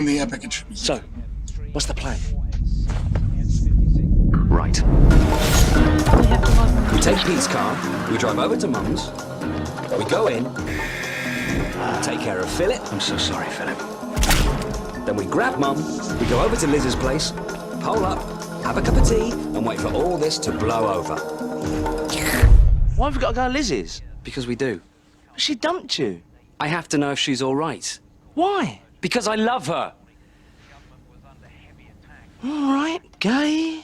the epic intro music. So, what's the plan? Right. We take Pete's car, we drive over to Mum's, we go in, take care of Philip. I'm so sorry, Philip. Then we grab Mum, we go over to Liz's place, hole up, have a cup of tea, and wait for all this to blow over. Why have we got to go to Liz's? Because we do. She dumped you. I have to know if she's all right. Why? Because I love her. All right, gay.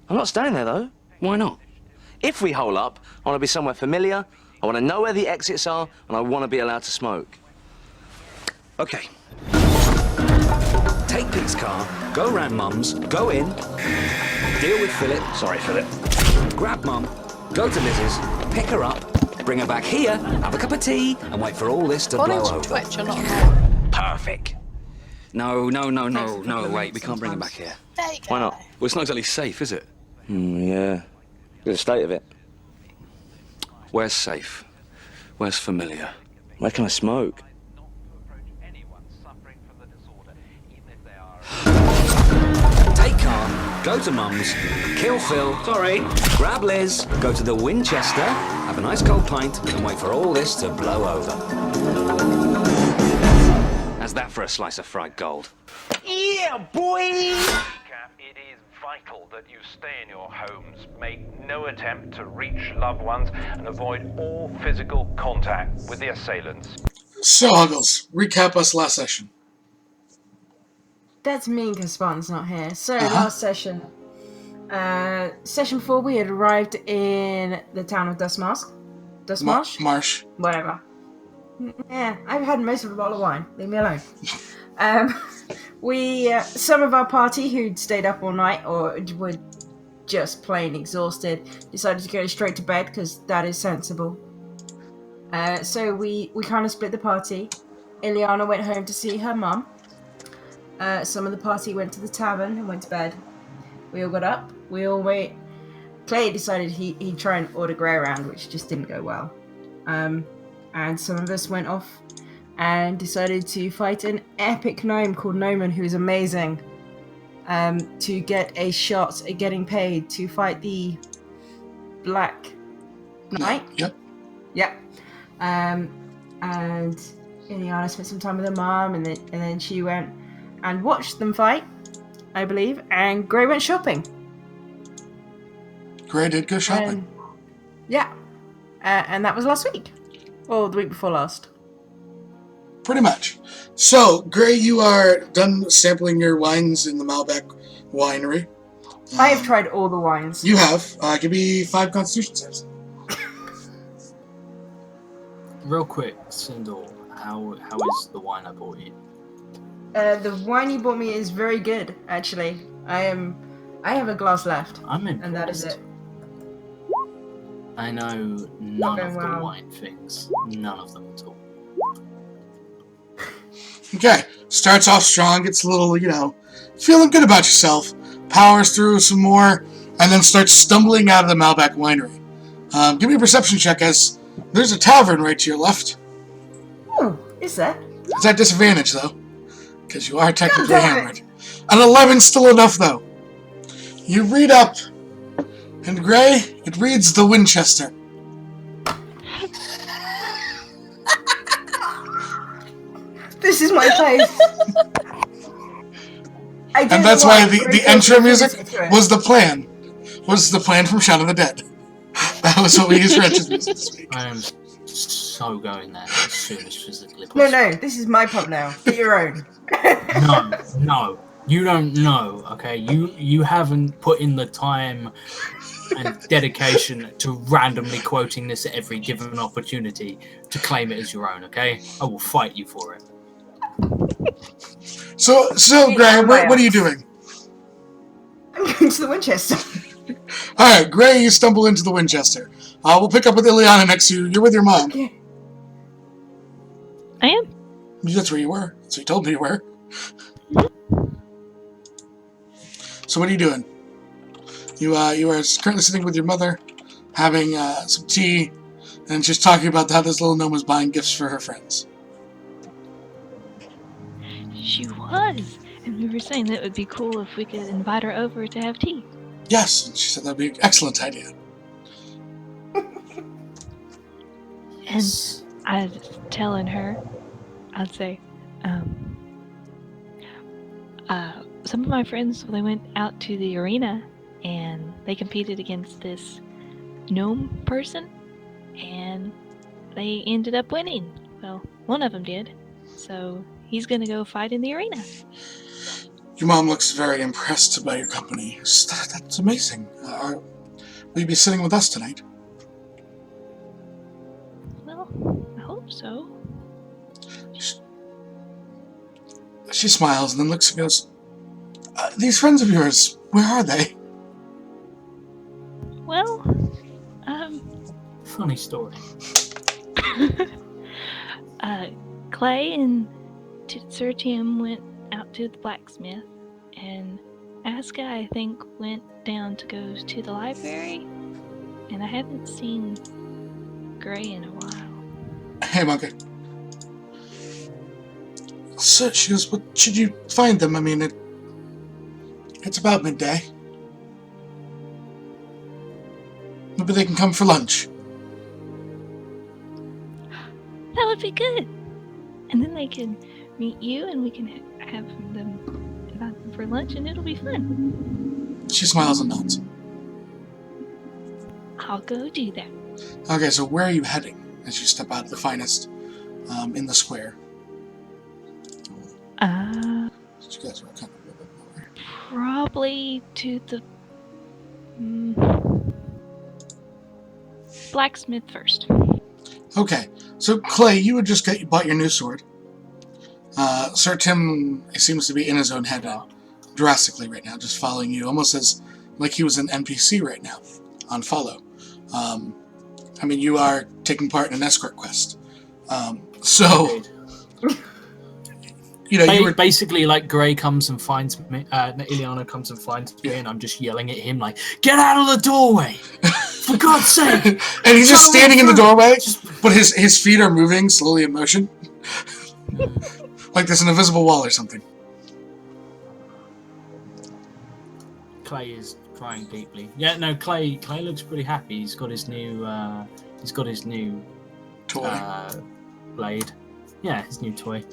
I'm not staying there, though. Why not? If we hole up, I want to be somewhere familiar, I want to know where the exits are, and I want to be allowed to smoke. Okay. Take Pete's car, go round Mum's, go in, deal with Philip. Sorry, Philip. Grab Mum, go to Liz's, pick her up, bring her back here, have a cup of tea, and wait for all this to blow According to over. Twitch, you're not allowed. Perfect. No, wait, we can't bring her back here. There you go. Why not? Well, it's not exactly safe, is it? Yeah. The state of it. Where's safe? Where's familiar? Where can I smoke? Take car, go to Mum's, kill Phil, sorry, grab Liz, go to the Winchester, have a nice cold pint, and wait for all this to blow over. How's that for a slice of fried gold? Yeah, boy! It is vital that you stay in your homes, make no attempt to reach loved ones, and avoid all physical contact with the assailants. So, Huggles, recap us last session. That's mean because Spartan's not here. So, last session. Session 4, we had arrived in the town of Dustmarsh. Dustmarsh? Marsh. Whatever. Yeah, I've had most of a bottle of wine. Leave me alone. Some of our party who'd stayed up all night or were just plain exhausted decided to go straight to bed because that is sensible. So we kind of split the party. Ileana went home to see her mum. Some of the party went to the tavern and went to bed. We all got up. We all wait. Clay decided he'd try and order Grey around, which just didn't go well. And some of us went off and decided to fight an epic gnome called Noman, who is amazing, to get a shot at getting paid to fight the Black Knight. Yep. Yep. And Ileana spent some time with her mom, and then she went and watched them fight, I believe, and Grey went shopping. Grey did go shopping. Yeah. And that was last week. Or the week before last. Pretty much. So, Grey, you are done sampling your wines in the Malbec winery. I have tried all the wines. You have. Give me 5 constitution saves. Real quick, Sindel, how is the wine I bought you? The wine you bought me is very good, actually. I have a glass left. I'm impressed. And that is it. I know none of the wow. wine things. None of them at all. Okay. Starts off strong, gets a little, feeling good about yourself. Powers through some more, and then starts stumbling out of the Malbec winery. Give me a perception check, as there's a tavern right to your left. Oh, is that? It's at disadvantage, though, because you are technically God damn hammered. An 11's still enough, though. You read up, and Grey, it reads the Winchester. This is my place. And that's why the intro music was the plan. Was the plan from Shaun of the Dead. That was what we used for intro music this week. I am so going there as soon as physically possible. No, this is my pub now. Get your own. No. You don't know, okay? You haven't put in the time and dedication to randomly quoting this at every given opportunity to claim it as your own, okay? I will fight you for it. So Grey, what are you doing? I'm going to the Winchester. Alright, Grey, you stumble into the Winchester. We'll pick up with Ileana next to you. You're with your mom. Okay. I am. That's where you were. That's where you told me you were. So what are you doing? You are currently sitting with your mother, having some tea, and just talking about how this little gnome was buying gifts for her friends. She was. And we were saying that it would be cool if we could invite her over to have tea. Yes, and she said that'd be an excellent idea. And I was telling her, I'd say, some of my friends, they went out to the arena and they competed against this gnome person, and they ended up winning. Well, one of them did. So he's gonna go fight in the arena. Your mom looks very impressed by your company. That's amazing. Will you be sitting with us tonight? Well, I hope so. She smiles and then looks and goes, these friends of yours, where are they? Well, Funny story. Clay and Sir Tim went out to the blacksmith, and Aska, I think, went down to go to the library, and I haven't seen Gray in a while. Hey, Monkey. So she goes, well, should you find them? I mean, it's about midday. Maybe they can come for lunch. That would be good. And then they can meet you, and we can have them invite them for lunch, and it'll be fun. She smiles and nods. I'll go do that. Okay, so where are you heading as you step out of the finest in the square? You guys are kind of a little bit more. Probably to the blacksmith first. Okay, so Clay, you had just bought your new sword. Sir Tim seems to be in his own head drastically right now, just following you, almost as like he was an NPC right now on follow. I mean, you are taking part in an escort quest. So, you know, you were basically like Gray comes and finds me, Ileana comes and finds me, and I'm just yelling at him like, "Get out of the doorway! For God's sake!" And he's just standing in the doorway, but his feet are moving slowly in motion, like there's an invisible wall or something. Clay is crying deeply. Yeah, no, Clay looks pretty happy. He's got his new Toy. Blade. Yeah, his new toy.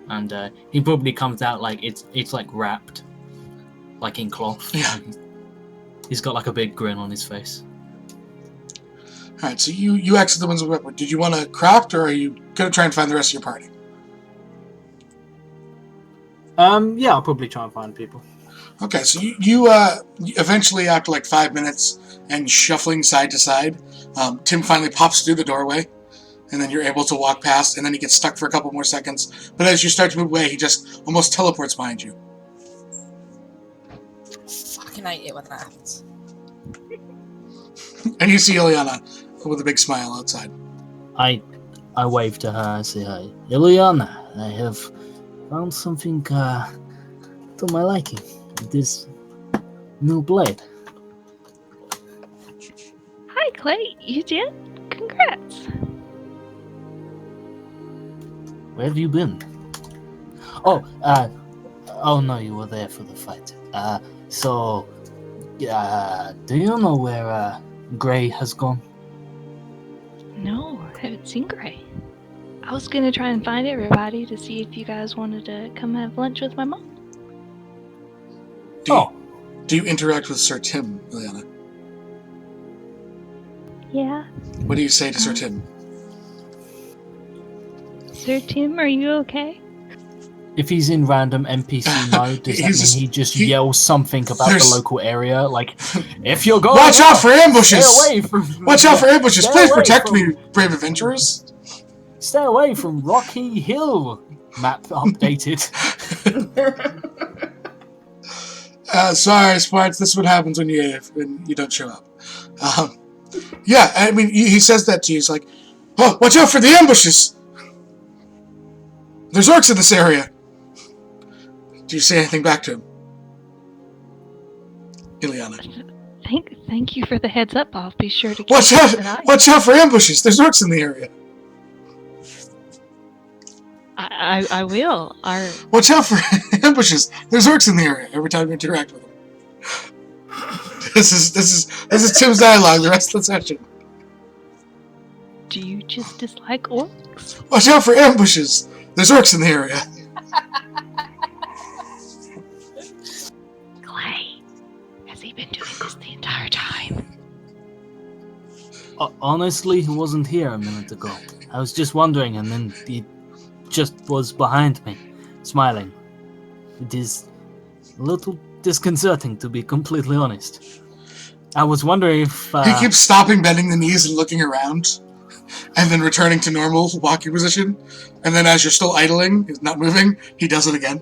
And he probably comes out like it's like wrapped, like in cloth. Yeah. He's got like a big grin on his face. All right, so you exit the Winds of Whitwood. Did you want to craft, or are you gonna try and find the rest of your party? Yeah, I'll probably try and find people. Okay, so you eventually, after like 5 minutes and shuffling side to side, Tim finally pops through the doorway, and then you're able to walk past, and then he gets stuck for a couple more seconds. But as you start to move away, he just almost teleports behind you. Fucking hate it when that happens. And you see Ileana with a big smile outside. I wave to her and say, "Hi, Ileana, I have found something to my liking. This new blade." Hi, Clay. You did? Congrats. Where have you been? Oh no, you were there for the fight. Do you know where Gray has gone? No, I haven't seen Gray. I was gonna try and find everybody to see if you guys wanted to come have lunch with my mom. Do you interact with Sir Tim, Ileana? Yeah. What do you say to Sir Tim? Sir Tim, are you okay? If he's in random NPC mode, does that mean he just yells something about the local area? Like, if you're going... Watch out for ambushes! Stay away from... Watch out for ambushes! Stay Please away protect from- me, brave adventurers! Stay away from Rocky Hill! Map updated. Sorry, Sparks, this is what happens when you don't show up. Yeah, I mean, he says that to you. He's like, "Oh, watch out for the ambushes! There's orcs in this area!" Do you say anything back to him? Ileana. Thank you for the heads up. I'll be sure to keep Watch an eye. out! Watch out for ambushes! There's orcs in the area! I will. Watch out for ambushes. There's orcs in the area every time you interact with them. This is Tim's dialogue the rest of the session. Do you just dislike orcs? Watch out for ambushes. There's orcs in the area. Clay, has he been doing this the entire time? Honestly, he wasn't here a minute ago. I was just wondering, and then he just was behind me, smiling. It is a little disconcerting, to be completely honest. I was wondering if... He keeps stopping, bending the knees, and looking around, and then returning to normal walking position. And then as you're still idling, he's not moving, he does it again.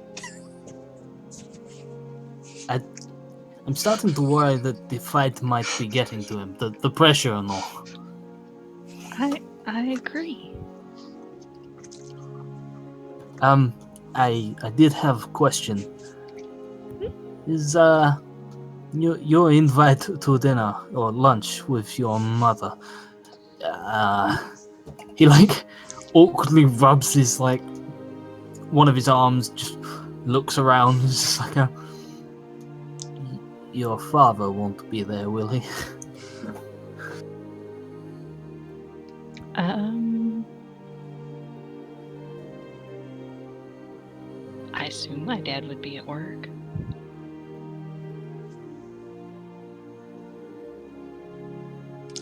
I'm starting to worry that the fight might be getting to him, the pressure and all. I agree. I did have a question. Is your invite to dinner or lunch with your mother? He like awkwardly rubs his like one of his arms, just looks around, it's just like your father won't be there, will he? I assume my dad would be at work.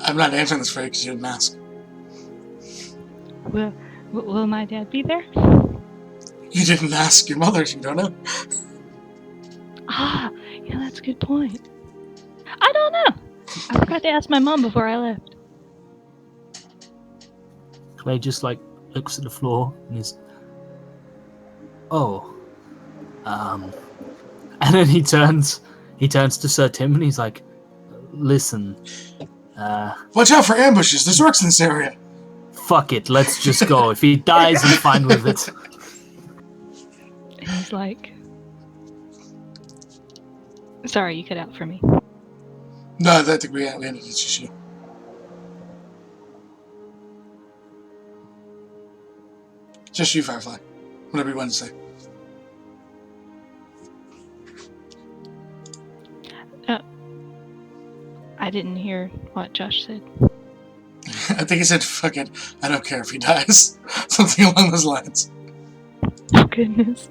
I'm not answering this for you because you didn't ask. Will my dad be there? You didn't ask your mother, so you don't know. Ah, yeah, that's a good point. I don't know. I forgot to ask my mom before I left. Clay just like looks at the floor and is, and then he turns to Sir Tim and he's like, listen, watch out for ambushes. There's orcs in this area. Fuck it, let's just go. If he dies, I'm fine with it. And he's like, sorry, you cut out for me. No, I think we ended this issue. Just you, Firefly. Whatever you want to say. I didn't hear what Josh said. I think he said, fuck it, I don't care if he dies. Something along those lines. Oh, goodness.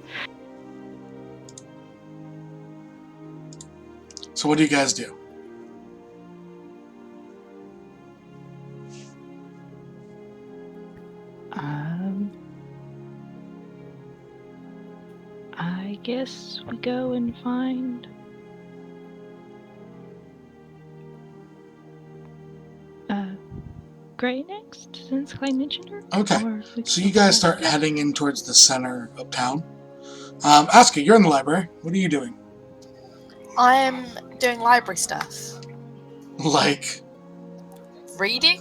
So what do you guys do? I guess we go and find Gray next, since Clay mentioned her. Okay, so you guys start heading in towards the center of town. Asuka, you're in the library. What are you doing? I am doing library stuff. Like? Reading?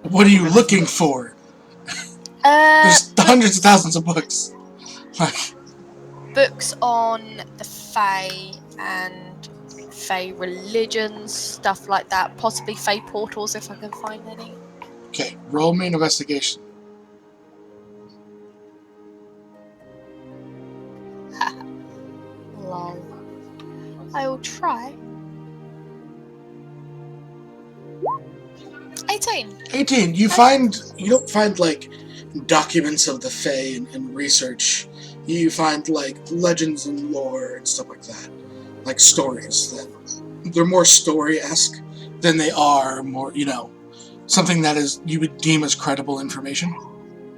What are you looking for? There's hundreds of thousands of books. Like, books on the Fae and Fae religions, stuff like that. Possibly Fae portals if I can find any. okay, roll me an investigation. Lol. I will try. 18. 18. You don't find like documents of the Fae and research. You find like legends and lore and stuff like that, like stories that they're more story-esque than they are more, something that is you would deem as credible information.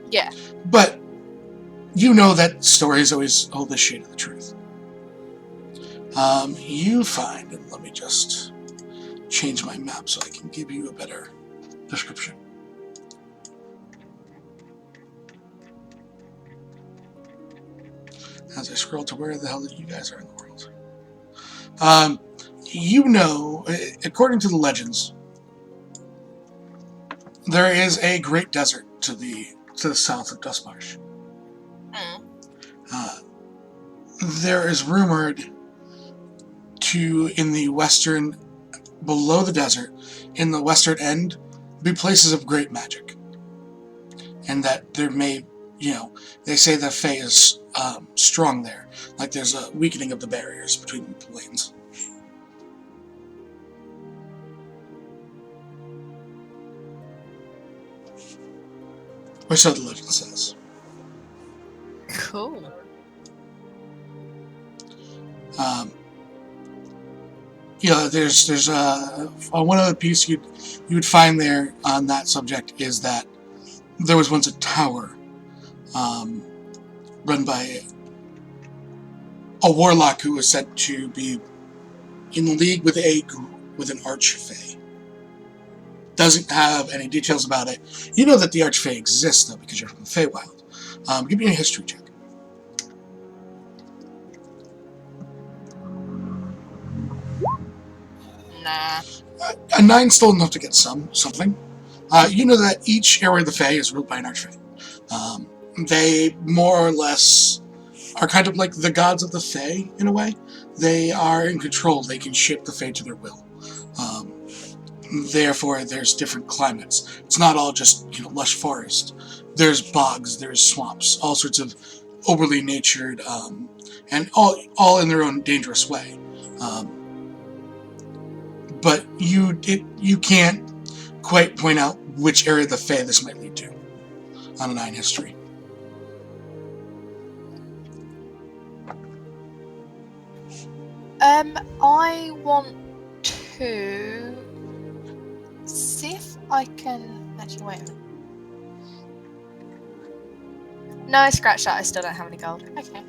Yeah. But you know that stories always hold the shade of the truth. You find, and let me just change my map so I can give you a better description. As I scroll to where the hell you guys are in the world. According to the legends, there is a great desert to the south of Dustmarsh. There is rumored in the western, below the desert, in the western end, be places of great magic. And that there may they say the Fae is strong there. Like there's a weakening of the barriers between the lanes. Or so the legend says. Cool. There's one other piece you would find there on that subject is that there was once a tower run by a warlock who was said to be in league with an archfey. Doesn't have any details about it. You know that the archfey exists though because you're from the Feywild. Give me a history check. Nah. A 9 still enough to get something. You know that each area of the Fae is ruled by an archfey. They more or less are kind of like the gods of the Fae in a way. They are in control. They can shape the Fae to their will. Therefore, there's different climates. It's not all just lush forest. There's bogs, there's swamps, all sorts of overly natured, and all in their own dangerous way. But you can't quite point out which area of the Fae this might lead to on a 9 history. I want to see if I can actually wait a minute. No, scratch that. I still don't have any gold. Okay.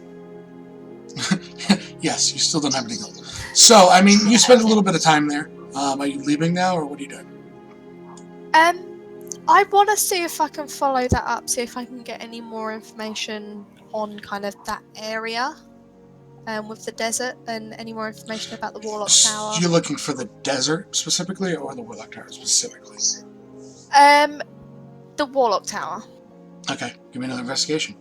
Yes, you still don't have any gold. So, I mean, you spent a little bit of time there. Are you leaving now, or what are you doing? I want to see if I can follow that up, see if I can get any more information on kind of that area with the desert, and any more information about the Warlock Tower. You're looking for the desert specifically, or the Warlock Tower specifically? The Warlock Tower. Okay, give me another investigation.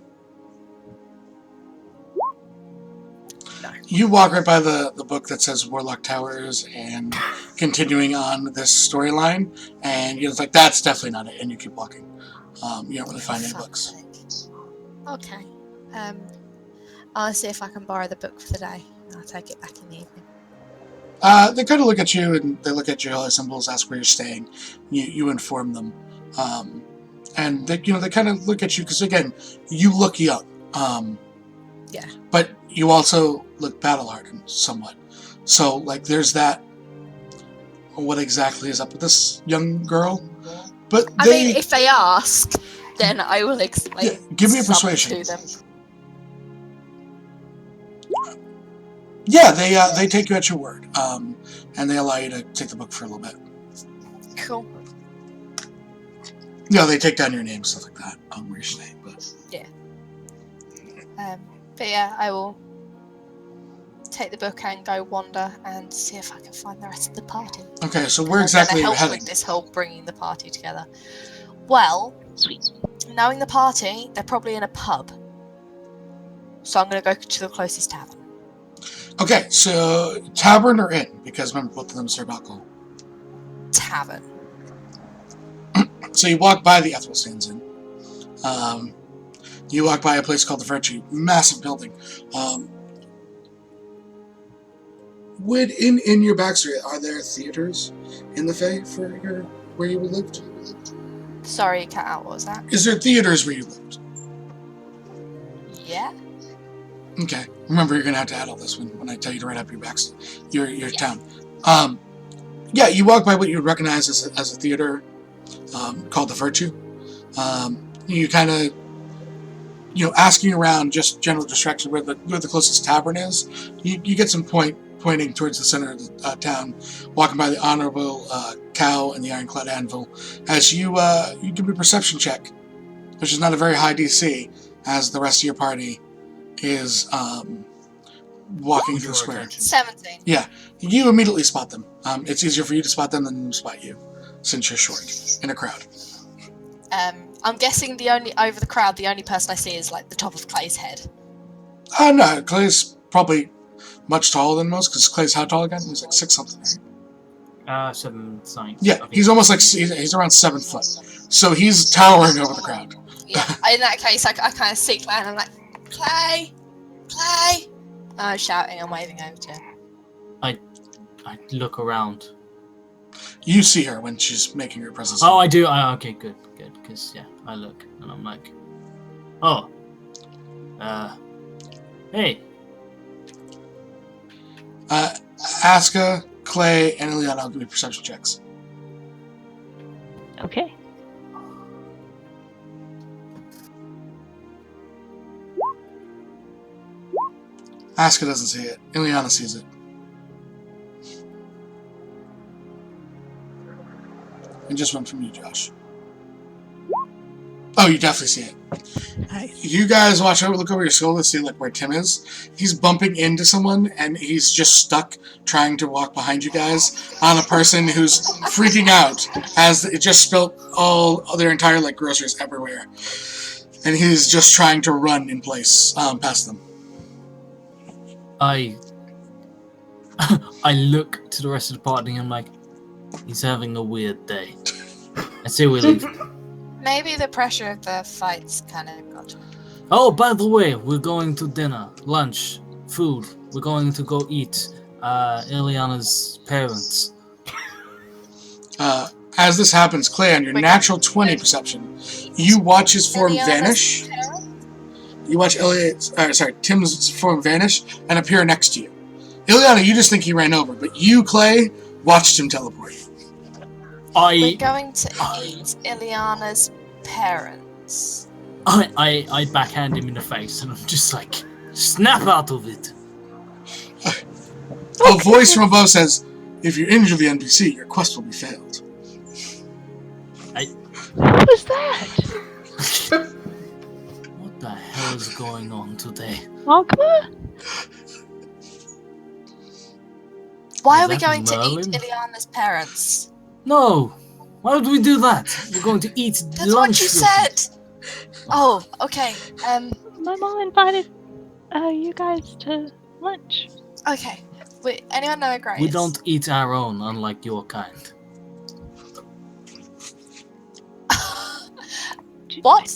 No. You walk right by the book that says Warlock Towers and continuing on this storyline, and you're like, that's definitely not it, and you keep walking. You don't really find any books. Okay. I'll see if I can borrow the book for the day. I'll take it back in the evening. They kind of look at you, and they look at your holy symbols, ask where you're staying. You inform them. And they kind of look at you, because again, you look young. Yeah. But you also look battle-hardened somewhat. So, like, there's that. What exactly is up with this young girl? But I mean, if they ask, then I will explain. Yeah, give me a something persuasion. to them. Yeah, they take you at your word, and they allow you to take the book for a little bit. Cool. Yeah, they take down your name, stuff like that, where you're staying, but... Yeah. But yeah, I will take the book and go wander and see if I can find the rest of the party. Okay, so where exactly are you help heading? with this whole bringing the party together. Well, Sweet. knowing the party, they're probably in a pub. So I'm going to go to the closest tavern. Okay, so tavern or inn? Because remember, both of them serve alcohol. Tavern. So you walk by the Ethelstan's Inn. You walk by a place called the Virtue, massive building. Would in your backstory, are there theaters in the Fae for where you lived? Sorry, cut out. What was that? Is there theaters where you lived? Yeah. Okay. Remember, you're gonna have to add all this when I tell you to write up your town. Yeah, you walk by what you would recognize as a theater called the Virtue. You kind of, asking around, just general distraction where the closest tavern is. You get some pointing towards the center of the town, walking by the Honorable Cow and the Ironclad Anvil. As you give me a perception check, which is not a very high DC, as the rest of your party is walking through the square. 17. Yeah, you immediately spot them. It's easier for you to spot them than them to spot you, since you're short in a crowd. I'm guessing the only person I see is like the top of Clay's head. No, Clay's probably much taller than most, because Clay's how tall again? He's like 6 something, right? 7 something. Yeah, he's almost like, he's around 7 foot. So he's towering over the crowd. yeah. In that case, I kind of see Clay and I'm like, Clay! I'm shouting and waving over to her. I look around. You see her when she's making her presence. Oh, I do. Okay, good. Because yeah, I look and I'm like, oh, hey. Asuka, Clay, and Ileana, I'll give me perception checks. Okay. Asuka doesn't see it. Ileana sees it. It just went from you, Josh. Oh, you definitely see it. Nice. You guys look over your shoulder to see like where Tim is. He's bumping into someone and he's just stuck trying to walk behind you guys on a person who's freaking out as it just spilled all their entire like groceries everywhere. And he's just trying to run in place past them. I look to the rest of the party and I'm like, he's having a weird day. I say we leave. Maybe the pressure of the fights kind of got to him. Oh, by the way, we're going to dinner, lunch, food. We're going to go eat. Ileana's parents. As this happens, Clay, on your natural 20 perception, you watch his form vanish. You watch Tim's form vanish and appear next to you. Ileana, you just think he ran over, but you, Clay, watched him teleport. We're going to eat Ileana's parents. I backhand him in the face and I'm just like, snap out of it. A voice from above says, if you injure the NPC, your quest will be failed. What was that? What the hell is going on today? Magma? Why Is are we that going to Merlin? eat Ileana's parents? No! Why would we do that? We're going to eat That's lunch. what you said! Oh, okay. My mom invited you guys to lunch. Okay. Wait, anyone know where Gray We is? don't eat our own, unlike your kind. What?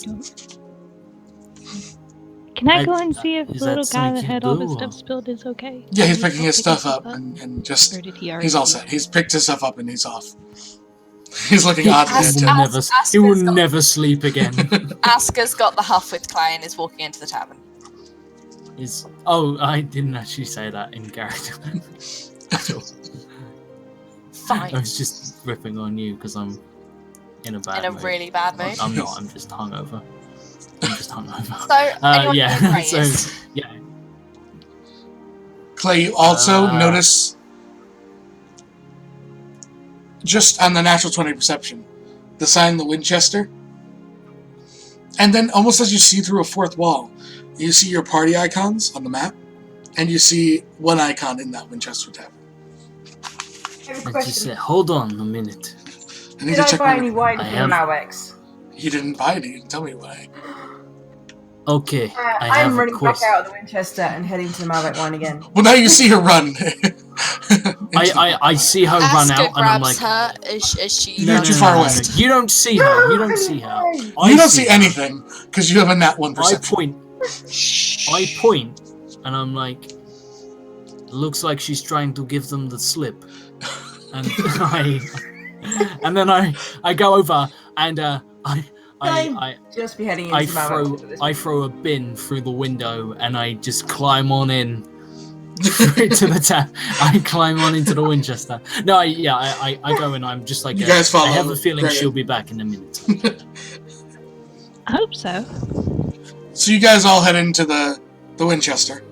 Can I go and see if is the little that guy something that you had all do, the or- stuff spilled is okay? Yeah, he's Did he picking his pick stuff up and just, Or did he already he's all do set. that? He's picked his stuff up and he's off. He's looking oddly at Tim. He will never sleep again. Asuka's got the huff with Clay and is walking into the tavern. I didn't actually say that in character. At all. Fine. I was just ripping on you because I'm in a bad In a mood. really bad mood? I'm not, I'm just hungover. So, anyone know where yeah, Gray so, is? yeah. Clay, you also notice, just on the natural 20 perception, the sign the Winchester. And then, almost as you see through a fourth wall, you see your party icons on the map, and you see one icon in that Winchester Tavern. I have a I just question. said, hold on a minute. I need Did to I check buy my- any wine I from have- Malbex? You didn't buy it, you didn't tell me why. Okay, I I'm have a running back question. out of the Winchester and heading to the Malbec wine again. Well, now you see her run. I see her run Asuka out and I'm grabs like, her as she... You're too far away. You don't see her. You don't see her. You don't see anything, because you have a nat 1 perception. I point, and I'm like, looks like she's trying to give them the slip, and and then I go over and I Just be heading into Malbec. I throw a bin through the window and I just climb on in to the tap. I climb on into the Winchester. No, I go and I'm just like, You guys follow I have a feeling Gregor. she'll be back in a minute. I hope so. So you guys all head into the Winchester.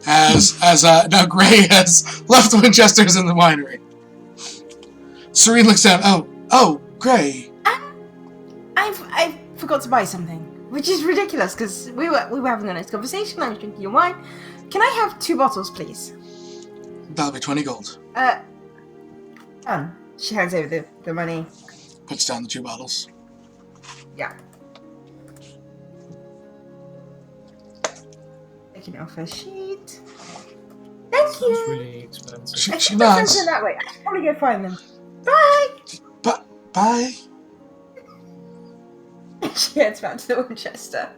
As now Gray has left the Winchesters in the winery. Serene looks down. Oh, Gray. I forgot to buy something, which is ridiculous because we were having a nice conversation. I was drinking your wine. Can I have 2 bottles, please? That'll be 20 gold. She hands over the money. Puts down the 2 bottles. Yeah. Taking off her sheet. Thank you. Really expensive. She My friends nods. are that way. I should probably go find them. Bye. Bye. she heads back to the Winchester.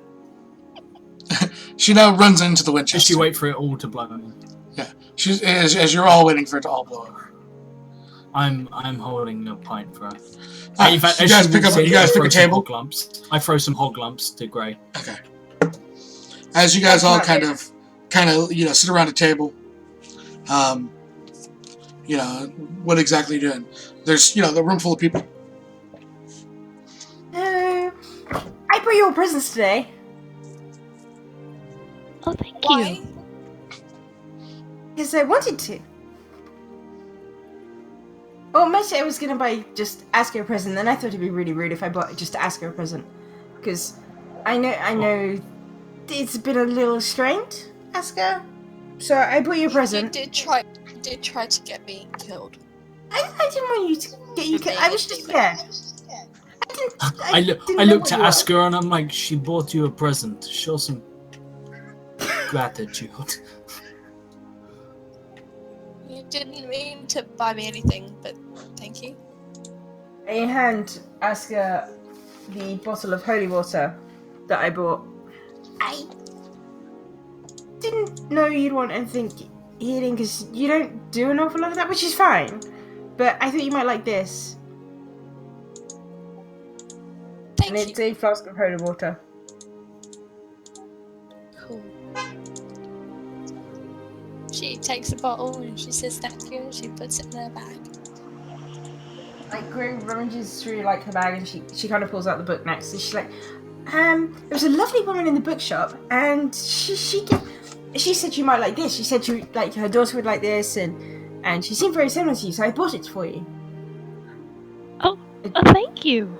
She now runs into the Does Winchester. she wait for it all to blow over? Yeah. She's as you're all waiting for it to all blow over. I'm holding a pint for her. Alright, In fact, so as you guys she pick walks up. in, You guys I pick throw a some table. hog lumps. I throw some hog lumps to Gray. Okay. As you guys all kind of, sit around a table. What exactly are you doing? There's, the room full of people. I brought you all presents today. Oh, thank Why? you. Because I wanted to. Well, mostly I was gonna just ask her a present, then I thought it'd be really rude if I bought just to ask her a present. Because I know it's been a little strained, ask her. So I bought you a present. You did try to get me killed. I didn't want you to get you killed. I was just scared. I looked at Asker and I'm like, she bought you a present. Show some gratitude. You didn't mean to buy me anything, but thank you. I hand Asker the bottle of holy water that I bought. I didn't know you'd want anything healing because you don't do an awful lot of that, which is fine. But I thought you might like this. Thank And you. it's a flask of holy water. Cool. She takes the bottle and she says thank you and she puts it in her bag. Like Gray rummages through like her bag and she kind of pulls out the book next and she's like, there was a lovely woman in the bookshop and she said you might like this. She said her daughter would like this and she seemed very similar to you, so I bought it for you. Oh, thank you.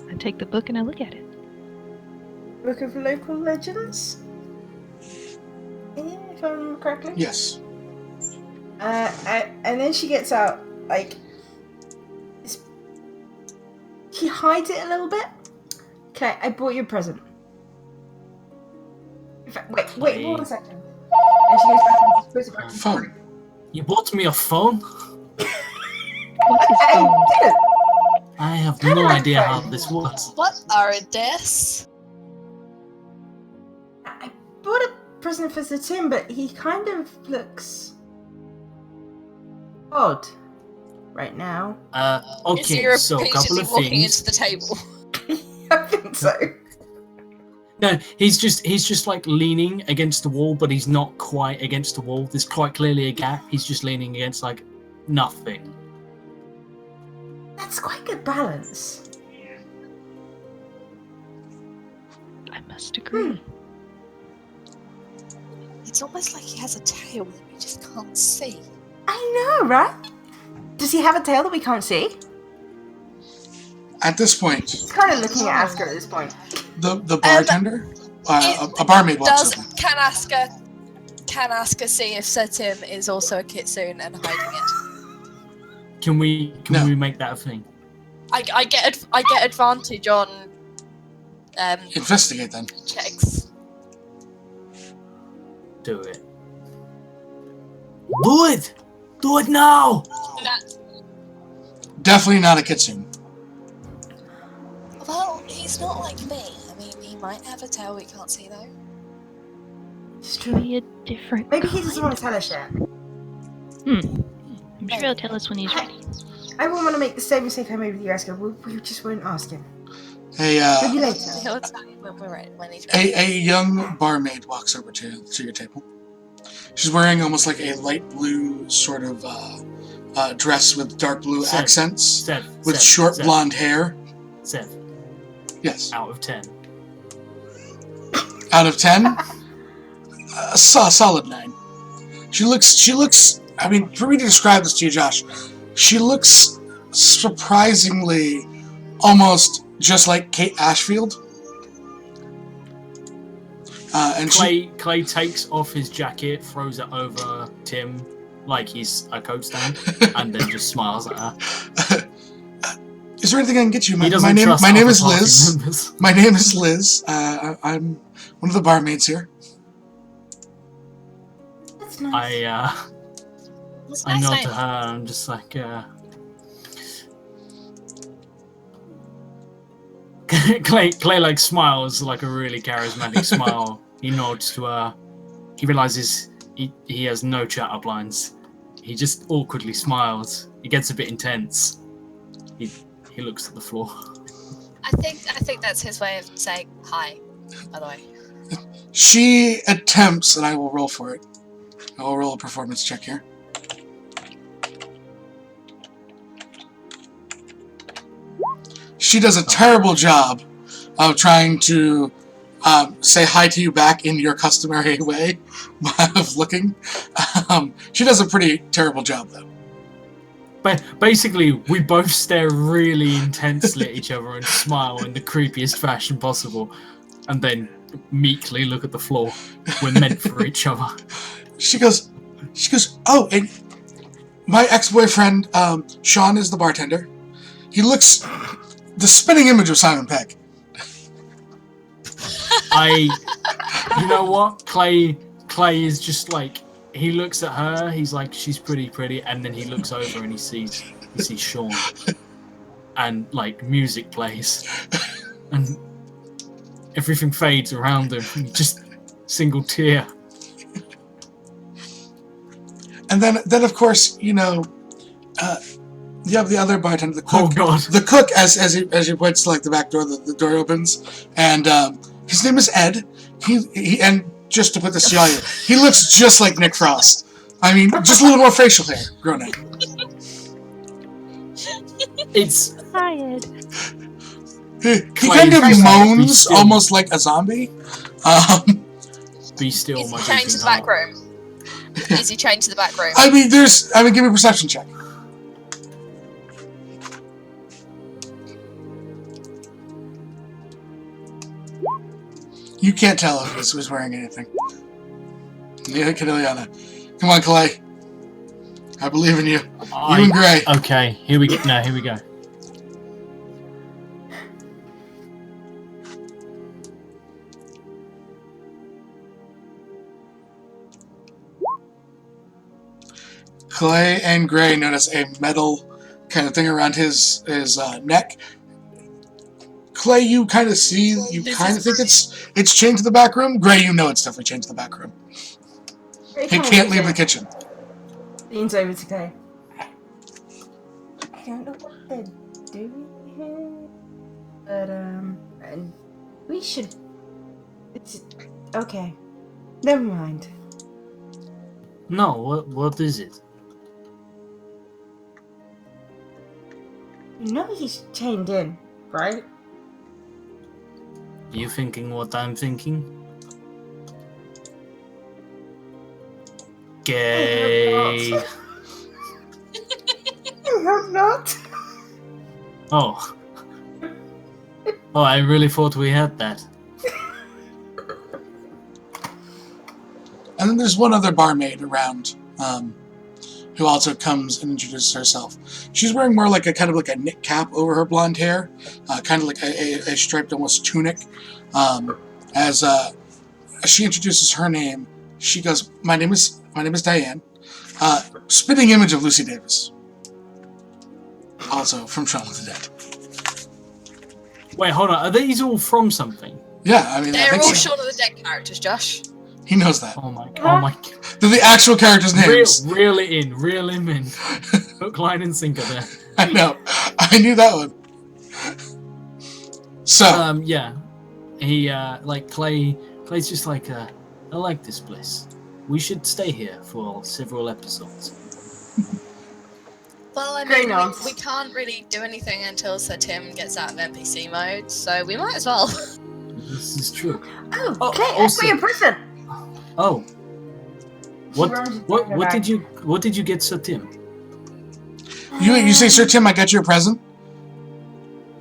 I take the book and I look at it. Book of Local Legends? If I remember correctly? Yes. And then she gets out, she hides it a little bit. Okay, I bought you a present. In fact, wait 1 second. And she goes back and puts it back in the Phone. You bought me a phone? What's his I phone? didn't. I have no idea how this works. What are this? I bought a present for Sir Tim, but he kind of looks odd right now. Is he So a couple repeatedly of walking things. into the table? I think so. No, he's just like leaning against the wall, but he's not quite against the wall. There's quite clearly a gap. He's just leaning against like nothing. That's quite good balance. I must agree. It's almost like he has a tail that we just can't see. I know, right? Does he have a tail that we can't see? At this point, He's kind of looking at Asker at this point. the bartender, a barmaid walks over. Can Asker see if Sir Tim is also a kitsune and hiding it? Can we No. make that a thing? I get advantage on Investigate then. checks. Do it. Do it! Do it now! Definitely not a kitsune. Well, he's not like me. I mean, he might have a tail we can't see though. It's Be a different. Maybe he doesn't want to tell us yet. I'm sure he'll tell us when he's ready. I wouldn't want to make the same mistake I made with you, Asker. We just won't ask him. Maybe later. He'll tell you when we're ready, when he's ready. A young barmaid walks over to your table. She's wearing almost like a light blue sort of dress with dark blue Seth, accents, Seth, with Seth, short Seth, blonde hair. Seth, Yes. out of 10. Out of 10, a solid 9. She looks. I mean, for me to describe this to you, Josh, she looks surprisingly almost just like Kate Ashfield. And Clay takes off his jacket, throws it over Tim like he's a coat stand, and then just smiles at her. Is there anything I can get you? He doesn't trust my name other is party Liz. members. My name is Liz. I'm one of the barmaids here. That's nice. What's I nice nod name? to her and I'm just like, Clay like smiles like a really charismatic smile. He nods to her. He realizes he has no chat up lines. He just awkwardly smiles. He gets a bit intense. He looks at the floor. I think that's his way of saying hi, by the way. She attempts, and I will roll for it. I will roll a performance check here. She does a terrible job of trying to say hi to you back in your customary way of looking. She does a pretty terrible job, though. But basically, we both stare really intensely at each other and smile in the creepiest fashion possible, and then meekly look at the floor. We're meant for each other. She goes, oh, and my ex-boyfriend, Sean, is the bartender. He looks the spitting image of Simon Pegg. You know what? Clay is just like, he looks at her, he's like, she's pretty, and then he looks over and he sees Sean. And like music plays. And everything fades around him. And just single tear. And then of course, you have the other bartender, the cook. Oh God. The cook, as he points to like the back door, the door opens, and his name is Ed. He and just to put this to you, he looks just like Nick Frost. I mean, just a little more facial hair grown in. It's Tired. He kind of moans almost like a zombie. Be still, Is my he chained to the heart. back room? Is he chained to the back room? I mean, give me a perception check. You can't tell if he was wearing anything. Neither can Ileana. Come on, Clay. I believe in you. You and Gray. Okay, here we go. No, here we go. Clay and Gray notice a metal kind of thing around his neck. Clay, you kind of see, you kind of think it's chained to the back room. Gray, you know it's definitely chained to the back room. He can't leave the kitchen. Leans over to Clay. I don't know what they're doing here, but and we should. It's okay. Never mind. No, what is it? You know he's chained in, right? You thinking what I'm thinking? Gay. I hope not. Oh. Oh, I really thought we had that. And then there's one other barmaid around, who also comes and introduces herself. She's wearing more like a kind of like a knit cap over her blonde hair, kind of like a striped almost tunic. As she introduces her name, she goes, "My name is Diane." Spitting image of Lucy Davis, also from Shaun of the Dead. Wait, hold on. Are these all from something? Yeah, I mean, I They're think all so. Shaun of the Dead characters, Josh. He knows that. Oh my god. They're the actual characters' names. Reel him in. Hook, line, and sinker there. I know. I knew that one. So. Yeah. He, like, Clay's just like, I like this place. We should stay here for several episodes. Well, I Very mean, nice. we can't really do anything until Sir Tim gets out of NPC mode, so we might as well. This is true. Oh, Oh, Clay, also- ask for your present. Oh. What runs into what her what bag. did you get, Sir Tim? You say, "Sir Tim, I got you a present."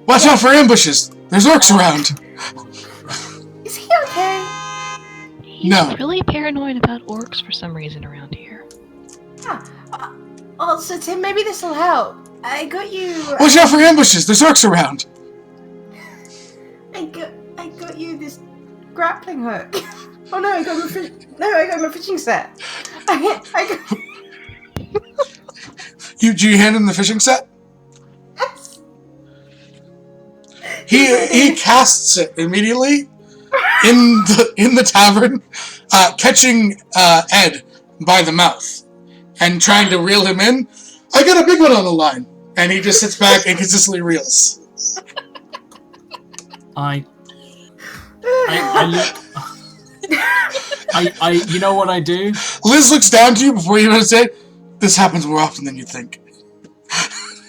Watch out for ambushes. There's orcs around. Is he okay? He's No. really paranoid about orcs for some reason around here. Yeah. Oh, so Tim, maybe this will help. I got you. Watch out for ambushes. There's orcs around. I got you this grappling hook. Oh no, I got my fishing set. I got. Do you hand him the fishing set? He casts it immediately in the tavern, catching Ed by the mouth and trying to reel him in. I got a big one on the line, and he just sits back and consistently reels. You know what I do? Liz looks down to you before you even say, "This happens more often than you think,"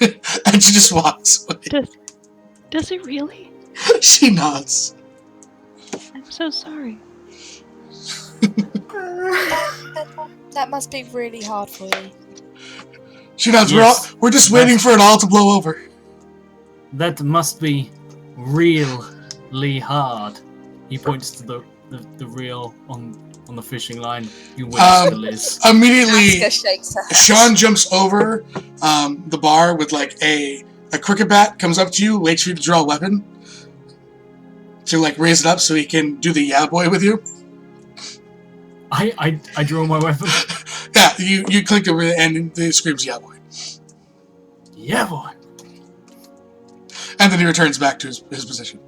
and she just walks away. Does it really? She nods. I'm so sorry. That must be really hard for you. She nods. Yes. We're just waiting for it all to blow over. That must be really hard. He points to the reel on the fishing line. You wait to Liz. Immediately, Aska shakes her head. Sean jumps over the bar with like a cricket bat, comes up to you, waits for you to draw a weapon to like raise it up so he can do the yeah boy with you. I draw my weapon. Yeah, you clicked over it and it screams yeah boy. Yeah, boy. And then he returns back to his position.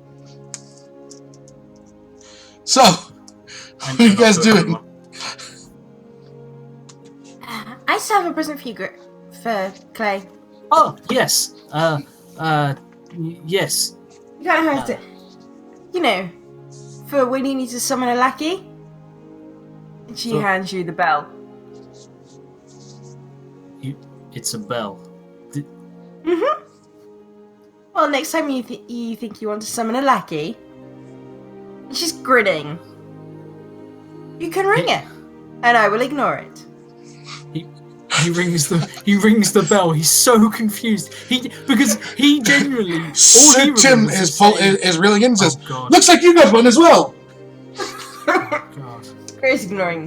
So, what are you guys doing? I still have a present for you, for Clay. Oh, yes. Yes. You kind of have to, you know, for when you need to summon a lackey. And she hands you the bell. It's a bell. Mm-hmm. Well, next time you think you want to summon a lackey, and she's grinning, you can ring it, and I will ignore it. He rings the bell. He's so confused. Because he genuinely Tim is reeling in and says, "Looks like you got one as well." Grace ignoring.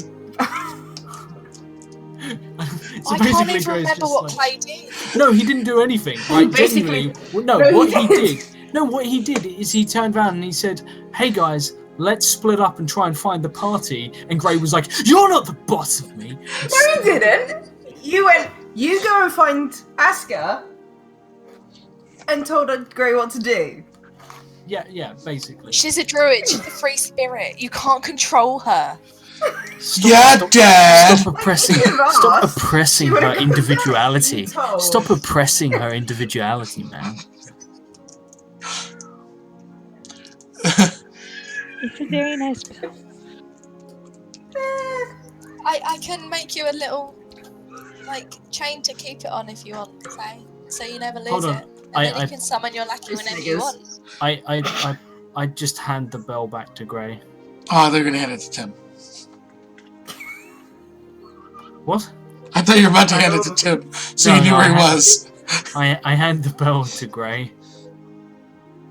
So I can't basically even Grace remember just what like- Clay did. No, he didn't do anything. Right? Basically- Genuinely, what he did is he turned around and he said, "Hey guys, let's split up and try and find the party." And Gray was like, "You're not the boss of me." No, you didn't. You went. You go and find Aska, and told her Gray what to do. Yeah, basically. She's a druid. She's a free spirit. You can't control her. Dad. Stop oppressing You her would've individuality. been told. Stop oppressing her individuality, man. It's a very nice bell. I can make you a little chain to keep it on if you want, Clay, so you never lose Hold on. it. And then you can summon your lackey whenever you want. I just hand the bell back to Gray. Oh, they're gonna hand it to Tim. What? I thought you were about to hand it to Tim, so you knew where he was. I hand the bell to Gray.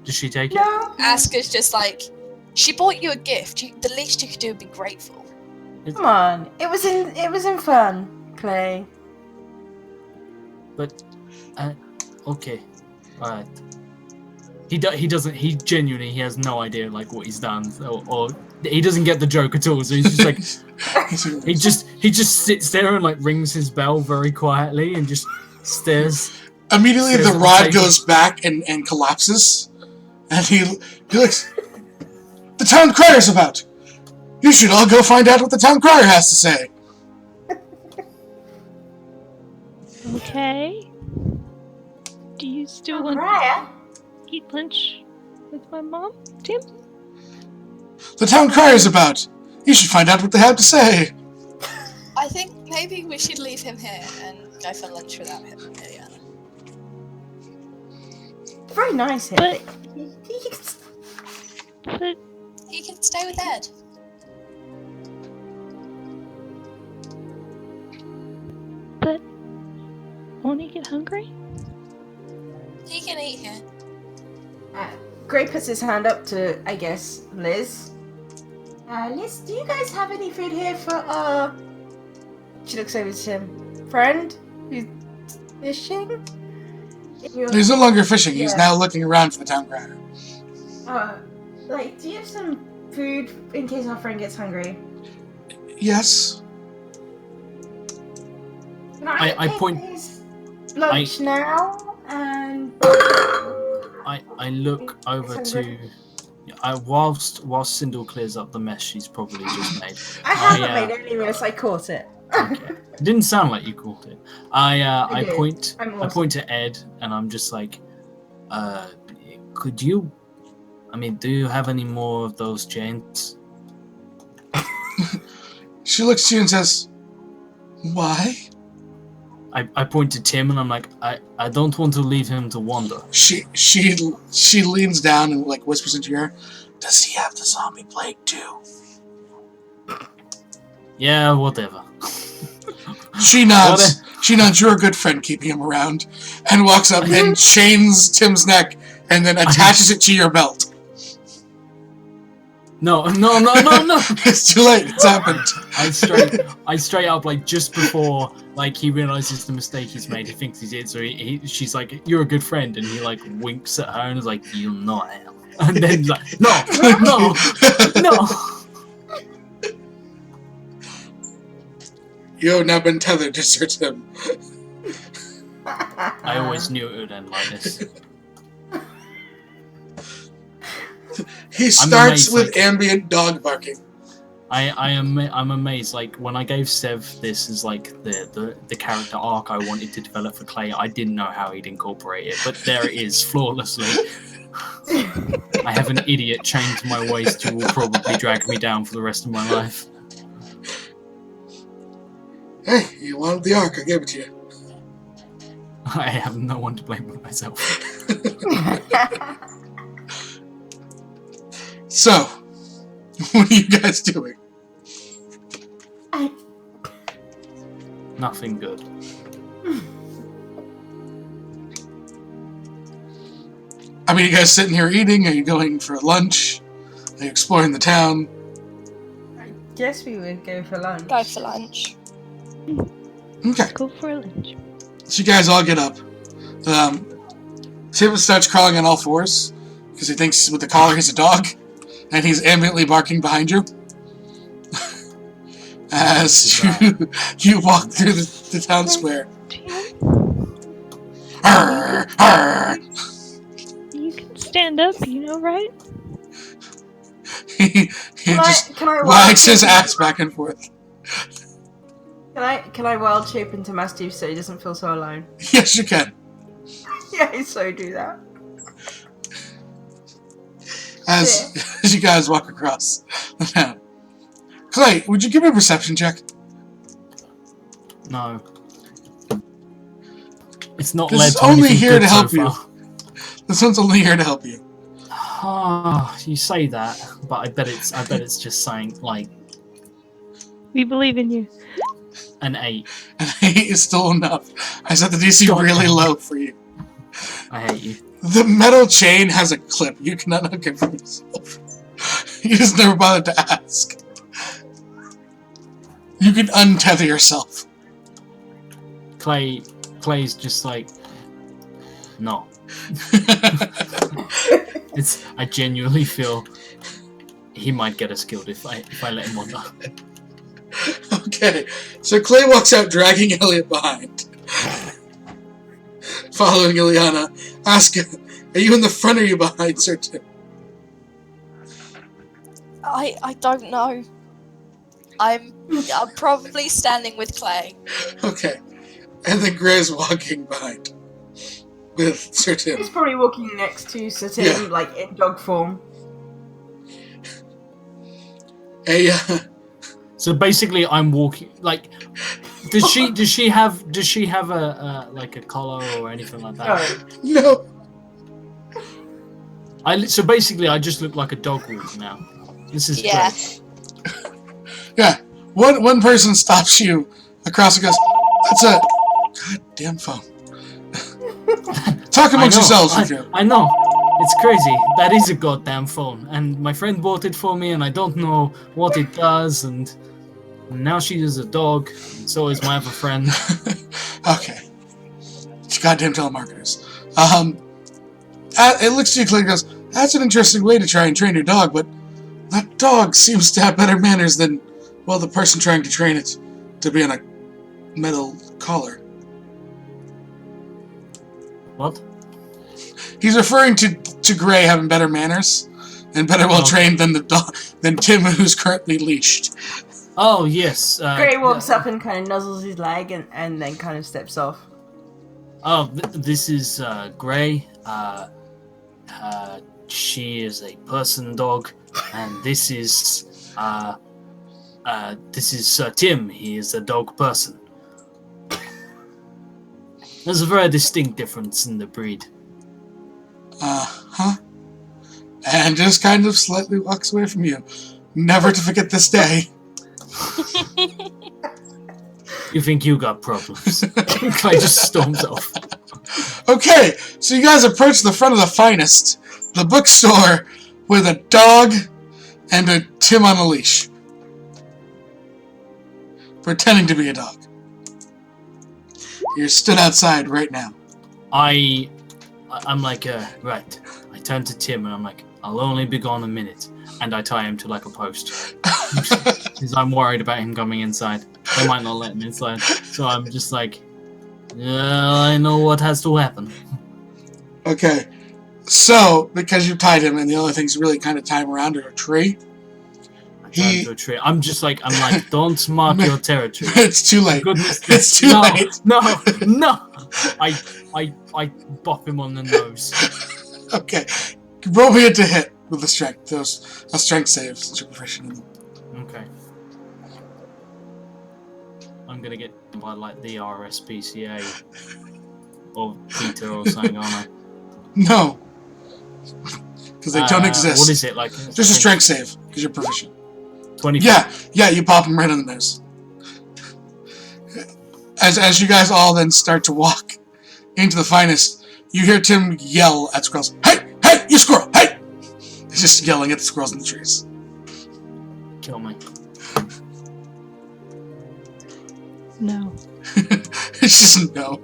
Does she take it? No. Aska's just like, she bought you a gift. The least you could do would be grateful. Come on. It was in fun, Clay. But, okay, alright. He doesn't. He genuinely has no idea what he's done, or he doesn't get the joke at all. So he's just like, he just sits there and rings his bell very quietly and just stares. Immediately, stares the at rod table. goes back and collapses, and he looks. The town crier's about. You should all go find out what the town crier has to say. Okay. Do you still want Crier? to eat lunch with my mom, Tim? The town crier's about. You should find out what they have to say. I think maybe we should leave him here and go for lunch without him. Yeah. Very nice here. But- But But He can stay with Ed. won't he get hungry? He can eat here. Gray puts his hand up to, I guess, Liz. Liz, do you guys have any food here for She looks over to him. Friend? Who's fishing? He's no longer fishing. He's Yeah. now looking around for the town crier. Do you have some food in case our friend gets hungry? Yes. Can I take point- his lunch now? And I look over to. Whilst Sindel clears up the mess she's probably just made. I haven't made any mess. I caught it. Okay. It didn't sound like you caught it. I did. point I'm I awesome. point to Ed and I'm just like, could you? I mean, do you have any more of those chains? She looks to you and says, "Why?" I point to Tim and I'm like, I don't want to leave him to wander. She leans down and like whispers into your ear, "Does he have the zombie plague too?" Yeah, whatever. She nods. She nods. You're a good friend keeping him around, and walks up and chains Tim's neck, and then attaches it to your belt. No. It's too late. It's happened. I straight up, like, just before, like, he realizes the mistake he's made, he thinks he did, so she's like, "You're a good friend," and he, like, winks at her and is like, "You know I am." And then he's like, no. You have now been tethered to Sir Tim. I always knew it would end like this. He starts amazed, with like- ambient dog barking. I'm amazed. Like, when I gave Sev this as like the character arc I wanted to develop for Clay, I didn't know how he'd incorporate it, but there it is flawlessly. I have an idiot chained to my waist who will probably drag me down for the rest of my life. Hey, you wanted the arc, I gave it to you. I have no one to blame but myself. So, what are you guys doing? Nothing good. I mean, you guys sitting here eating? Are you going for lunch? Are you exploring the town? I guess we would go for lunch. Go for lunch. Okay. Go for lunch. So you guys all get up. Tim starts crawling on all fours because he thinks with the collar he's a dog, and he's ambiently barking behind you. As you walk through the town square. Arr, arr. You can stand up, you know, right? He just can I wags his ass back and forth. Can I wild shape into Mastiff so he doesn't feel so alone? Yes, you can. Yeah, so do that. As you guys walk across the town. Clay, would you give me a perception check? No. It's not This led is to only anything here good to help so you. far. This one's only here to help you. Ah, you say that, but I bet it's just saying like We believe in you. an 8. An 8 is still enough. I set the DC God really damn. low for you. I hate you. The metal chain has a clip. You cannot hook it from yourself. You just never bothered to ask. You can untether yourself. Clay's just like no. I genuinely feel he might get us killed if I let him wander. Okay, so Clay walks out dragging Elliot behind. Following Ileana. Ask her, are you in the front or are you behind, Sir Tim? I don't know. I'm probably standing with Clay. Okay. And then Gray's walking behind. With Sir Tim. He's probably walking next to Sir Tim, Yeah. like in dog form. Hey, So basically, I'm walking like. Does she have a like a collar or anything like that? No. So basically, I just look like a dog walking now. This is Yeah. great. Yeah. One person stops you across and goes, that's a goddamn phone. Talk amongst yourselves if you. I know. It's crazy. That is a goddamn phone, and my friend bought it for me, and I don't know what it does, and now she is a dog, and so is my other friend. Okay. It's goddamn telemarketers. It looks to you, Clay, and goes, that's an interesting way to try and train your dog, but that dog seems to have better manners than, well, the person trying to train it to be on a metal collar. What? He's referring to Gray having better manners and better well trained than the dog than Tim, who's currently leashed. Oh yes. Gray walks up and kind of nuzzles his leg and then kind of steps off. Oh, this is Gray. She is a person dog, and this is Sir Tim. He is a dog person. There's a very distinct difference in the breed. Huh? And just kind of slightly walks away from you, never to forget this day. You think you got problems? I just storms off. Okay, so you guys approach the front of the Finest, the bookstore, with a dog and a Tim on a leash. Pretending to be a dog. You're stood outside right now. I'm like, right. I turn to Tim and I'm like, I'll only be gone a minute. And I tie him to like a post. Because I'm worried about him coming inside. They might not let him inside. So I'm just like, I know what has to happen. Okay. So, because you tied him and the other things really kind of tie him around to a tree. To a tree. I'm like, don't mark your territory. It's too late. Goodness, it's too late. No. I bop him on the nose. Okay. Roll me to hit with the strength. Those a strength save since you're proficient in them. Okay. I'm gonna get by like the RSPCA or Peter or something, aren't I? No. Because they don't exist. What is it like? Just a strength save because you're proficient. 25. Yeah, you pop him right on the nose. As you guys all then start to walk into the Finest, you hear Tim yell at squirrels. Hey, you squirrel, hey! He's just yelling at the squirrels in the trees. Kill me. No. It's just no.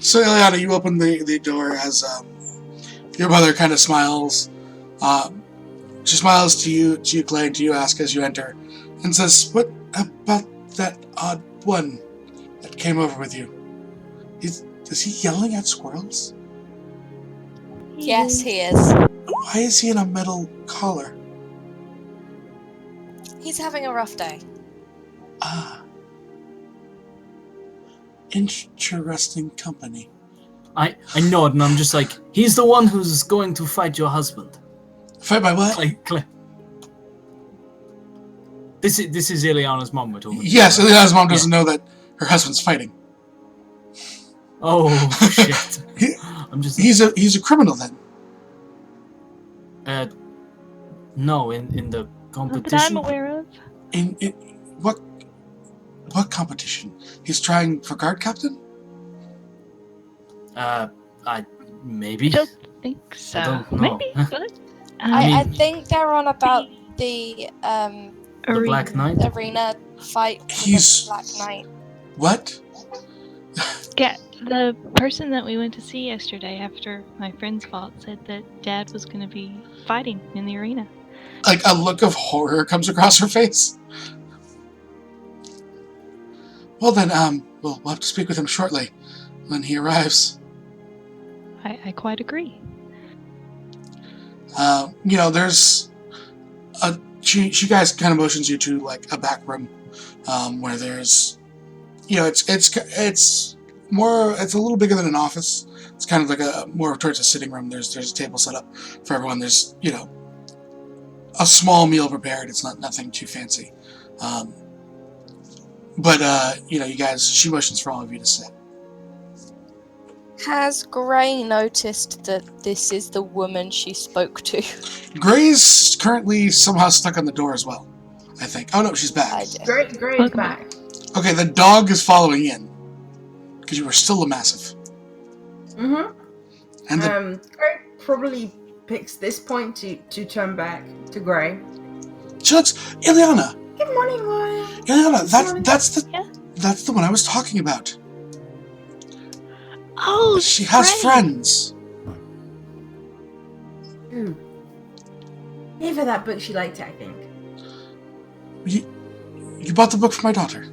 So, Ileana, you open the door as your mother kind of smiles. She smiles to you, Clay, and to you, Ask, as you enter, and says, "What about that odd one that came over with you? Is he yelling at squirrels? Yes, he is. Why is he in a metal collar? He's having a rough day. Ah. Interesting company." I nod and I'm just like, he's the one who's going to fight your husband. Fight my what? Clay. This is Ileana's mom we're talking about. Yes, Ileana's mom doesn't know that her husband's fighting. Oh shit! I'm just. He's a criminal then. No, in the competition. Not that I'm aware of. In what competition? He's trying for guard captain? Maybe. I don't think so. I don't know. Maybe, but I think they're on about the the Black Knight arena fight. With He's the Black Knight. What? yeah, the person that we went to see yesterday after my friend's fault said that Dad was going to be fighting in the arena. Like a look of horror comes across her face. Well then, we'll have to speak with him shortly when he arrives. I quite agree. There's she guys kind of motions you to like a back room, where there's, it's more, it's a little bigger than an office. It's kind of like a more towards a sitting room. There's a table set up for everyone. There's, a small meal prepared. It's nothing too fancy. But you guys, she motions for all of you to sit. Has Gray noticed that this is the woman she spoke to? Gray's currently somehow stuck on the door as well, I think. Oh no, she's back. Gray's back. Okay, the dog is following in. Because you were still a massive. Mm-hmm. And Gray probably picks this point to turn back to Gray. she looks, Ileana! Good morning, Ryan. Ileana, that's the one I was talking about. Oh, she has friends. Ooh. Gave her that book she liked, I think. You bought the book for my daughter?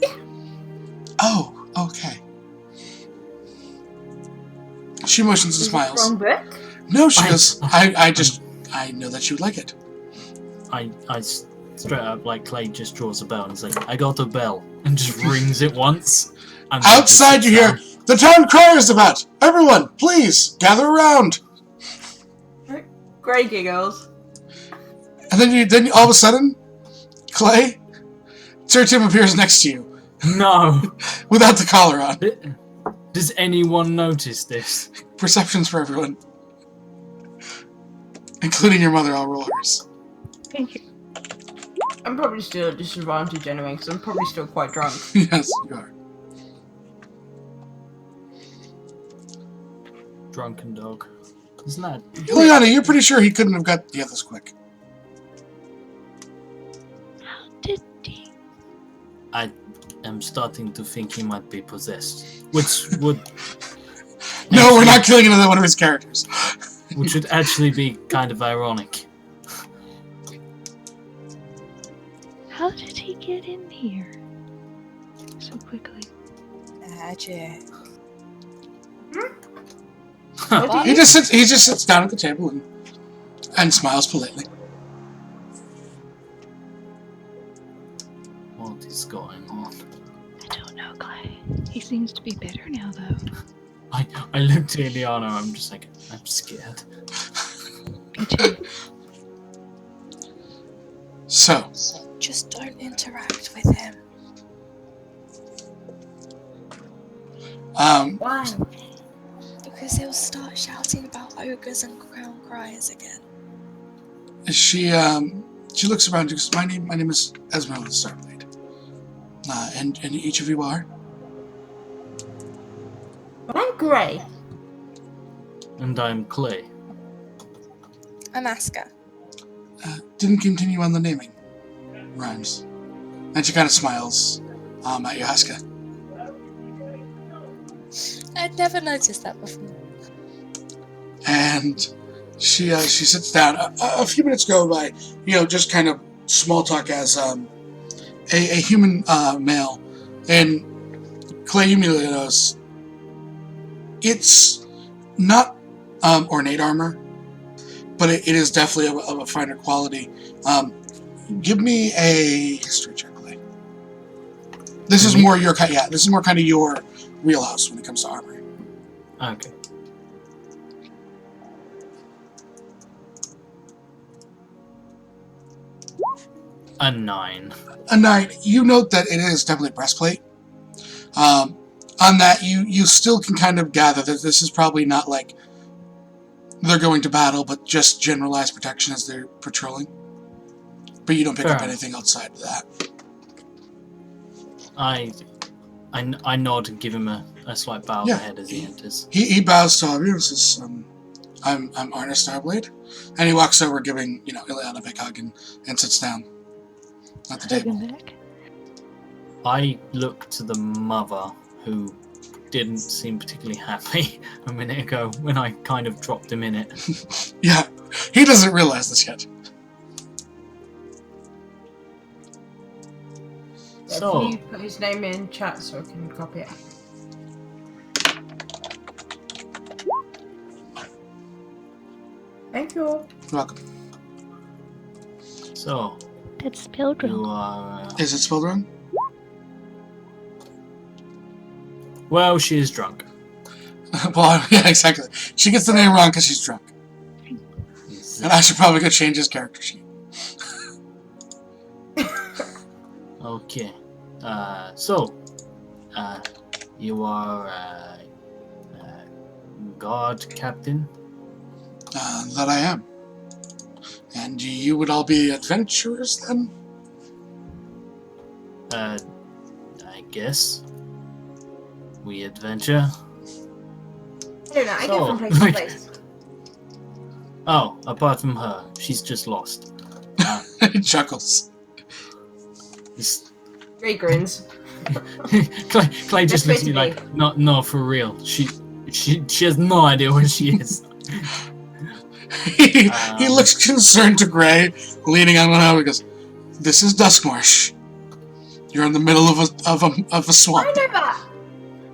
Yeah. Oh, okay. She motions and Is it the smiles. wrong book? No, she goes, I know that you would like it. I straight up, like, Clay just draws a bell and is like, I got a bell, and just rings it once. And then just Outside sits you hear, down. the town crier is about. Everyone, please, gather around. Grey giggles. And then all of a sudden, Clay, Sir Tim appears next to you No! without the collar on. Does anyone notice this? Perceptions for everyone. Including your mother, I'll roll hers. Thank you. I'm probably still at disadvantage anyway, because I'm probably still quite drunk. Yes, you are. Drunken dog. Isn't that... Ileana, you're pretty sure he couldn't have got the others quick. How did he? I am starting to think he might be possessed. Which would... No, we're not killing another one of his characters. Which would actually be kind of ironic. How did he get in here so quickly? Magic. He just sits down at the table and smiles politely. What is going on? I don't know, Clay. He seems to be better now, though. I look to Ileana, I'm just like, I'm scared. Me too. So, Just don't interact with him. Why? Because he'll start shouting about ogres and crown criers again. she looks around and goes, my name is Esmeralda Starblade. And each of you are? I'm Grey. And I'm Clay. I'm Aska. Didn't continue on the naming. Rhymes. And she kind of smiles at you, Aska. I'd never noticed that before. And she sits down. A few minutes go by, just kind of small talk as a human male. And Clay immediately knows it's not ornate armor, but it is definitely of a finer quality. Give me a history check, Clay. This is more your kind. Yeah, this is more kind of your wheelhouse when it comes to armor. Okay. A 9. A 9. You note that it is definitely breastplate. On that, you still can kind of gather that this is probably not like they're going to battle, but just generalized protection as they're patrolling. But you don't pick up anything outside of that. I nod and give him a slight bow of the head as he enters. He bows to all of you and says, I'm Arna Starblade. And he walks over, giving, Ileana a big hug and sits down at the table. I look to the mother, who didn't seem particularly happy a minute ago when I kind of dropped him in it. Yeah, he doesn't realize this yet. So, Can you put his name in chat so I can copy it? Thank you. You're welcome. So, That's spelled you wrong. are... Is it spelled wrong? Well, she is drunk. Well, yeah, exactly. She gets the name wrong because she's drunk. And I should probably go change his character sheet. Okay. So, you are guard captain? That I am. And you would all be adventurers then? I guess. We adventure. I don't know, I So, go from place to place. Oh, apart from her, she's just lost. He chuckles. Grey grins. Clay just looks at me That's like, no, for real. She has no idea where she is. He looks concerned to Gray, leaning on one arm. He goes, "This is Duskmarsh. You're in the middle of a swamp." I know that.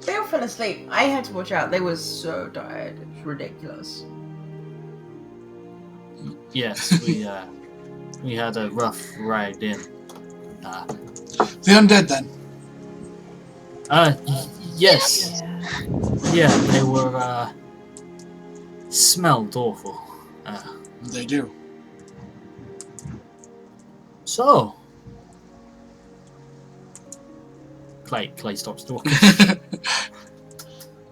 Bill fell asleep. I had to watch out. They were so tired. It's ridiculous. Yes, we had a rough ride in. The undead then. Yes. Yeah, they were smelled awful. They do. So, Clay stops talking.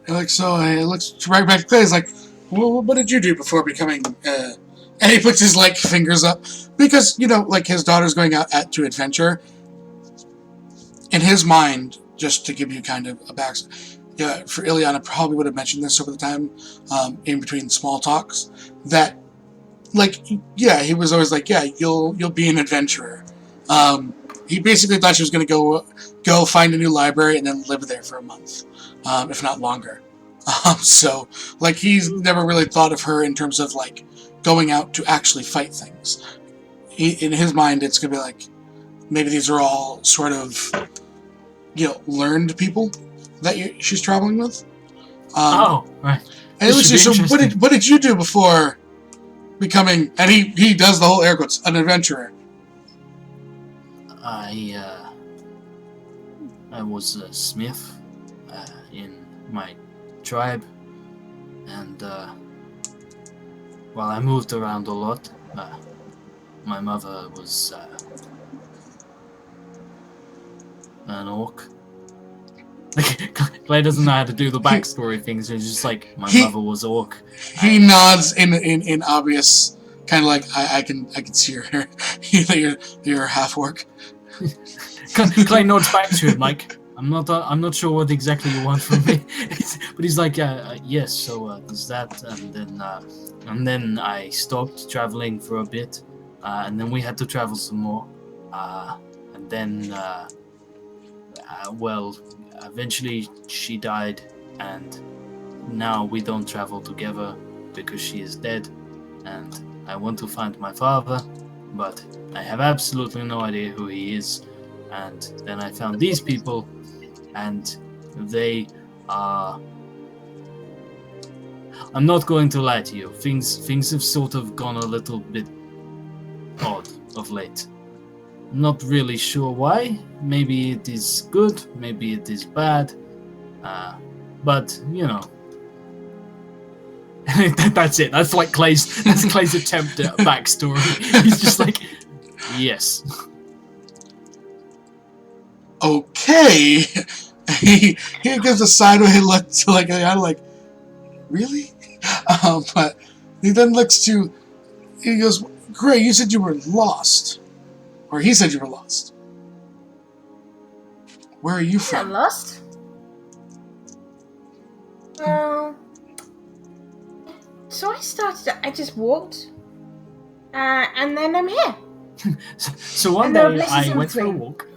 Like, so he looks right back to Clay. He's like, well, what did you do before becoming, and he puts his, like, fingers up. Because, you know, like, his daughter's going out to adventure. In his mind, just to give you kind of a backstory, for Ileana, probably would have mentioned this over the time, in between small talks, that, like, yeah, he was always like, yeah, you'll be an adventurer. He basically thought she was going to go find a new library and then live there for a month, if not longer. So, like, he's never really thought of her in terms of, like, going out to actually fight things. In his mind, it's going to be like, maybe these are all sort of, you know, learned people that she's traveling with. Right. And so what did you do before becoming, and he does the whole air quotes, an adventurer? I was a smith in my tribe, and well, I moved around a lot. My mother was an orc. Clay doesn't know how to do the backstory things. It's just like my mother was orc. He nods in obvious kind of like I can see your hair. You're half orc. Clay nods back to him like, I'm not sure what exactly you want from me, but he's like, yes. So there's that, and then I stopped traveling for a bit, and then we had to travel some more, and then well, eventually she died, and now we don't travel together because she is dead, and I want to find my father, but I have absolutely no idea who he is. And then I found these people, and they are... I'm not going to lie to you, things have sort of gone a little bit odd of late. Not really sure why. Maybe it is good, maybe it is bad, but you know. That's it. That's Clay's attempt at a backstory. He's just like, yes. Okay. He gives a sideways look to like, really? But he then looks to. He goes, Gray, you said you were lost. Or he said you were lost. Where are you from? I'm lost. So I just walked, and then I'm here. So one day I went for a walk,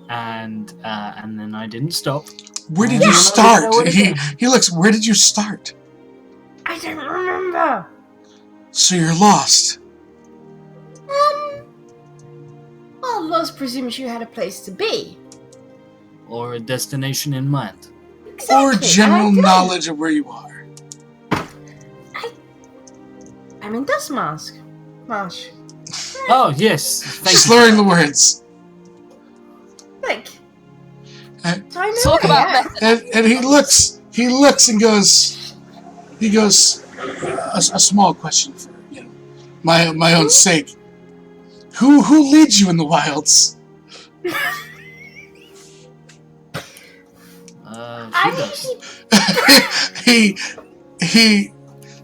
and then I didn't stop. Where did you start? He looks. Where did you start? I don't remember. So you're lost. Well, lost presumes you had a place to be. Or a destination in mind. Exactly. Or general knowledge of where you are. I'm in Dustmask. Marsh. Oh, yes. Thank Slurring the words. Like. Talk about method. And he looks and goes, a small question for, you know, my own sake. Who leads you in the wilds? He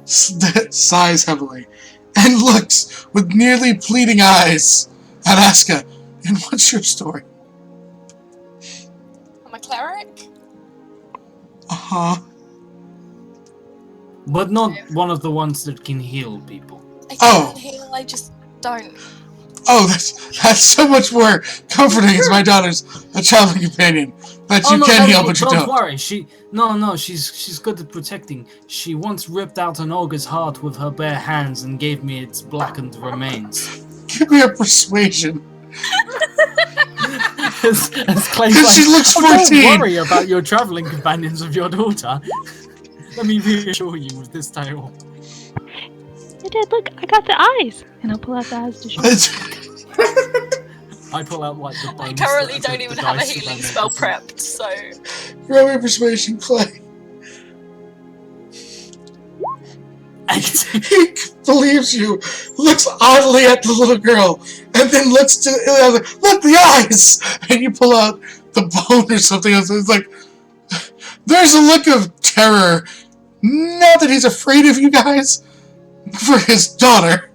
sighs heavily and looks with nearly pleading eyes at Aska. And what's your story? I'm a cleric. But not one of the ones that can heal people. I can heal, I just don't. Oh, that's so much more comforting as my daughter's a traveling companion. That you can heal, but you don't. Don't worry, she's good at protecting. She once ripped out an ogre's heart with her bare hands and gave me its blackened remains. Give me a persuasion. as Clay's Because she looks "Oh, 14. Don't worry about your traveling companions of your daughter. Let me reassure you with this tale. Hey, Dad, look, I got the eyes. And I'll pull out the eyes to show you. I pull out like the I bones currently that- don't the even have a dice that healing I spell made. prepped, so Roll me persuasion, Clay. 18. He believes you, looks oddly at the little girl, and then looks to the other, look, the eyes! And you pull out the bone or something else. It's like, there's a look of terror. Not that he's afraid of you guys, for his daughter.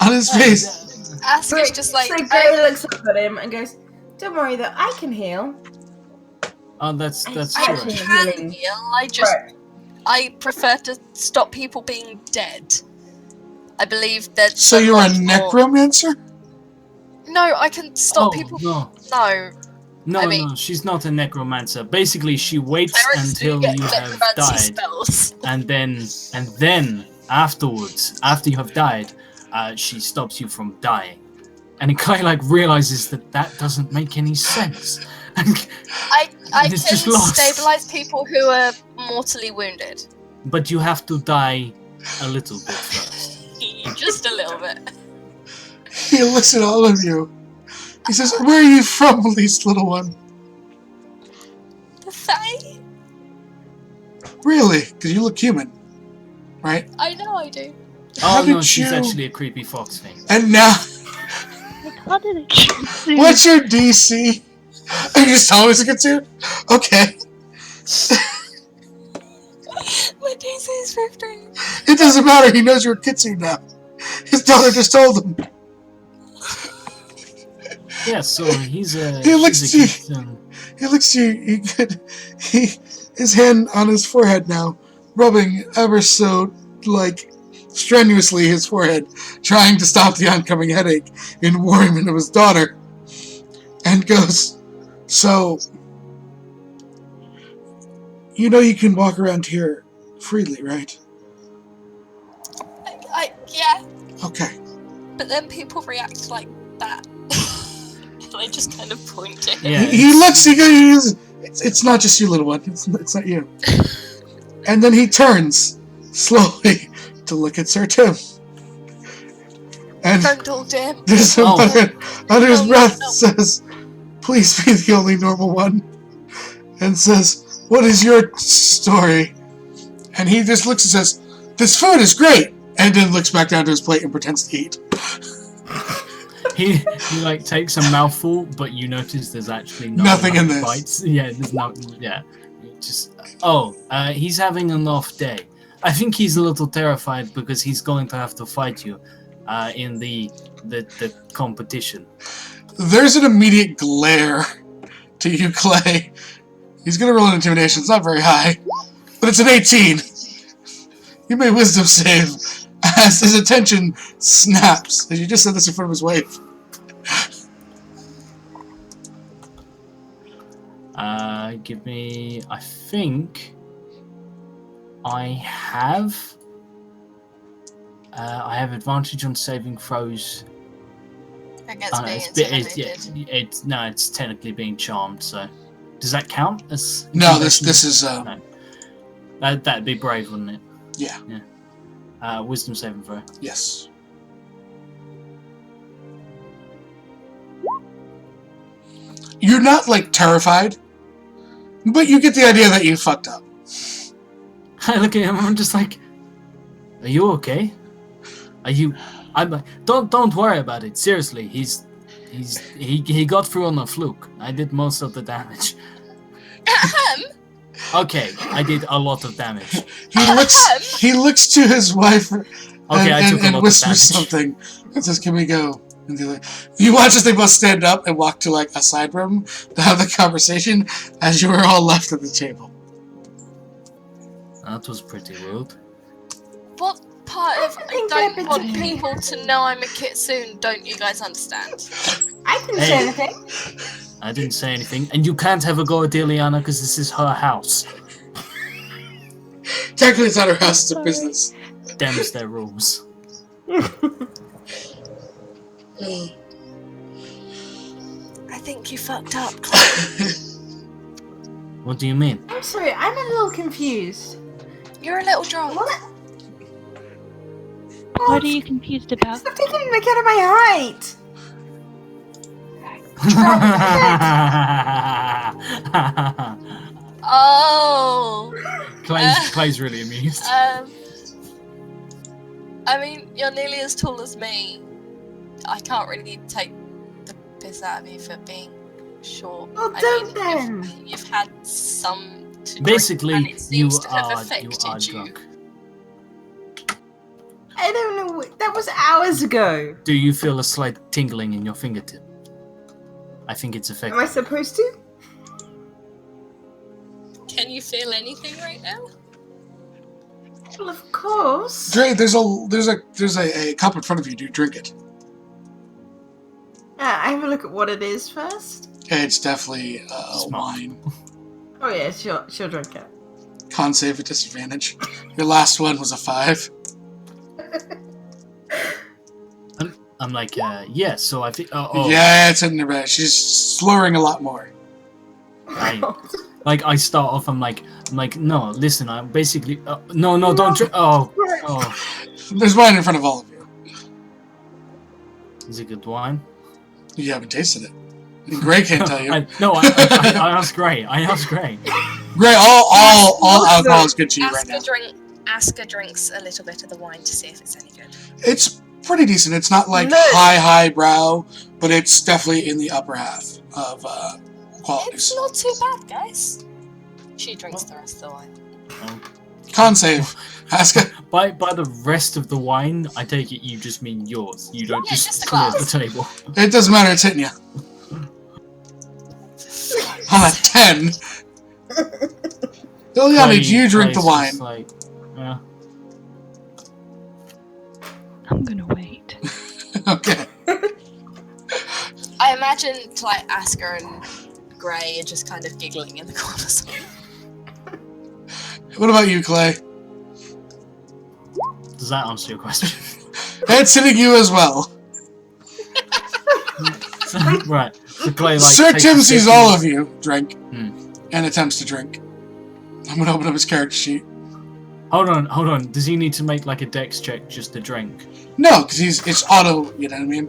On his face. Ask is just like, So Gray looks up at him and goes, "Don't worry, though. I can heal. Oh, that's I true. can heal. I prefer to stop people being dead. I believe that. So you're a necromancer? No, I can stop people. No. No, I mean- No, she's not a necromancer. Basically, she waits There is until to get you have necromancy died, spells. and then afterwards, after you have died, she stops you from dying. And Clay like realizes that doesn't make any sense. I And can it's just lost. stabilize people who are mortally wounded. But you have to die a little bit first. Just a little bit. He looks at all of you. He says, where are you from, least little one? The Fae? Really? Because you look human, right? I know I do. Oh no, did she's you- actually a creepy fox thing. And now, How did it get what's your DC? Are you just telling us a kitsune? Okay. My DC is 15. It doesn't matter, he knows you're a kitsune now. His daughter just told him. Yeah, so he's a. He looks he's to a you. kitsune. He looks at you, his hand on his forehead now, rubbing ever so, strenuously his forehead, trying to stop the oncoming headache and warn him of his daughter, and goes, so, you know you can walk around here freely, right? Yeah, Okay. but then people react like that. And I just kind of point to him. Yeah, He looks, he goes, it's not just you, little one, it's not you. And then he turns, slowly, to look at Sir Tim. And Don't all dim. there's somebody under his No, breath no. says, please be the only normal one. And says, what is your story? And he just looks and says, this food is great. And then looks back down to his plate and pretends to eat. He takes a mouthful, but you notice there's actually Nothing in this. bites. Yeah, there's no. Yeah, just he's having an off day. I think he's a little terrified because he's going to have to fight you, in the competition. There's an immediate glare to you, Clay. He's gonna roll an intimidation. It's not very high, but it's an 18. You may wisdom save as his attention snaps. As you just said this in front of his wife. Give me. I think I have. I have advantage on saving throws. Against No, being it's it's technically being charmed. So, does that count as? No, this is No. That'd be brave, wouldn't it? Yeah. Yeah. Wisdom saving throw. Yes. You're not terrified, but you get the idea that you fucked up. I look at him. I'm just like, "Are you okay? Are you?" I'm like, "Don't worry about it. Seriously, he got through on a fluke. I did most of the damage." Okay, I did a lot of damage. He looks to his wife and I took a lot of whispers damage. something and says, "Can we go?" And they're like, you watch as they both stand up and walk to a side room to have the conversation as you are all left at the table. That was pretty rude. What part of I don't want people to know I'm a kitsune don't you guys understand? I didn't Hey. say anything. I didn't say anything, and you can't have a go at Ileana because this is her house. Technically, it's not her house; it's a business. Them's their rules. think you fucked up, Clay. What do you mean? I'm sorry, I'm a little confused. You're a little drunk. What are you confused about? Stop taking the mick out of my height! Oh. Clay's really amused. I mean, you're nearly as tall as me. I can't really take the piss out of you for being short. Well, I don't mean, then. You've had some to drink, Basically, and it you seems to have are affected you. drunk. I don't know. That was hours ago. Do you feel a slight tingling in your fingertip? I think it's Am effective. I supposed to? Can you feel anything right now? Well, of course. Drink. There's a cup in front of you. Do you drink it? I have a look at what it is first. It's definitely wine. Oh yeah, she'll drink it. Con save at disadvantage. Your last one was a 5. I'm like, yeah, so I think... Yeah, it's in the red. She's slurring a lot more. I start off, I'm like, no, listen, I'm basically... no, don't drink... Oh. There's wine in front of all of you. Is it good wine? You haven't tasted it. Gray can't tell you. I asked Gray. Gray, all alcohol is good to you right now. Asker drinks a little bit of the wine to see if it's any good. It's pretty decent. It's not like high brow, but it's definitely in the upper half of qualities. It's not too bad, guys. She drinks the rest of the wine. Con save. Asker. By the rest of the wine, I take it you just mean yours. You don't just clear the table. It doesn't matter. It's hitting you. On a 10. Ilyana, do you drink the wine? Yeah. I'm gonna wait. Okay. I imagine like Asker and Gray are just kind of giggling in the corners. What about you, Clay? Does that answer your question? It's hitting you as well. Right. So Clay, Sir Tim sees all of you drink and attempts to drink. I'm gonna open up his character sheet. Hold on. Does he need to make like a dex check just to drink? No, because it's auto. You know what I mean?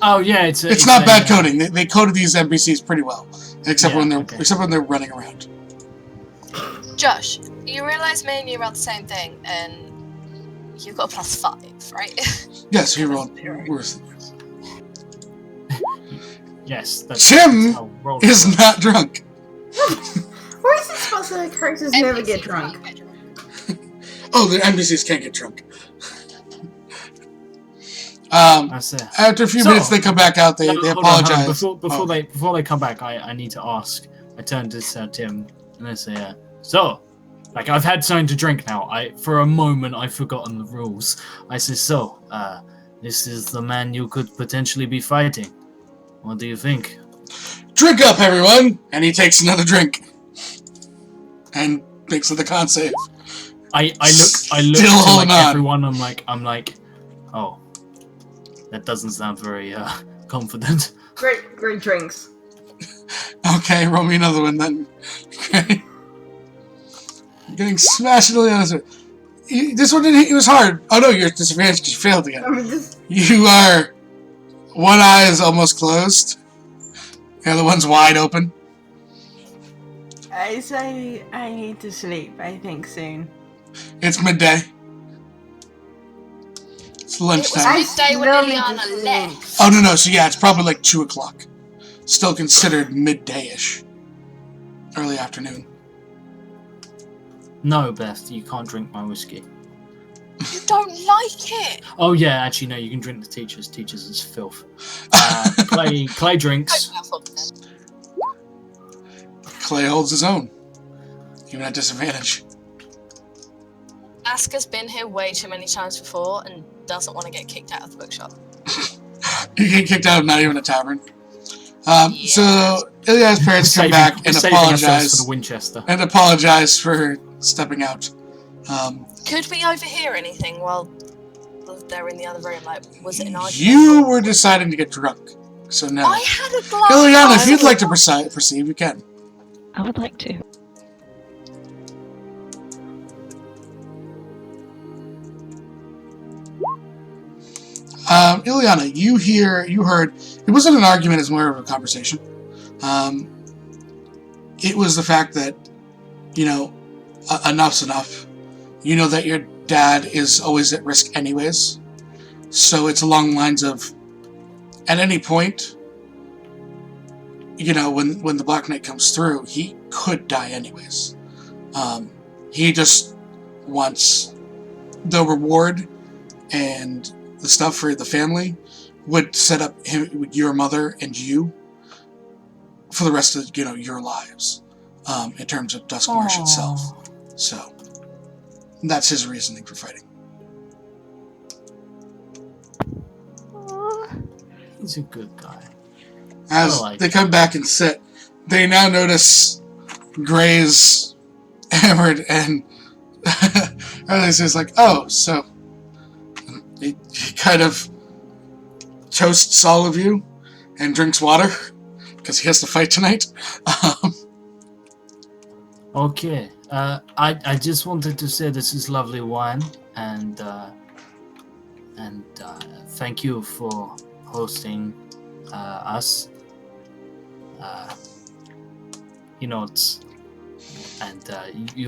Oh yeah, it's not bad coding. They coded these NPCs pretty well, except when they're running around. Josh, you realise me and you rolled the same thing, and you've got a +5, right? Yes, he rolled worse than you. Yes, that's Tim how roll is not drunk. Why is it supposed that characters never get drunk? Oh, the NPCs can't get drunk. After a few minutes, they come back out. They apologize. Before they come back, I need to ask. I turn to Tim and I say, so, like I've had something to drink now. For a moment I've forgotten the rules. I say, so, this is the man you could potentially be fighting. What do you think? Drink up, everyone! And he takes another drink and makes the con save. I look to like everyone. I'm like, oh, that doesn't sound very confident. Great drinks. Okay, roll me another one then. Okay. You're getting smashed in the other. This one didn't hit you as hard. Oh no, you're disadvantaged because you failed again. You are. One eye is almost closed. The other one's wide open. I say I need to sleep, I think, soon. It's midday. It's lunchtime. It was midday when Ilyana left. Oh, no. So, yeah, it's probably like 2 o'clock. Still considered midday-ish. Early afternoon. No, Beth, you can't drink my whiskey. You don't like it. Oh yeah, actually no, you can drink the teachers. Teachers is filth. Clay drinks. Clay holds his own, even at disadvantage. Asker's been here way too many times before and doesn't want to get kicked out of the bookshop. You get kicked out of not even a tavern. So Ilya's parents come back and apologize for the Winchester. and apologize for stepping out. Could we overhear anything while they're in the other room? Like, was it an argument? You were deciding to get drunk. So no. I had a glass. Ileana, if you'd like to proceed, you can. I would like to. Ileana, you heard, it wasn't an argument, it's more of a conversation. It was the fact that, enough's enough. You know that your dad is always at risk anyways. So it's along the lines of, at any point, when the Black Knight comes through, he could die anyways. He just wants the reward and the stuff for the family would set up your mother and you for the rest of your lives, in terms of Duskmarsh itself. So that's his reasoning for fighting. He's a good guy. As they come back and sit, they now notice Gray's hammered, and Riley says like, "Oh, so." He kind of toasts all of you and drinks water because he has to fight tonight. Okay. I just wanted to say this is lovely wine, and thank you for hosting us. You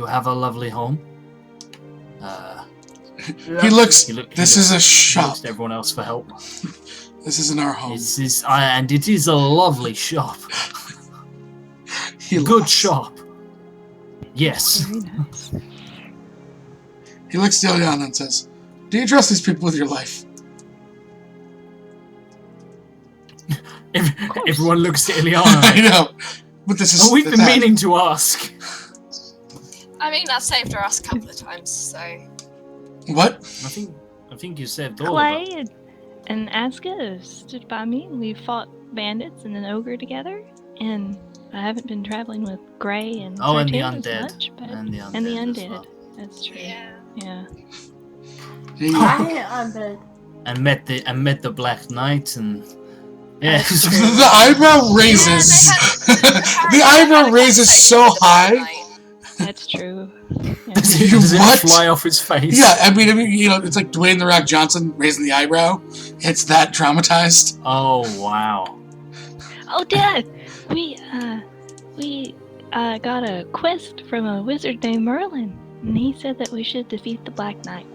have a lovely home. He looks. This is a shop. He looks to everyone else for help. This isn't our home. And it is a lovely shop. Good shop. Yes. Very nice. He looks to Ileana and says, "Do you trust these people with your life?" Everyone looks to Ileana. I know, but this is. We've been meaning to ask. I mean, I've saved her ass a couple of times, so. What? I think you saved all of us. Clay and Aska stood by me. We fought bandits and an ogre together, and I haven't been traveling with Gray and and the Sartan as undead. much, but And the and the undead as undead. well. That's true. Yeah. And met the Black Knight, and The eyebrow raises. The eyebrow raises so high. That's true. Does it What? fly off his face? Yeah, I mean, it's like Dwayne the Rock Johnson raising the eyebrow. It's that traumatized. Oh wow. Oh, Dad, we got a quest from a wizard named Merlin, and he said that we should defeat the Black Knight.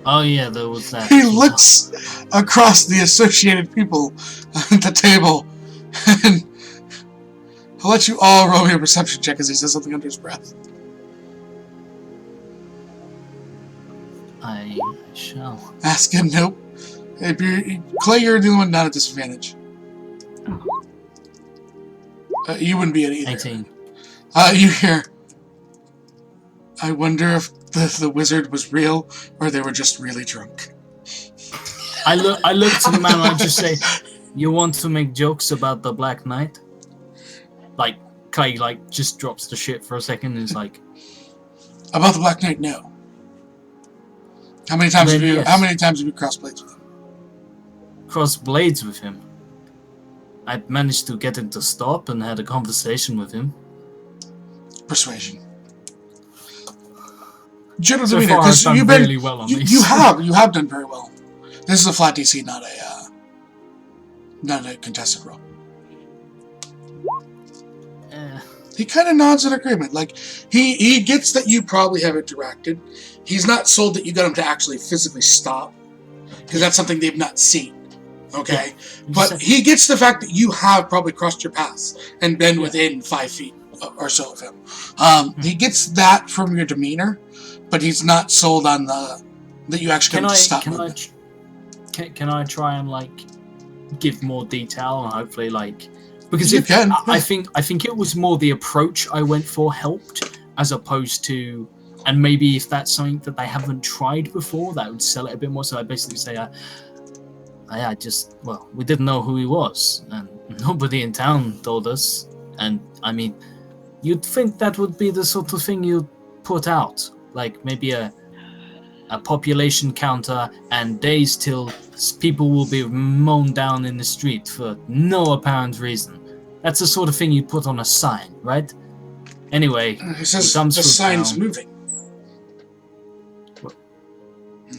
Oh yeah, there was that. He looks across the associated people at the table, and I'll let you all roll me a perception check as he says something under his breath. I shall. Ask him, nope. Clay, you're the only one not at disadvantage. You wouldn't be at either. 18. You hear, I wonder if the wizard was real, or they were just really drunk. I look to the man and I just say, "You want to make jokes about the Black Knight?" Like Clay, just drops the shit for a second and is like, About the Black Knight, no. How many times have you crossed blades with him? cross blades with him. I managed to get him to stop and had a conversation with him. Persuasion. General So demeanor, far, I've because done you've been really well on these. you have done very well. This is a flat DC, not a contested roll. He kind of nods in agreement. Like he gets that you probably have interacted. He's not sold that you got him to actually physically stop, because that's something they've not seen. Okay, but he gets the fact that you have probably crossed your paths and been within 5 feet or so of him. He gets that from your demeanor, but he's not sold on that you actually got him to stop. Can I try and give more detail and hopefully because you can. I think it was more the approach I went for helped as opposed to, and maybe if that's something that they haven't tried before, that would sell it a bit more. So I basically say, we didn't know who he was, and nobody in town told us. And I mean, you'd think that would be the sort of thing you'd put out, like maybe a population counter and days till people will be mown down in the street for no apparent reason. That's the sort of thing you put on a sign, right? Anyway, He says comes the through sign's town. moving.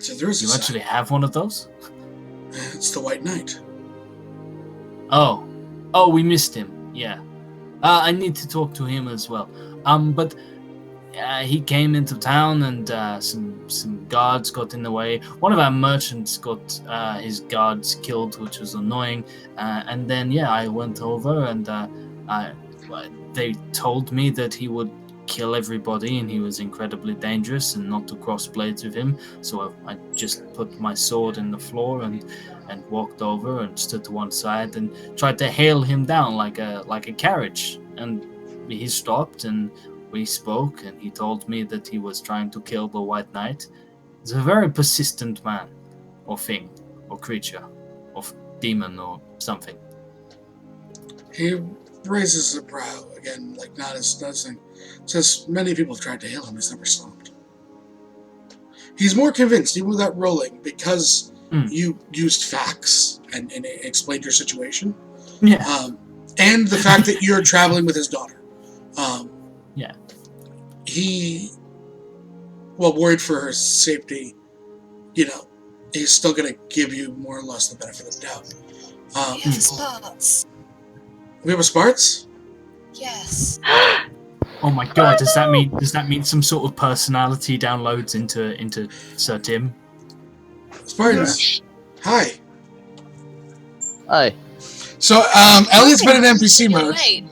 So there is a You sign. actually have one of those? It's the White Knight. Oh, we missed him. Yeah, I need to talk to him as well. But he came into town, and some guards got in the way. One of our merchants got his guards killed, which was annoying. And then I went over, and they told me that he would kill everybody, and he was incredibly dangerous, and not to cross blades with him. So I just put my sword in the floor and walked over and stood to one side and tried to hail him down like a carriage. And he stopped, and we spoke, and he told me that he was trying to kill the White Knight. He's a very persistent man, or thing, or creature, or demon, or something. He raises a brow again, like not as thing. Says many people have tried to hail him. He's never stopped. He's more convinced, even without rolling, because you used facts and explained your situation. Yeah. And the fact that you're traveling with his daughter. Yeah. He, worried for her safety, he's still going to give you more or less the benefit of the doubt. We have Sparts. We have a Sparts? Yes. Oh my god, does that mean some sort of personality downloads into Sir Tim? Spartans. Hi. Hi. So, Elliot's been in NPC mode. Hey.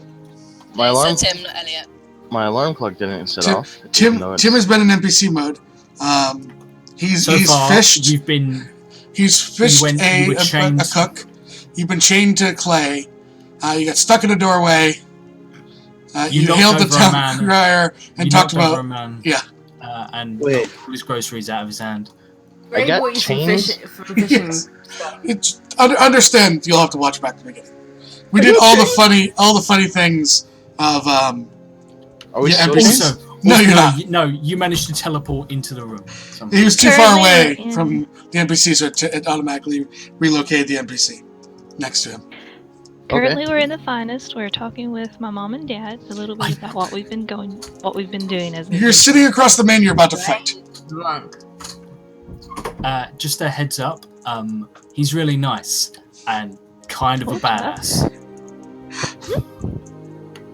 My alarm. Tim, not Elliot. My alarm clock didn't set off. Tim has been in NPC mode. He's fished. He's fished a cook. You've been chained to Clay. You got stuck in a doorway. You hailed the town crier and talked about and pulled his groceries out of his hand. I got chained. Understand? You'll have to watch back to the beginning. We did all the funny things of Are we also, no, you're not. No, you managed to teleport into the room. He was too far away from the NPC, so it automatically relocated the NPC next to him. Currently, we're in the finest. We're talking with my mom and dad a little bit about what we've been doing as. You're sitting across the man you're about to fight. Just a heads up. He's really nice and kind of a badass.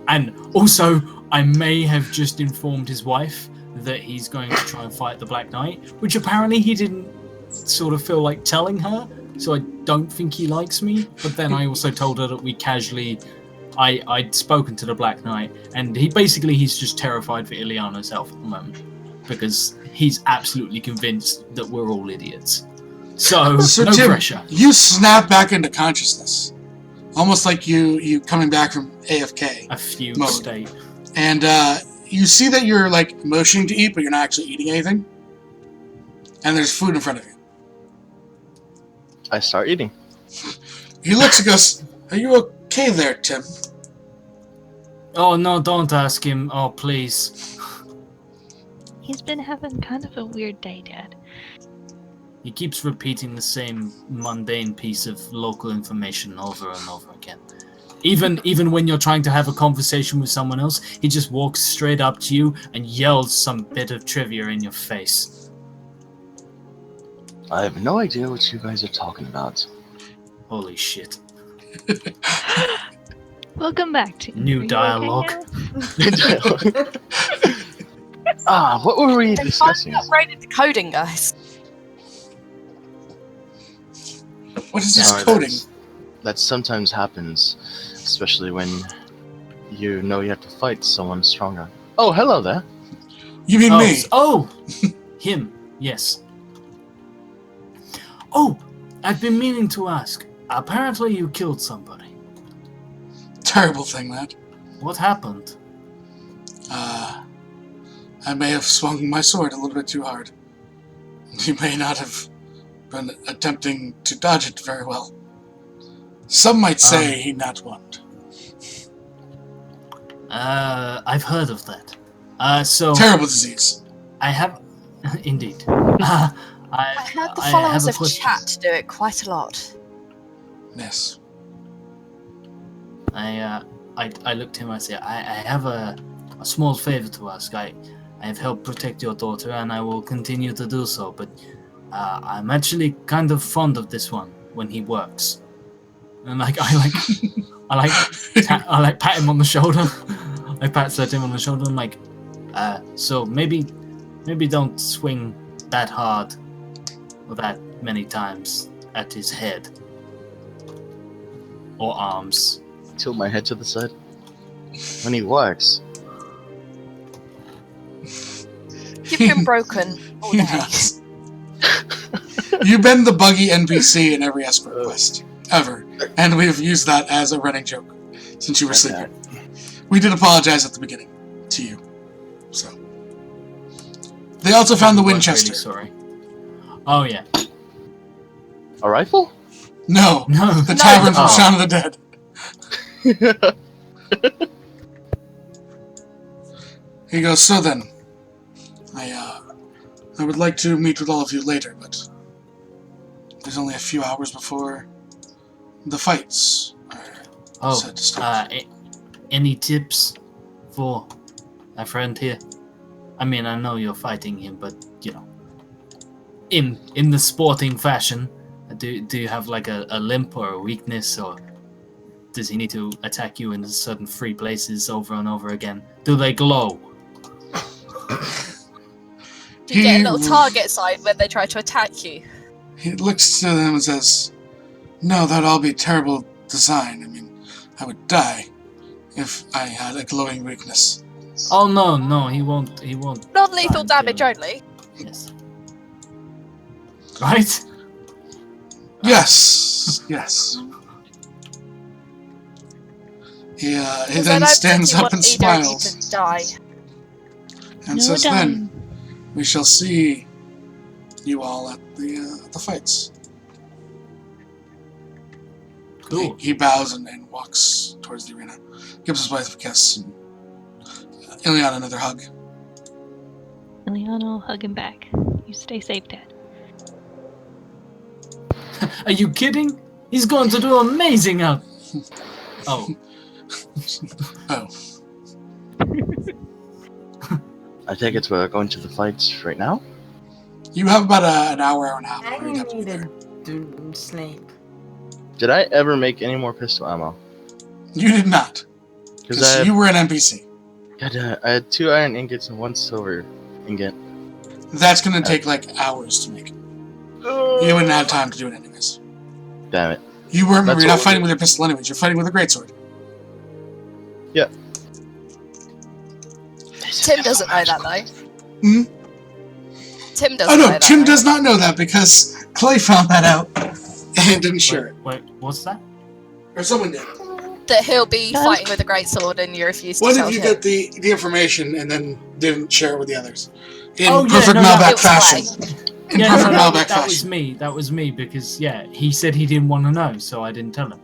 And also, I may have just informed his wife that he's going to try and fight the Black Knight, which apparently he didn't sort of feel like telling her. So I don't think he likes me. But then I also told her that we casually, I'd spoken to the Black Knight, and he's just terrified for Ileana's health at the moment because he's absolutely convinced that we're all idiots. So no Tim, pressure. You snap back into consciousness, almost like you coming back from AFK. A fugue mode. state. And you see that you're like motioning to eat, but you're not actually eating anything. And there's food in front of you. I start eating. He looks and goes, "Are you okay there, Tim?" Oh no, don't ask him. Oh please. He's been having kind of a weird day, Dad. He keeps repeating the same mundane piece of local information over and over again. Even when you're trying to have a conversation with someone else, he just walks straight up to you and yells some bit of trivia in your face. I have no idea what you guys are talking about. Holy shit. Welcome back to New dialogue. What were we They discussing? finally upgraded the coding, guys. What is this Sorry, coding? That sometimes happens, especially when you know you have to fight someone stronger. Oh, hello there. You mean me? Oh, him. Yes. Oh, I've been meaning to ask. Apparently you killed somebody. Terrible thing, that. What happened? I may have swung my sword a little bit too hard. You may not have been attempting to dodge it very well. Some might say he not won. I've heard of that. So terrible disease. I have, indeed. I heard the I followers have a of question. chat do it quite a lot. Yes. I looked to him. I said, I have a small favor to ask. I have helped protect your daughter, and I will continue to do so. But I'm actually kind of fond of this one when he works. And I pat him on the shoulder. I pat him on the shoulder. I'm like, so maybe don't swing that hard or that many times at his head or arms. Tilt my head to the side. When he works. You've been broken all day. Yes. You've been the buggy NPC in every escort quest ever, and we've used that as a running joke since you were sleeping. We did apologize at the beginning to you. So they also found the Winchester. Really sorry. Oh yeah. A rifle? No, No. the tavern from Shaun of the Dead. He goes, so then, I would like to meet with all of you later, but there's only a few hours before the fights are set to start. Any tips for a friend here? I mean, I know you're fighting him, but you know, in the sporting fashion, do you have like a limp or a weakness, or does he need to attack you in certain free places over and over again? Do they glow? Do you get a little target sign when they try to attack you? He looks to them and says, no, that'd all be terrible design. I mean, I would die if I had a glowing weakness. Oh no, he won't. Non-lethal damage only. Yes. Right? Yes. He Because I then don't stands think you up and want Edo smiles to die. and says, then we shall see you all at the fights. Cool. He bows and walks towards the arena. Gives his wife a kiss and Ileana another hug. Ileana will hug him back. You stay safe, Dad. Are you kidding? He's going to do amazing out. Oh. Oh. I take it we're going to the fights right now? You have about an hour and a half. I before you'd have to be there. need to sleep. Did I ever make any more pistol ammo? You did not. Because you were an NPC. I had 2 iron ingots and 1 silver ingot. That's going to take like hours to make. You wouldn't have time to do it anyways. Damn it. You weren't. That's You're not all fighting good. with your pistol anyways. You're fighting with a greatsword. Yeah. Tim doesn't know that though. Hmm? Tim doesn't Oh know no, that. Tim though. does not know that because Clay found that out and didn't share it. Wait, what's that? Or someone did. That he'll be fighting with a great sword and you refuse to Why tell did you him. get the information and then didn't share it with the others? In Oh, yeah, perfect no, Malbec it was fashion. In Yeah, perfect no, Malbec that was fashion. me. That was me because he said he didn't want to know, so I didn't tell him.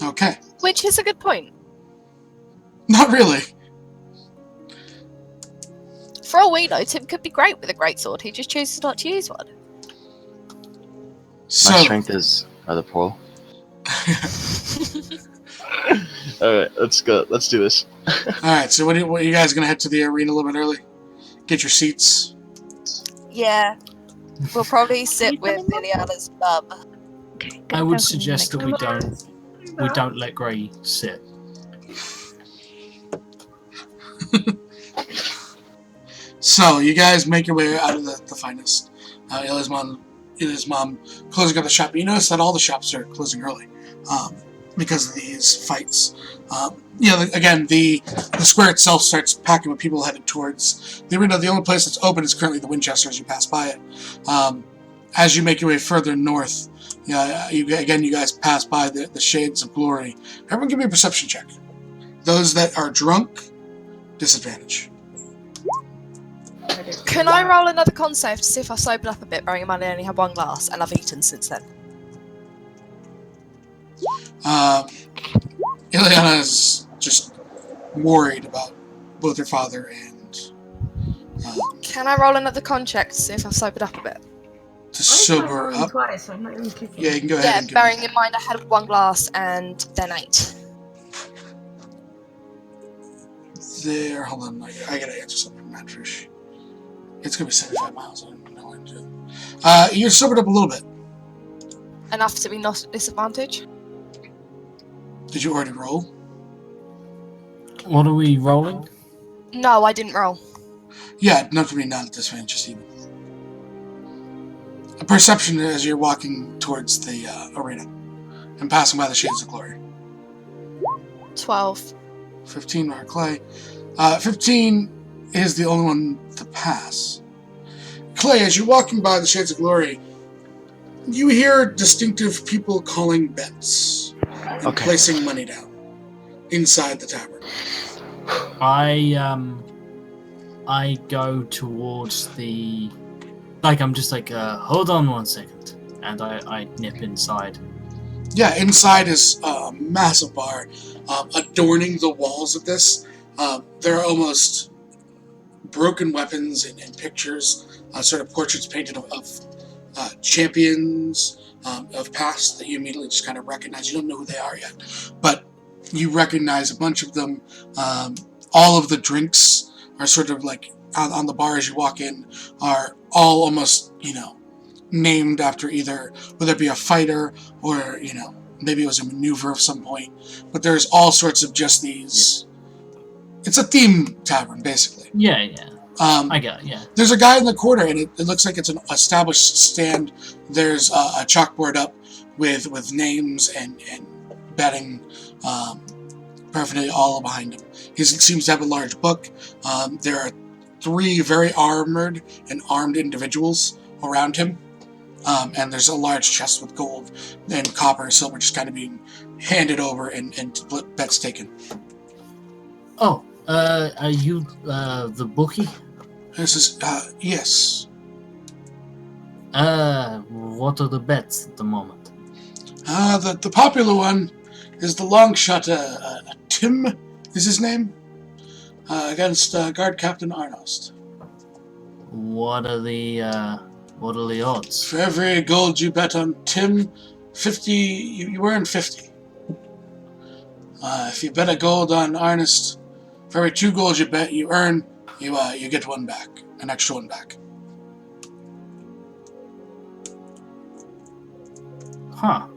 Okay. Which is a good point. Not really. For all we know, Tim could be great with a great sword. He just chooses not to use one. So, My strength is rather poor. Alright, let's go. Let's do this. alright, so what are you guys going to head to the arena a little bit early? Get your seats. Yeah. We'll probably sit with Ileana's mum. Okay. I would suggest that we don't let Gray sit. So, you guys make your way out of the finest. Ilya's mom closing up the shop. You notice that all the shops are closing early because of these fights. Again, the square itself starts packing with people headed towards the arena. The only place that's open is currently the Winchester as you pass by it. As you make your way further north, you guys pass by the Shades of Glory. Everyone give me a perception check. Those that are drunk, disadvantage. Can I roll another con save to see if I've sobered up a bit, bearing in mind I only had 1 glass and I've eaten since then? Ileana is just worried about both her father and Can I roll another con check to see if I've sobered up a bit? To sober up. Twice, I'm not even kicking. Yeah, you can go ahead Yeah, and give bearing me in mind I had 1 glass and then 8. there. Hold on, I gotta answer something from Matrish. It's gonna be 75 miles. I don't know what to do. You're sobered up a little bit. Enough to be not at disadvantage? Did you already roll? What are we rolling? No, I didn't roll. Yeah, not to be not at disadvantage, just even. A perception as you're walking towards the arena and passing by the Shades of Glory. 12. 15, Mark Clay. 15 is the only one to pass. Clay, as you're walking by the Shades of Glory, you hear distinctive people calling bets and placing money down inside the tavern. I go towards the... Like, I'm just like, hold on 1 second. And I nip inside. Yeah, inside is a massive bar. Adorning the walls of this, there are almost broken weapons and pictures, sort of portraits painted of champions of past that you immediately just kind of recognize. You don't know who they are yet, but you recognize a bunch of them. All of the drinks are sort of like on the bar as you walk in are all almost, named after either, whether it be a fighter or, maybe it was a maneuver of some point. But there's all sorts of just these. Yeah. It's a theme tavern, basically. Yeah. I got it, yeah. There's a guy in the corner, and it looks like it's an established stand. There's a chalkboard up with names and betting paraphernalia all behind him. He seems to have a large book. There are 3 very armored and armed individuals around him. And there's a large chest with gold and copper and silver just kind of being handed over and bets taken. Oh, are you the bookie? This is, yes. What are the bets at the moment? The popular one is the long shot, Tim is his name, against Guard Captain Arnost. What are the odds? For every gold you bet on Tim, 50, you earn 50. If you bet a gold on Arnost, for every 2 gold you bet, you earn, you get 1 back, an extra 1 back. Huh.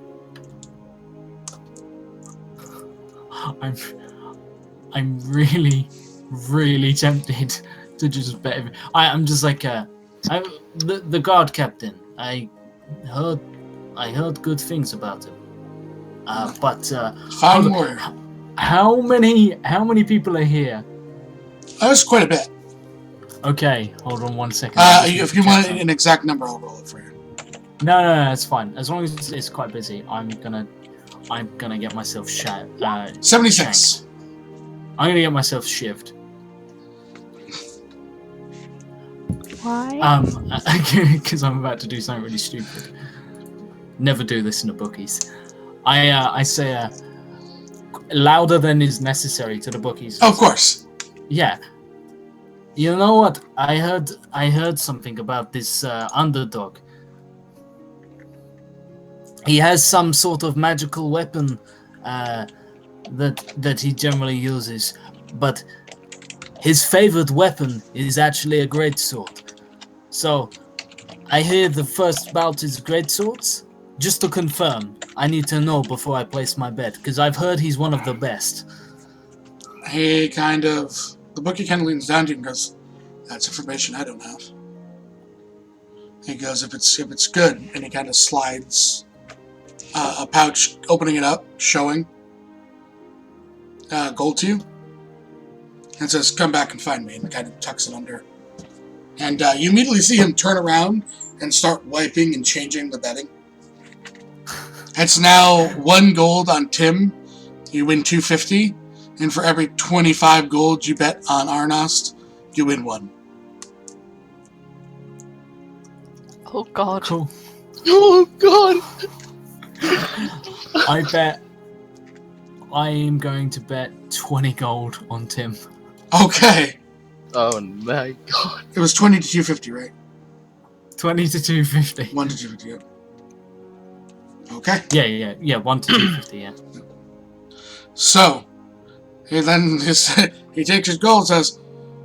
I'm really, really tempted to just bet. I'm just like the guard captain. I heard good things about him. But Fine warrior. How many people are here? That's quite a bit. Okay, hold on 1 second. If you want an exact number, I'll roll it for you. No, it's fine. As long as it's quite busy, I'm gonna get myself 76. Shanked. I'm gonna get myself shivved. Why? Because I'm about to do something really stupid. Never do this in the bookies. I say louder than is necessary to the bookies. Of course. Yeah. You know what? I heard something about this underdog. He has some sort of magical weapon that he generally uses, but his favorite weapon is actually a greatsword. So, I hear the first bout is greatswords. Just to confirm, I need to know before I place my bet, because I've heard he's one of the best. The bookie kind of leans down to you and goes, "That's information I don't have." He goes, if it's good, and he kind of slides a pouch, opening it up, showing gold to you, and says, "Come back and find me," and kind of tucks it under. And you immediately see him turn around and start wiping and changing the betting. It's now 1 gold on Tim, you win 250, and for every 25 gold you bet on Arnost, you win 1. Oh god. Cool. Oh god! I am going to bet 20 gold on Tim. Okay. Oh my god. It was 20 to 250, right? 20 to 250. 1 to 250, yeah. Okay. Yeah, 1 to 250, yeah. So, he then he takes his gold and says,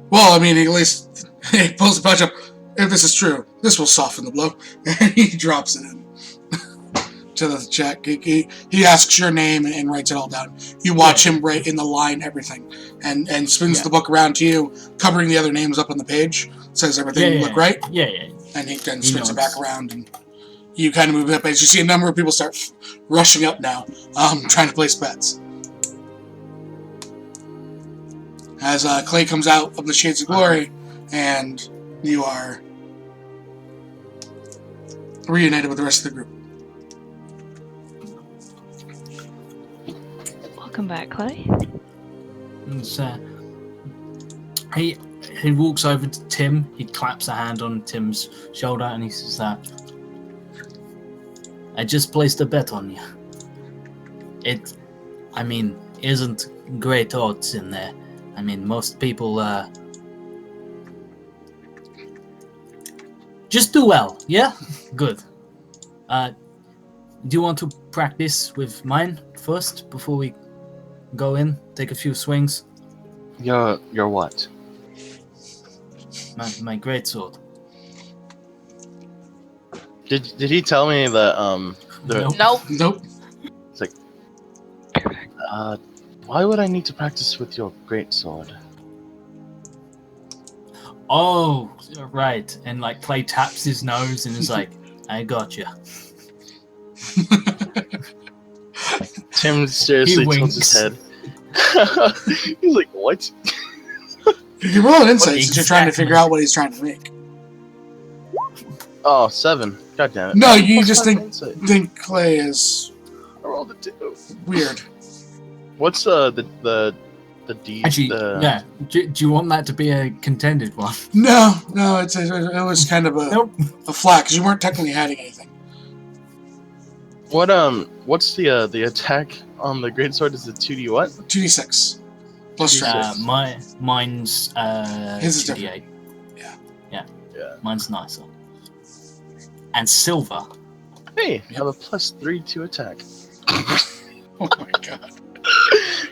well, I mean, at least he pulls the pouch up. If this is true, this will soften the blow. And he drops it in to the check. He asks your name and writes it all down. You watch him write in the line everything and spins the book around to you, covering the other names up on the page. Says everything look right? Yeah. And he then spins it back around and you kind of move it up as you see a number of people start rushing up now, trying to place bets. As Clay comes out of the Shades of Glory, and you are reunited with the rest of the group. Welcome back, Clay. And so he walks over to Tim. He claps a hand on Tim's shoulder, and he says that I just placed a bet on you. It, I mean, isn't great odds in there. I mean, most people just do well, yeah? Good. Do you want to practice with mine first before we go in? Take a few swings? Your what? My greatsword. Did he tell me that Nope. It's like why would I need to practice with your greatsword? Oh, right. And like Clay taps his nose and is like, I got you. Tim seriously tilts his head. He's like, what? You can roll an insight since you're trying to figure out what he's trying to make. Oh, 7. God damn it. No, you just think Clay is I rolled a 2. Weird. What's the D? Actually, yeah. Do you want that to be a contended one? No, it was kind of a flat because you weren't technically adding anything. What's the attack on the greatsword? Is it 2d what? 2d6 plus strength. Mine's His is 2d8. different. Yeah. Mine's nicer. And silver. Hey, you have a +3 to attack. Oh my god.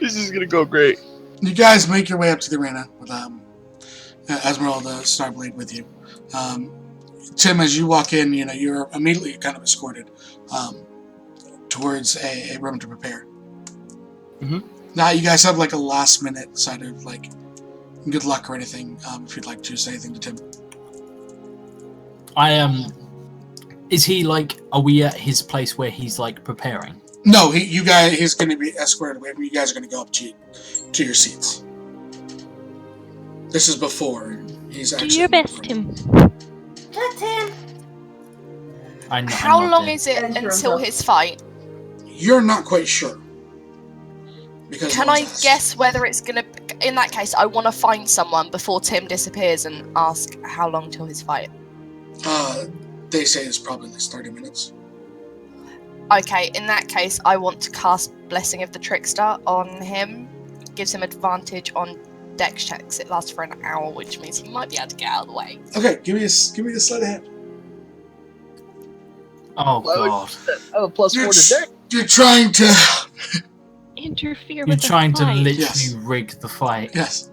This is gonna go great. You guys make your way up to the arena with Esmeralda Starblade with you. Tim, as you walk in, you're immediately kind of escorted towards a room to prepare. Mm-hmm. Now you guys have like a last minute side of like good luck or anything. If you'd like to say anything to Tim. Is he like? Are we at his place where he's like preparing? No, he's going to be escorted away from you. Guys are going to go up to your seats. This is before he's actually. Do your best, Tim. Good, Tim. How long is it until his fight? You're not quite sure. Because Can I guess whether it's gonna? In that case, I want to find someone before Tim disappears and ask how long till his fight. They say it's probably like 30 minutes. Okay, in that case, I want to cast Blessing of the Trickster on him. Gives him advantage on dex checks. It lasts for an hour, which means he might be able to get out of the way. Okay, give me a sleight of hand. Oh god! I have a +4 to dex. You're trying to interfere You're with the trying to fight. literally rig the fight. Yes.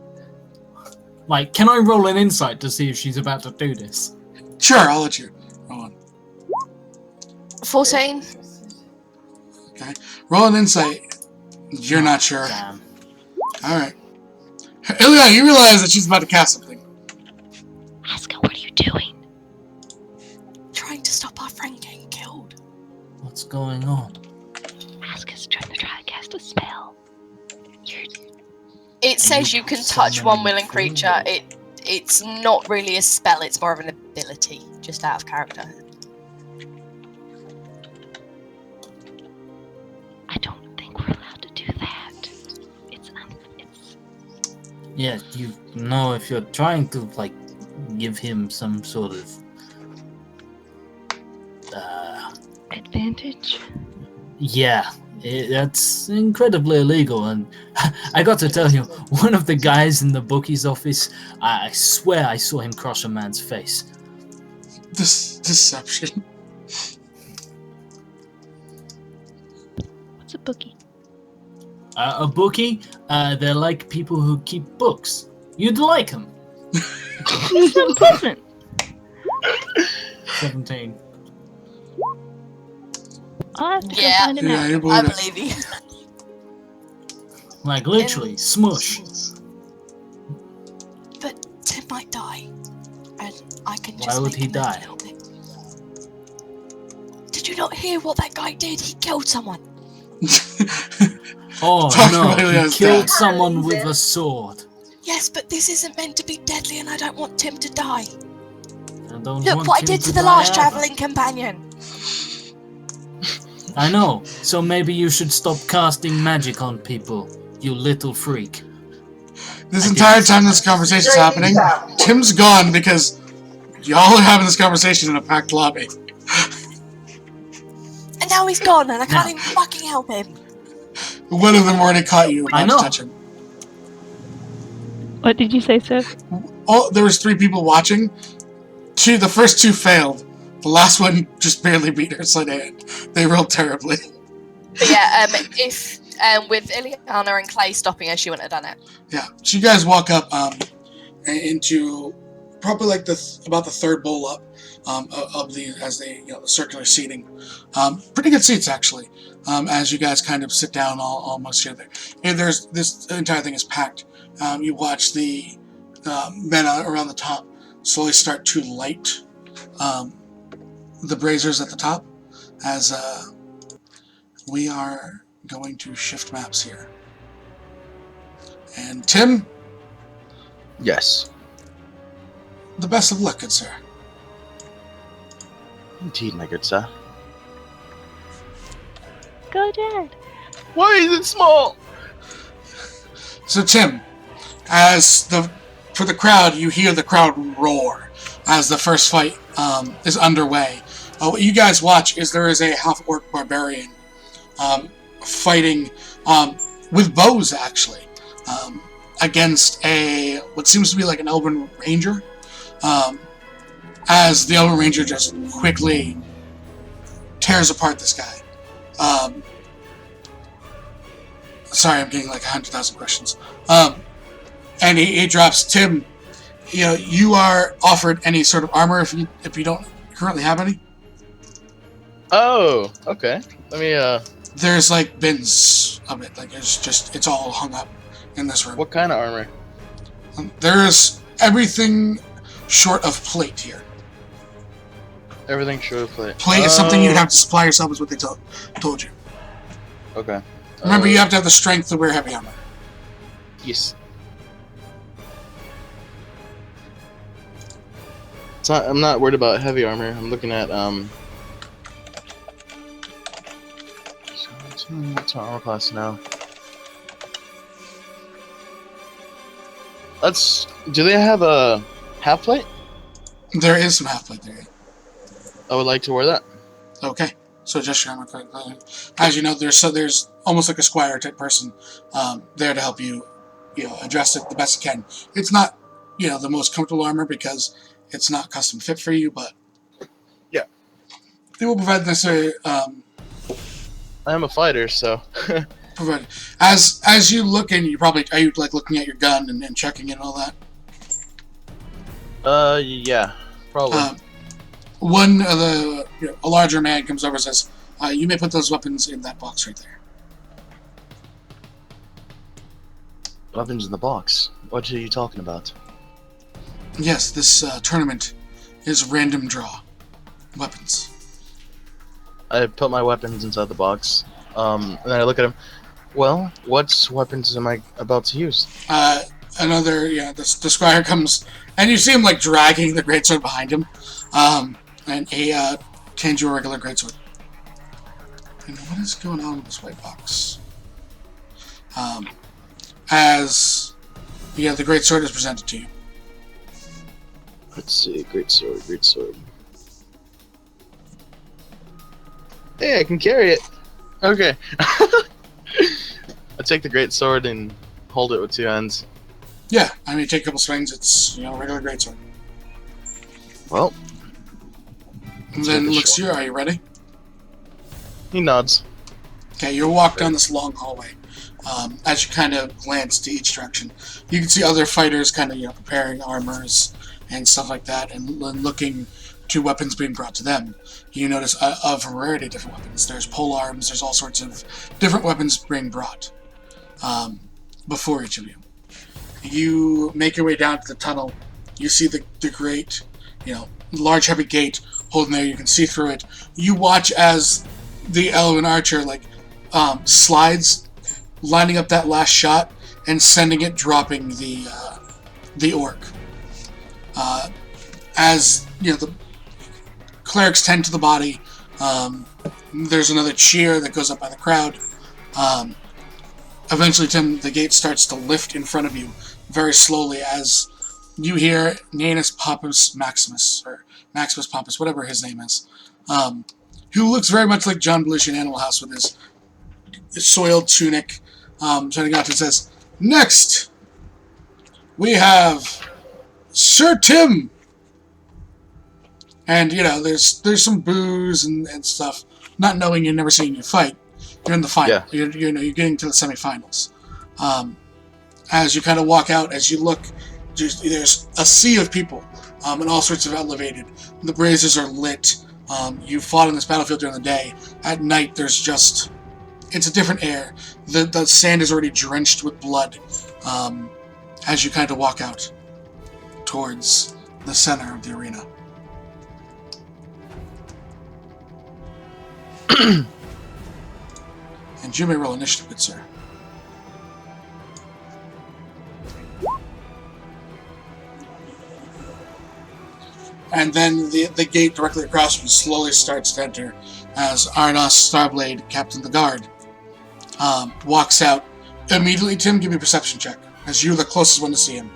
Like, can I roll an insight to see if she's about to do this? Sure, I'll let you. Roll on. 14. Okay. Roll an insight. You're not sure. Damn. Alright. Ilya, you realize that she's about to cast something. Asuka, what are you doing? Trying to stop our friend getting killed. What's going on? Asuka's trying to cast a spell. It says you can touch one willing creature. It's not really a spell, it's more of an ability, just out of character. I don't think we're allowed to do that. It's Yeah, you know, if you're trying to like give him some sort of advantage. yeah, That's incredibly illegal, and I got to tell you, one of the guys in the bookie's office, I swear I saw him crush a man's face. This deception. What's a bookie? A bookie? They're like people who keep books. You'd like them. It's unpleasant. 17. I'll have to go Yeah, find him Yeah, out. you I believe it. believe you. Like literally, smush. But Tim might die, and I can just. Why would make he him die? a little bit. Did you not hear what that guy did? He killed someone. Oh Talk no, about he Elias killed dead. someone with a sword. Yes, but this isn't meant to be deadly, and I don't want Tim to die. I don't Look want what I him did to the die last either. traveling companion. I know, so maybe you should stop casting magic on people, you little freak. This I entire didn't say time this conversation's happening, Tim's gone because y'all are having this conversation in a packed lobby. And now he's gone, and I can't Now. even fucking help him. One of them already caught you I about to know. touch him. What did you say, Seth? Oh, there was 3 people watching. The first 2 failed. The last one just barely beat her sleight of hand. They rolled terribly. But yeah, if with Ileana and Clay stopping her, she wouldn't have done it. Yeah. So you guys walk up into probably like about the third bowl up of the the circular seating. Pretty good seats actually. As you guys kind of sit down almost together. And there's this entire thing is packed. You watch the men around the top slowly start to light the braziers at the top as we are going to shift maps here. And Tim, Yes. the best of luck, good sir. Indeed, my good sir. Go, Dad. Why is it small? So Tim, for the crowd, you hear the crowd roar as the first fight is underway. What you guys watch is there is a half-orc barbarian fighting with bows, actually, against what seems to be like an Elven Ranger. As the Elven Ranger just quickly tears apart this guy. Sorry, I'm getting like 100,000 questions. And he drops Tim. You are offered any sort of armor if you don't currently have any. Oh, okay. Let me, There's like bins of it. Like it's all hung up in this room. What kind of armor? There's everything short of plate here. Everything short of plate. Plate is something you'd have to supply yourself, is what they told you. Okay. Remember, you have to have the strength to wear heavy armor. Yes. I'm not worried about heavy armor. I'm looking at what's our armor class now? Do they have a half plate? There is some half plate there. I would like to wear that. Okay. So just your armor. As you know, there's almost like a squire type person there to help you, address it the best you can. It's not, the most comfortable armor because it's not custom fit for you, but yeah, they will provide the necessary. I am a fighter, so. Provide as you look in, are you like looking at your gun and checking it and all that? Yeah, probably. One of a larger man comes over and says, "You may put those weapons in that box right there." Weapons in the box. What are you talking about? Yes, this tournament is random draw weapons. I put my weapons inside the box, and then I look at him. Well, what weapons am I about to use? The squire comes, and you see him like dragging the greatsword behind him, and he hands you a regular greatsword. And what is going on with this white box? As the greatsword is presented to you. Let's see, great sword. Hey, I can carry it. Okay. I take the great sword and hold it with 2 hands. Yeah, I mean, take a couple swings. It's a regular greatsword. Well. And then looks to you. Are you ready? He nods. Okay, you walk down this long hallway. As you kind of glance to each direction, you can see other fighters kind of preparing armors and stuff like that, and looking to weapons being brought to them. You notice a variety of different weapons. There's polearms. There's all sorts of different weapons being brought before each of you. You make your way down to the tunnel. You see the great, large heavy gate holding there. You can see through it. You watch as the elven archer slides, lining up that last shot and sending it, dropping the orc. As the clerics tend to the body, there's another cheer that goes up by the crowd. Eventually, Tim, the gate starts to lift in front of you very slowly as you hear Nanus Pompus Maximus, or Maximus Pompus, whatever his name is, who looks very much like John Belushi in Animal House with his soiled tunic, turning out and says, "Next, we have Sir Tim." And, there's some boos and stuff, not knowing you've never seen you fight. You're in the final. Yeah. You're getting to the semifinals. As you kind of walk out, as you look, there's a sea of people, and all sorts of elevated. The braziers are lit. You fought on this battlefield during the day. At night, there's just... it's a different air. The sand is already drenched with blood as you kind of walk out towards the center of the arena. And you may roll initiative, good sir. And then the gate directly across from you slowly starts to enter as Arnos Starblade, Captain of the Guard, walks out. Immediately, Tim, give me a perception check, as you're the closest one to see him.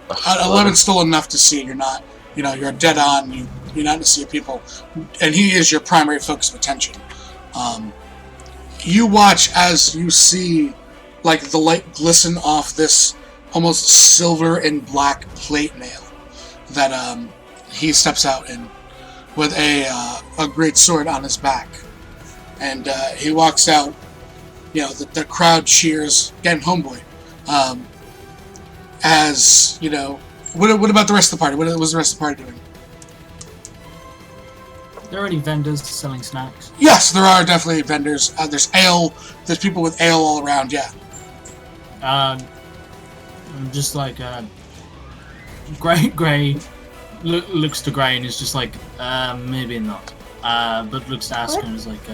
11's still enough to see. You're not, you're dead on. You're not to see people, and he is your primary focus of attention. You watch as you see, the light glisten off this almost silver and black plate mail that he steps out in with a great sword on his back, and he walks out. The crowd cheers. Again, homeboy. As what about the rest of the party? What was the rest of the party doing? Are there any vendors selling snacks? Yes, there are definitely vendors. There's ale. There's people with ale all around. Yeah. Just Gray looks to Gray and is just like, maybe not. But looks to Asker and is like,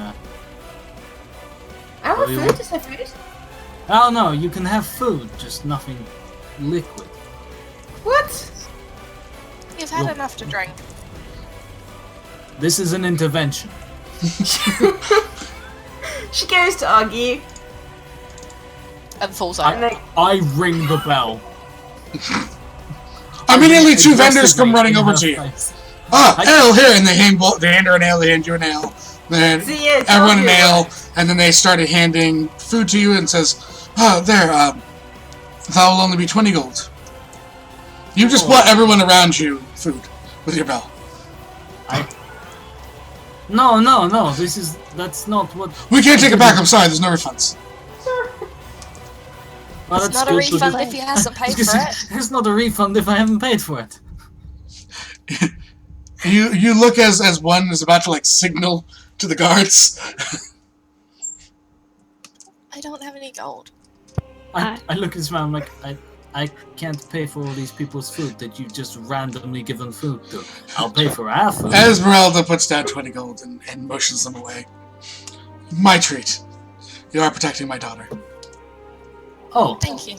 I want food. Is there food? Oh no, you can have food, just nothing liquid. What? You've had enough to drink. This is an intervention. She goes to argue. And falls out. I ring the bell. Immediately, 2 vendors come running over to you. Ale here, and they hand her an ale. They hand you an ale. Then everyone an ale, and then they started handing food to you and says, that will only be 20 gold. You just bought everyone around you food with your bell. No. That's not what... We can't take it back. I'm sorry. There's no refunds. Well, it's not a refund if he hasn't paid for it. It's not a refund if I haven't paid for it. You look as one is about to signal to the guards. I don't have any gold. I look at this man. I'm like, I can't pay for all these people's food that you've just randomly given food to. I'll pay for our food. Esmeralda puts down 20 gold and motions them away. My treat. You are protecting my daughter. Oh. Thank you.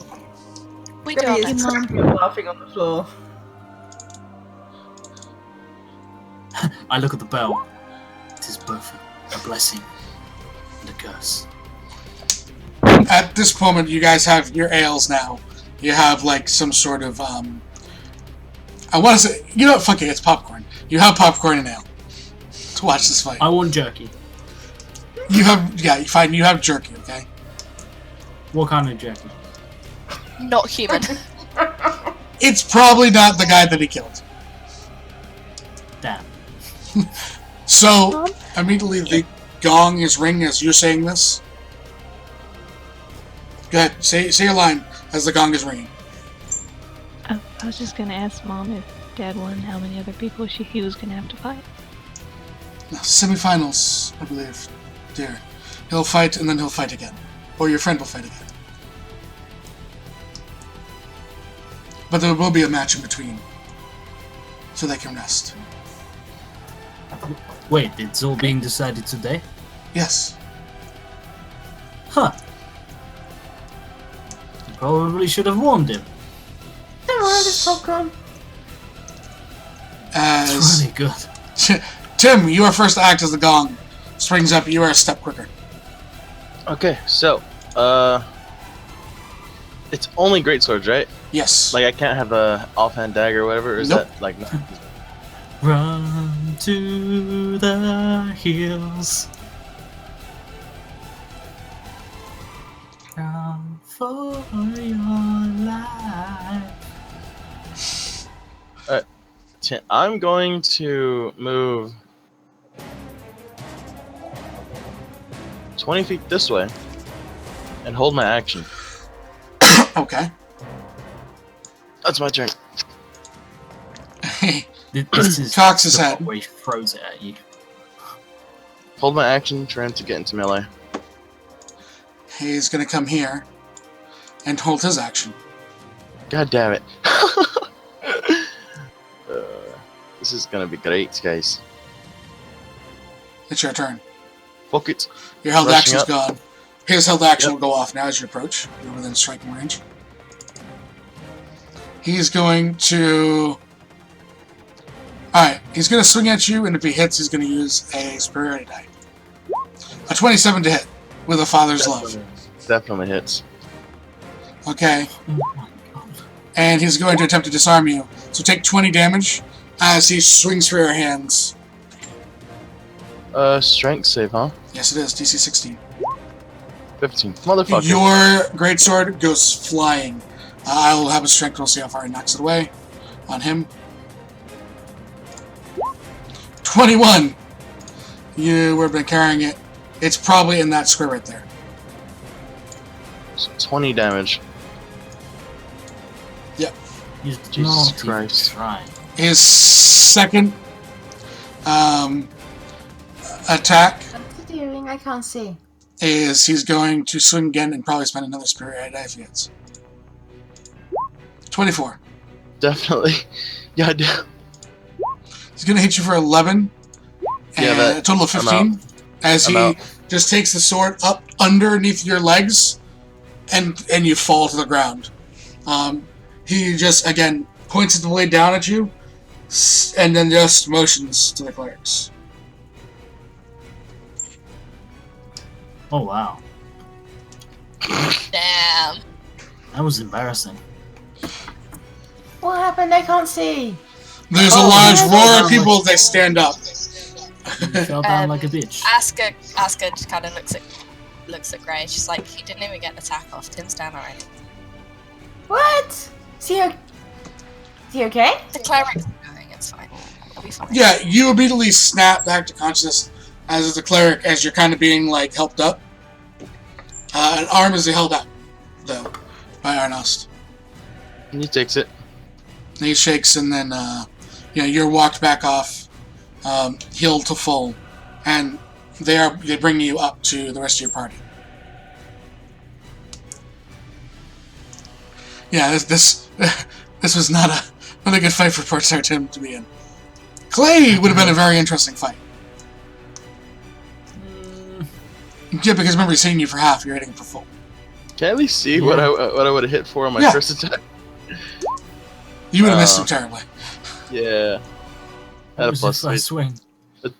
We Gabby do. is laughing on the floor. I look at the bell. It is both a blessing and a curse. At this moment, you guys have your ales now. You have some sort of I want to say, fuck it, it's popcorn. You have popcorn and ale. That's watch this fight. I want jerky. You have, yeah, fine. You have jerky, okay? What kind of jerky? Not human. It's probably not the guy that he killed. Damn. So immediately the gong is ringing as you're saying this. Go ahead, say your line as the gong is ringing. I was just gonna ask Mom if Dad won, how many other people he was gonna have to fight. Semifinals, I believe. Dear, he'll fight and then he'll fight again, or your friend will fight again. But there will be a match in between, so they can rest. Wait, it's all being decided today? Yes. Huh. You probably should have warned him. Don't worry, this popcorn. As Really good. Tim, you are first to act as the gong springs up. You are a step quicker. Okay, so, it's only great swords, right? Yes. Like, I can't have a offhand dagger or whatever, or is Nope. that, like, no? Run to the hills. Run for your life. I'm going to move 20 feet this way and hold my action. Okay. That's my turn. This is Cocks his the head. part where he throws it at you. Hold my action, trying to get into melee. He's gonna come here and hold his action. God damn it. This is gonna be great, guys. It's your turn. Fuck it. Your held Rushing action's up. gone. His held action Yep. will go off now as you approach. You're within striking range. He's going to... Alright, he's going to swing at you, and if he hits, he's going to use a superiority die. A 27 to hit with a father's love. Definitely hits. Okay. Oh my god. And he's going to attempt to disarm you. So take 20 damage as he swings for your hands. Strength save, huh? Yes, it is. DC 16. 15. Motherfucker. Your greatsword goes flying. I will have a strength roll, see how far he knocks it away on him. 21. You would have been carrying it. It's probably in that square right there. 20 damage. Yep. He's Jesus not even Christ. trying. His second attack What's he doing? I can't see. is he's going to swing again and probably spend another superiority die if he hits. 24. Definitely. God damn. He's going to hit you for 11. Yeah, And that- a total of I'm 15. out. As I'm he out. just takes the sword up underneath your legs and you fall to the ground. He just, again, points the blade down at you and then just motions to the clerics. Oh wow. Damn. That was embarrassing. What happened? I can't see. There's a Oh, large yeah, roar yeah. of people as they stand up. You fell down like a bitch. Asuka just kind of looks at Gray. She's like, he didn't even get an attack off. Tim's down already. What? Is he okay? The cleric's going. It's fine. It'll be fine. Yeah, you immediately snap back to consciousness as is the cleric as you're kind of being like helped up. An arm is held up, though, by Arnost. And he takes it. And he shakes and then, you're walked back off, healed to full, and they bring you up to the rest of your party. Yeah, this was not a good fight for Port Tim to be in. Clay would have been a very interesting fight. Yeah, because remember he's hitting you for half, you're hitting for full. Can I at least see what I would have hit for on my Yeah. first attack? You would have missed him terribly. Yeah. Had a What was plus your first swing?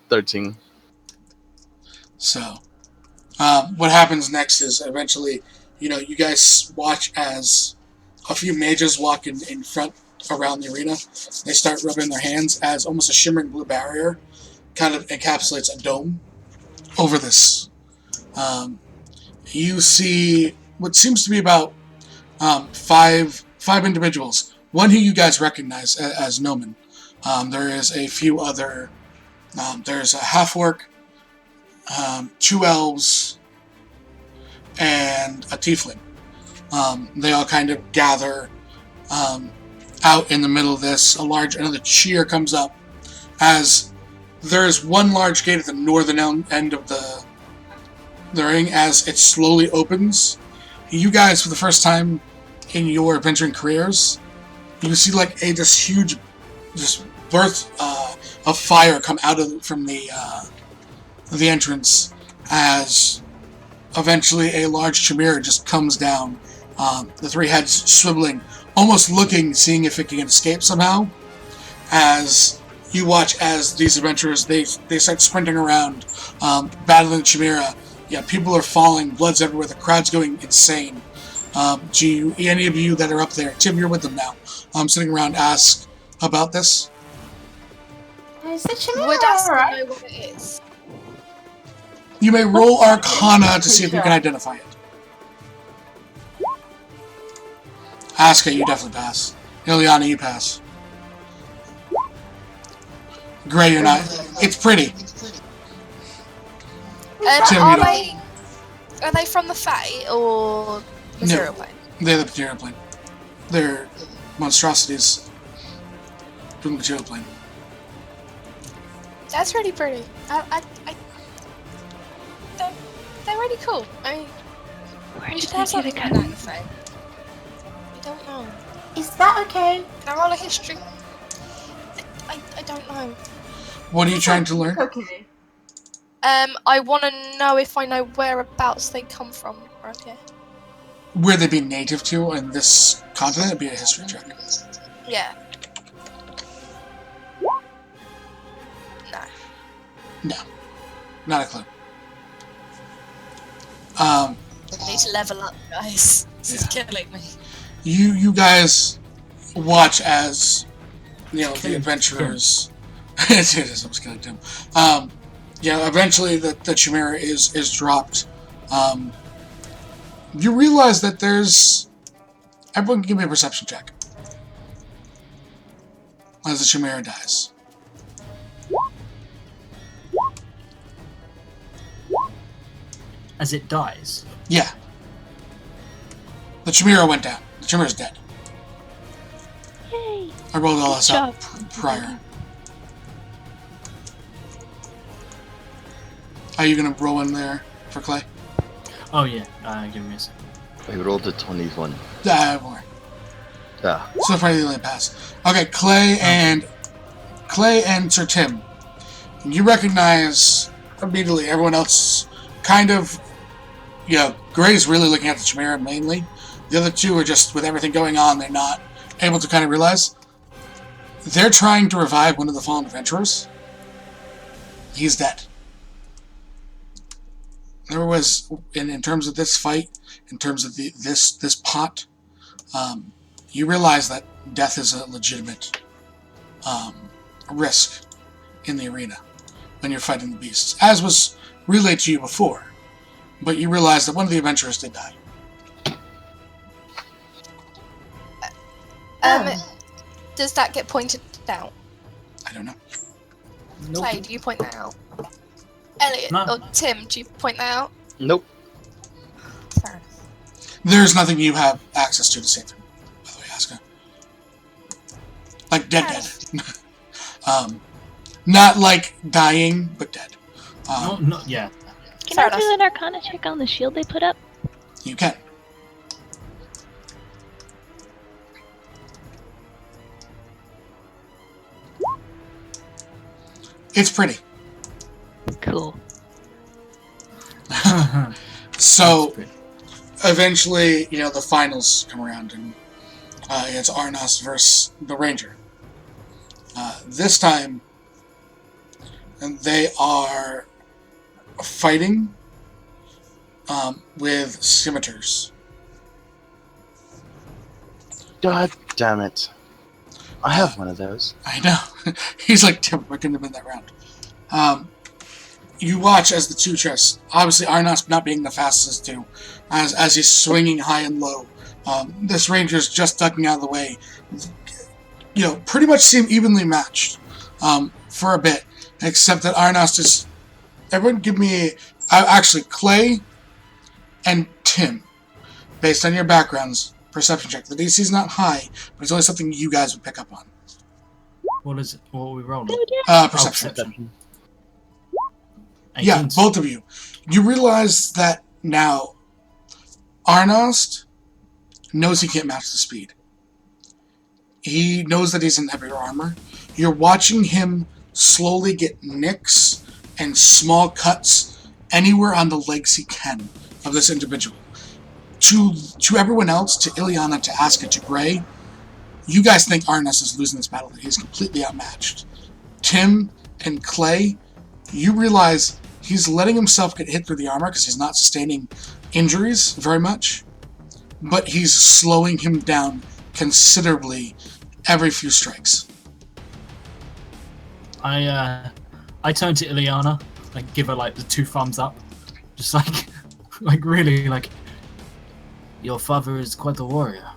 13. So, what happens next is eventually, you guys watch as a few mages walk in front around the arena. They start rubbing their hands as almost a shimmering blue barrier kind of encapsulates a dome over this. You see what seems to be about five individuals. One who you guys recognize as Noman. There is a few other. There's a half-orc, 2 elves, and a tiefling. They all kind of gather out in the middle of this. Another cheer comes up as there's one large gate at the northern end of the ring. As it slowly opens, you guys, for the first time in your adventuring careers, you see like this huge burst of fire come out from the entrance, as eventually a large chimera just comes down, the 3 heads swiveling, almost looking, seeing if it can escape somehow. As you watch as these adventurers, they start sprinting around, battling the chimera. Yeah, people are falling, blood's everywhere, the crowd's going insane. Any of you that are up there, Tim, you're with them now, sitting around, ask about this. Is the chimera Would I alright? know what it is? You may roll Arcana to see if you can identify it. Asuka, you definitely pass. Ileana, you pass. Gray, you're not. It's pretty. Tim, you don't. Are they from the Fae or Material Plane? They're the material plane. They're monstrosities from the material plane. That's really pretty. They're really cool. I mean, Where you should did have they get something a like gun? that in the Fae. I don't know. Is that okay? Can I roll a history? I don't know. What are you trying to learn? Okay. I want to know if I know whereabouts they come from. Okay. Where they be native to in this continent, it'd be a history check. Yeah. No. No. Not a clue. I need to level up, guys. This is killing me. You guys watch as the adventurers. It is. I was killing Tim. Eventually the chimera is dropped. You realize that there's. Everyone can give me a perception check as the chimera dies. As it dies. Yeah. The chimera went down. The chimera's dead. Yay! I rolled all this out Good job. prior. Are you gonna roll in there for Clay? Oh yeah, give me a second. We rolled a 21. More. Ah. So far, the only pass. Okay, Clay and Sir Tim. You recognize immediately. Everyone else kind of, Gray's really looking at the chimera mainly. The other two are just, with everything going on, they're not able to kind of realize. They're trying to revive one of the fallen adventurers. He's dead. There was, in terms of this fight, in terms of this pot, you realize that death is a legitimate risk in the arena when you're fighting the beasts, as was relayed to you before. But you realize that one of the adventurers did die. Does that get pointed out? I don't know. Nope. Clay, do you point that out? Elliot No. or Tim, do you point that out? Nope. Fair enough. There's nothing you have access to save him, by the way, Asuka. Like dead. Not like dying, but dead. Yeah. Can Fair I do an Arcana check on the shield they put up? You can. It's pretty. Cool. So, eventually, the finals come around, and it's Arnos versus the Ranger. This time, they are fighting with scimitars. God damn it. I have one of those. I know. He's like, Tim, I couldn't have been that round. You watch as the two chests, obviously Arnos not being the fastest two, as he's swinging high and low. This ranger's just ducking out of the way. Pretty much seem evenly matched for a bit, except that Arnos is... Everyone give me... actually, Clay and Tim, based on your backgrounds, perception check. The DC's not high, but it's only something you guys would pick up on. What is it? What are we rolling? Perception. Yeah, both of you. You realize that now Arnost knows he can't match the speed. He knows that he's in heavier armor. You're watching him slowly get nicks and small cuts anywhere on the legs he can of this individual. To everyone else, to Ileana, to Aska, to Gray, you guys think Arnost is losing this battle, that he's completely outmatched. Tim and Clay, you realize he's letting himself get hit through the armor because he's not sustaining injuries very much, but he's slowing him down considerably every few strikes. I turn to Ileana, like give her like the 2 thumbs up, just like really like. Your father is quite a warrior.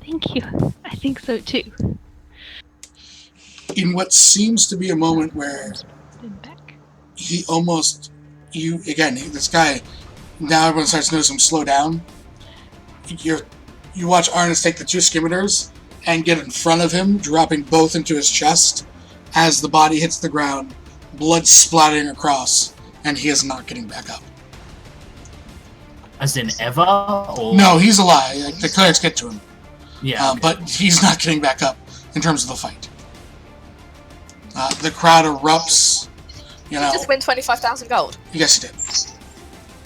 Thank you. I think so too. In what seems to be a moment where he almost, this guy, now everyone starts to notice him slow down. You watch Arnos take the 2 scimitars and get in front of him, dropping both into his chest as the body hits the ground, blood splattering across, and he is not getting back up. As in ever? Or... No, he's alive. The clerics get to him. Yeah. Okay. But he's not getting back up in terms of the fight. The crowd erupts. Did you just win 25,000 gold? Yes, he did.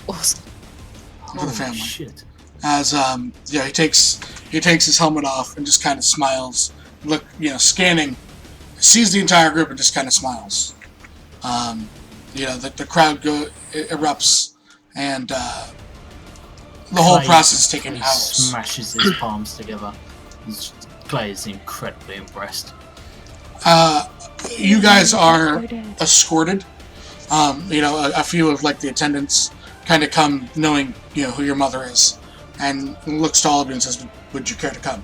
Awesome. For the family. Shit. As he takes his helmet off and just kind of smiles. Scanning, sees the entire group and just kind of smiles. The crowd erupts and. The whole process is taking hours. Smashes his palms together. Clay is incredibly impressed. You guys are escorted. A few of the attendants kind of come knowing who your mother is, and looks to all of you and says, "Would you care to come?"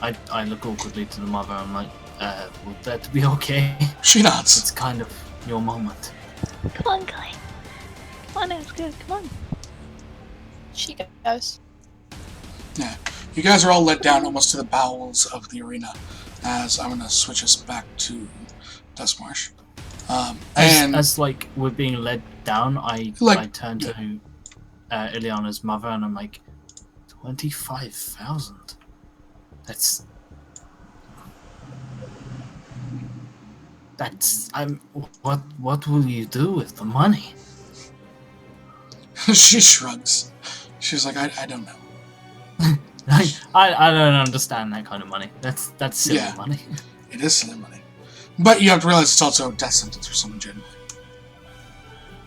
I look awkwardly to the mother. I'm like, "Would that be okay?" She nods. It's kind of your moment. Come on, Clay. Come on, Aska, come on. She goes. Yeah. You guys are all led down almost to the bowels of the arena, as I'm going to switch us back to Dustmarsh. As we're being led down, I turn to Ileana's mother and I'm like, 25,000? What will you do with the money? She shrugs. She's like, I don't know. I don't understand that kind of money. That's silly money. It is silly money. But you have to realize it's also a death sentence for someone generally.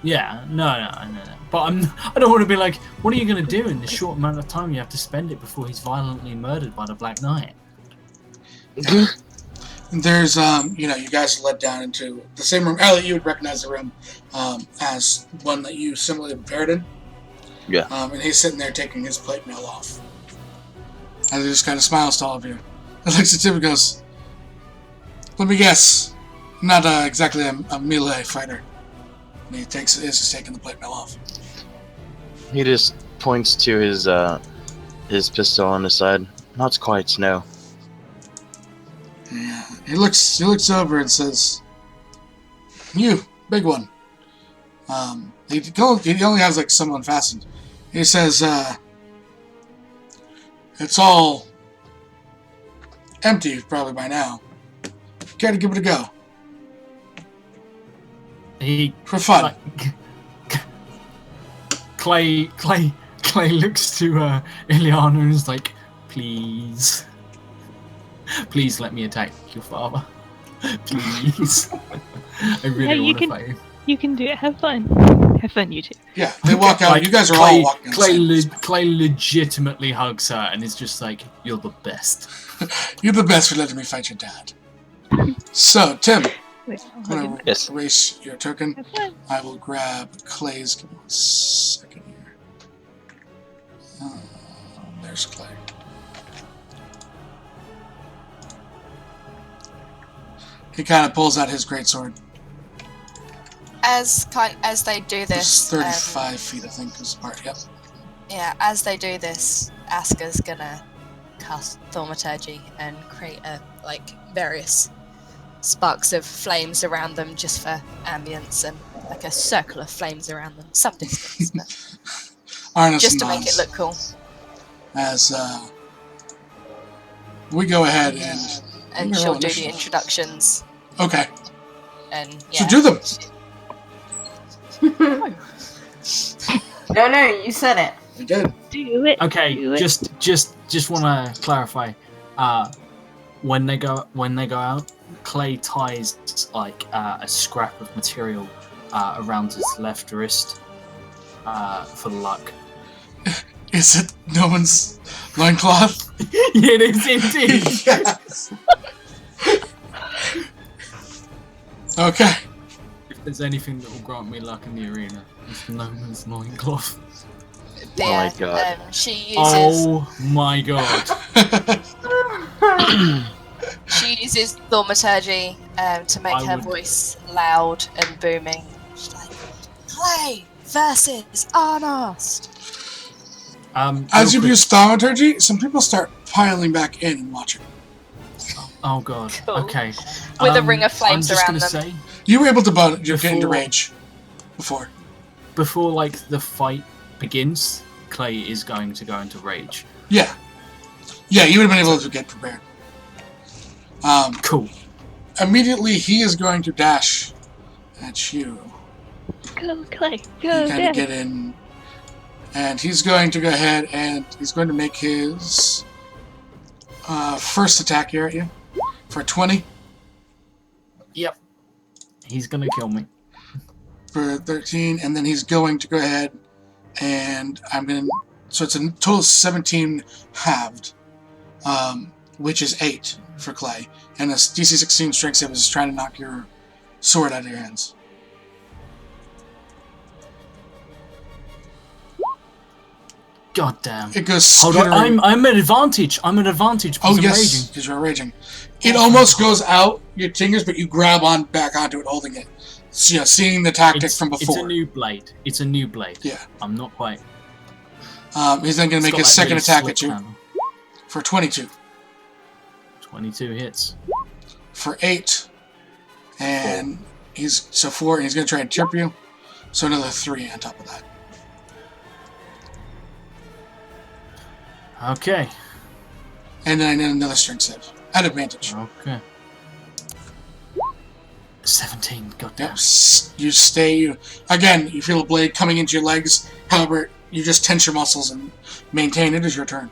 Yeah, no. But I don't want to be like, what are you going to do in the short amount of time you have to spend it before he's violently murdered by the Black Knight? There's, you guys are led down into the same room. Elliot, you would recognize the room as one that you similarly prepared in. Yeah. And he's sitting there taking his plate mail off. And he just kind of smiles to all of you. And looks at Tim and goes, let me guess, not exactly a melee fighter. And he is just taking the plate mail off. He just points to his pistol on the side. Not quite, no. Yeah, he looks over and says, "You, big one." He only has someone fastened. He says, "It's all empty probably by now. Care to give it a go?" For fun. Clay looks to Ileana and is like, please. Please let me attack your father. Please. I really want to fight him. You can do it. Have fun. Have fun, you two. Yeah, they walk out. Like, You guys are Clay, all walking. Clay legitimately hugs her and is just like, "You're the best." You're the best for letting me fight your dad. So, Tim, Wait, I'm going to Yes. erase your token. Have fun. I will grab Clay's. Give me 1 second here. There's Clay. He kind of pulls out his greatsword. As they do It's this, 35 feet, I think, is part. Yep. yeah, as they do this, Aska's gonna cast Thaumaturgy and create various sparks of flames around them just for ambience and like a circle of flames around them, some distance, but Arnis just to make nods it look cool. as we go ahead and And she'll do the introductions. Okay. And So yeah. do them. No, you said it. You did. Do it. Okay, Do it. just want to clarify. When they go out, Clay ties like a scrap of material around his left wrist for luck. Is it no one's loincloth? It is indeed. Yes. Okay. If there's anything that will grant me luck in the arena, it's Noma's loincloth. Yeah, my God. She uses Oh my god. she uses Thaumaturgy to make I her would- voice loud and booming. She's like, Clay versus Arnost. As you real use thaumaturgy, some people start piling back in and watching. Oh god. Cool. Okay. With a ring of flames I'm just around gonna them. say, You were able to get into Before- rage before. before like the fight begins, Clay is going to go into rage. Yeah. Yeah, you would have been able to get prepared. Cool. Immediately, he is going to dash at you. Go, Clay. You Go, kind Dad. of get in, and he's going to go ahead and he's going to make his first attack here at you for 20. Yep. He's gonna kill me. For 13, and then he's going to go ahead and so it's a total of 17 halved, which is 8 for Clay, and a DC 16 strength save is trying to knock your sword out of your hands. God damn. It goes Hold on, skittering. I'm at advantage. I'm at advantage Oh because I'm yes, raging. because you're raging. It almost goes out your fingers, but you grab back onto it, holding it. So, yeah, seeing the tactic from before. It's a new blade. It's a new blade. Yeah. I'm not quite. He's then going to It's make got his that second really attack slick at you handle. for 22. 22 hits. For 8. And he's 4, and he's going to try and chip you. So another 3 on top of that. Okay. And then another strength save. At advantage. Okay. 17. God damn. Yep. You stay. Again, you feel a blade coming into your legs. However, you just tense your muscles and maintain. It is your turn.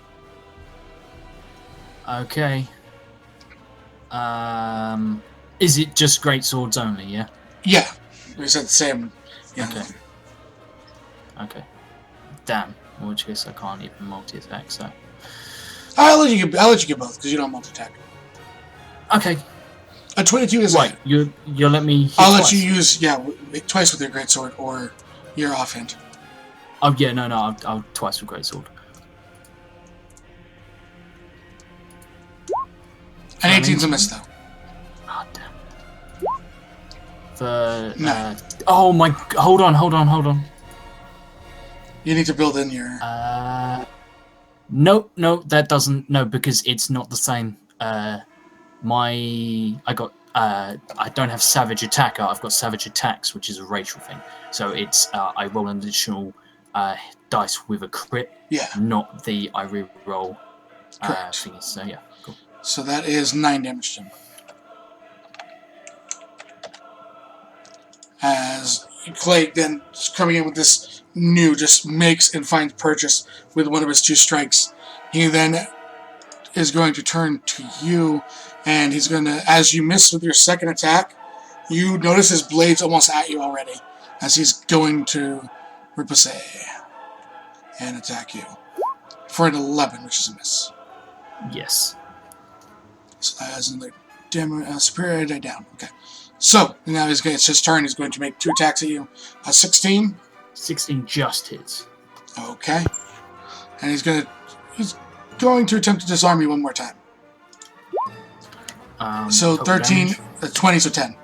Okay. Is it just great swords only? Yeah. Yeah. We said the same. Yeah. Okay. Okay. Damn. In which case I can't even multi-attack. So. I'll let you get both because you don't multi-attack. Okay. A 22 is right. You let me. Hit I'll let twice. you use twice with your greatsword or your offhand. Oh yeah, no, I'll twice with greatsword. And 18's a miss though. Oh damn. For No. oh my. Hold on. You need to build in your. No, that doesn't. No, because it's not the same. I don't have Savage Attacker. I've got Savage Attacks, which is a racial thing. So it's I roll an additional dice with a crit. Yeah. Not the I re-roll Correct. thingy. So yeah, cool. So that is 9 damage to him. As Clay then is coming in with this new, just makes and finds purchase with one of his 2 strikes. He then is going to turn to you, and he's going to, as you miss with your second attack, you notice his blade's almost at you already. as he's going to riposte and attack you for an 11, which is a miss. Yes. So that has another superior die down. Okay. So now it's his turn. He's going to make 2 attacks at you. 16. 16 just hits. Okay. And he's going to attempt to disarm you one more time. So total 13, damage. 20, so 10.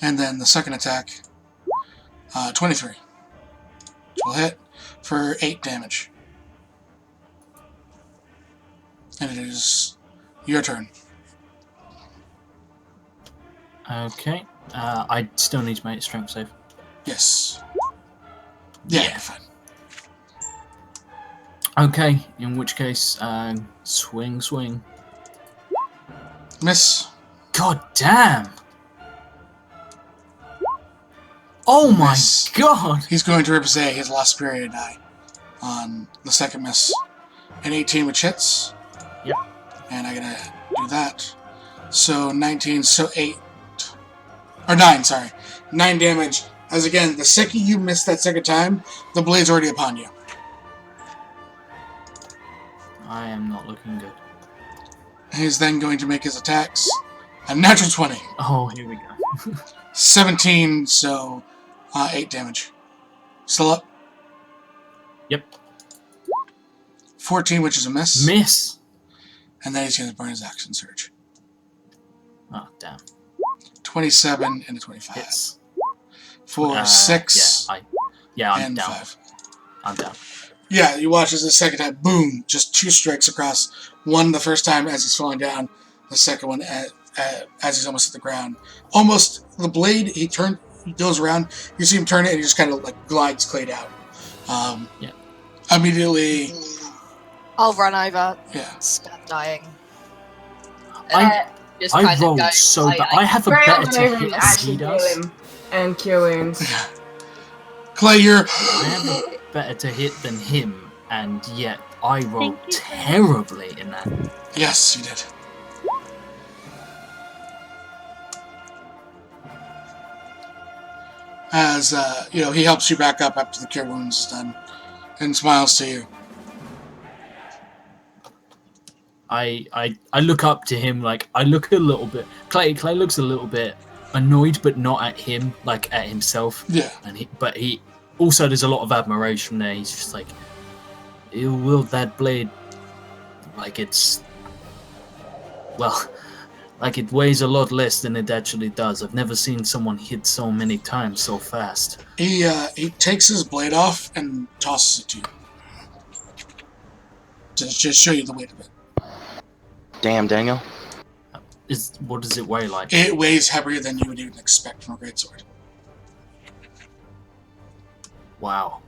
And then the second attack, 23. Which will hit for 8 damage. And it is your turn. Okay. I still need to make a strength save. Yes. Yeah, you're fine. Okay, in which case, swing. Miss. God damn! Oh my Miss. god! He's going to represent his last superior die on the second miss. An 18 which hits. Yep. And I'm going to do that. So 19, so 8. Or 9, sorry. 9 damage. As again, the second you miss that second time, the blade's already upon you. I am not looking good. He's then going to make his attacks. A natural 20. Oh, here we go. 17, so 8 damage. Still up? Yep. 14, which is a miss. Miss! And then he's going to burn his action surge. Oh, damn. 27 and a 25. Hits. For 6 I'm and down. 5. I'm down. Yeah, you watch as the second time, boom, just 2 strikes across. One the first time as he's falling down, the second one as he's almost at the ground. Almost, the blade, he goes around, you see him turn it, and he just kind of like glides Clay out. Yeah. Immediately, I'll run over. yeah. Stop dying. Just I kind of rolled go so like- bad. I have a Grey better will to go over hit and than he actually kill does. him and cure wounds. Clay, you're... I have a better to hit than him, and yet I rolled Thank you. terribly in that. Yes, you did. As, he helps you back up after the cure wounds is done, and smiles to you. I look up to him, like, I look a little bit... Clay looks a little bit annoyed, but not at him, like, at himself. Yeah. But he... Also, there's a lot of admiration there. He's just like, you wield that blade like it's... Well, like it weighs a lot less than it actually does. I've never seen someone hit so many times so fast. He takes his blade off and tosses it to you. To just show you the weight of it. Damn, Daniel. What does it weigh like? It weighs heavier than you would even expect from a greatsword. Wow.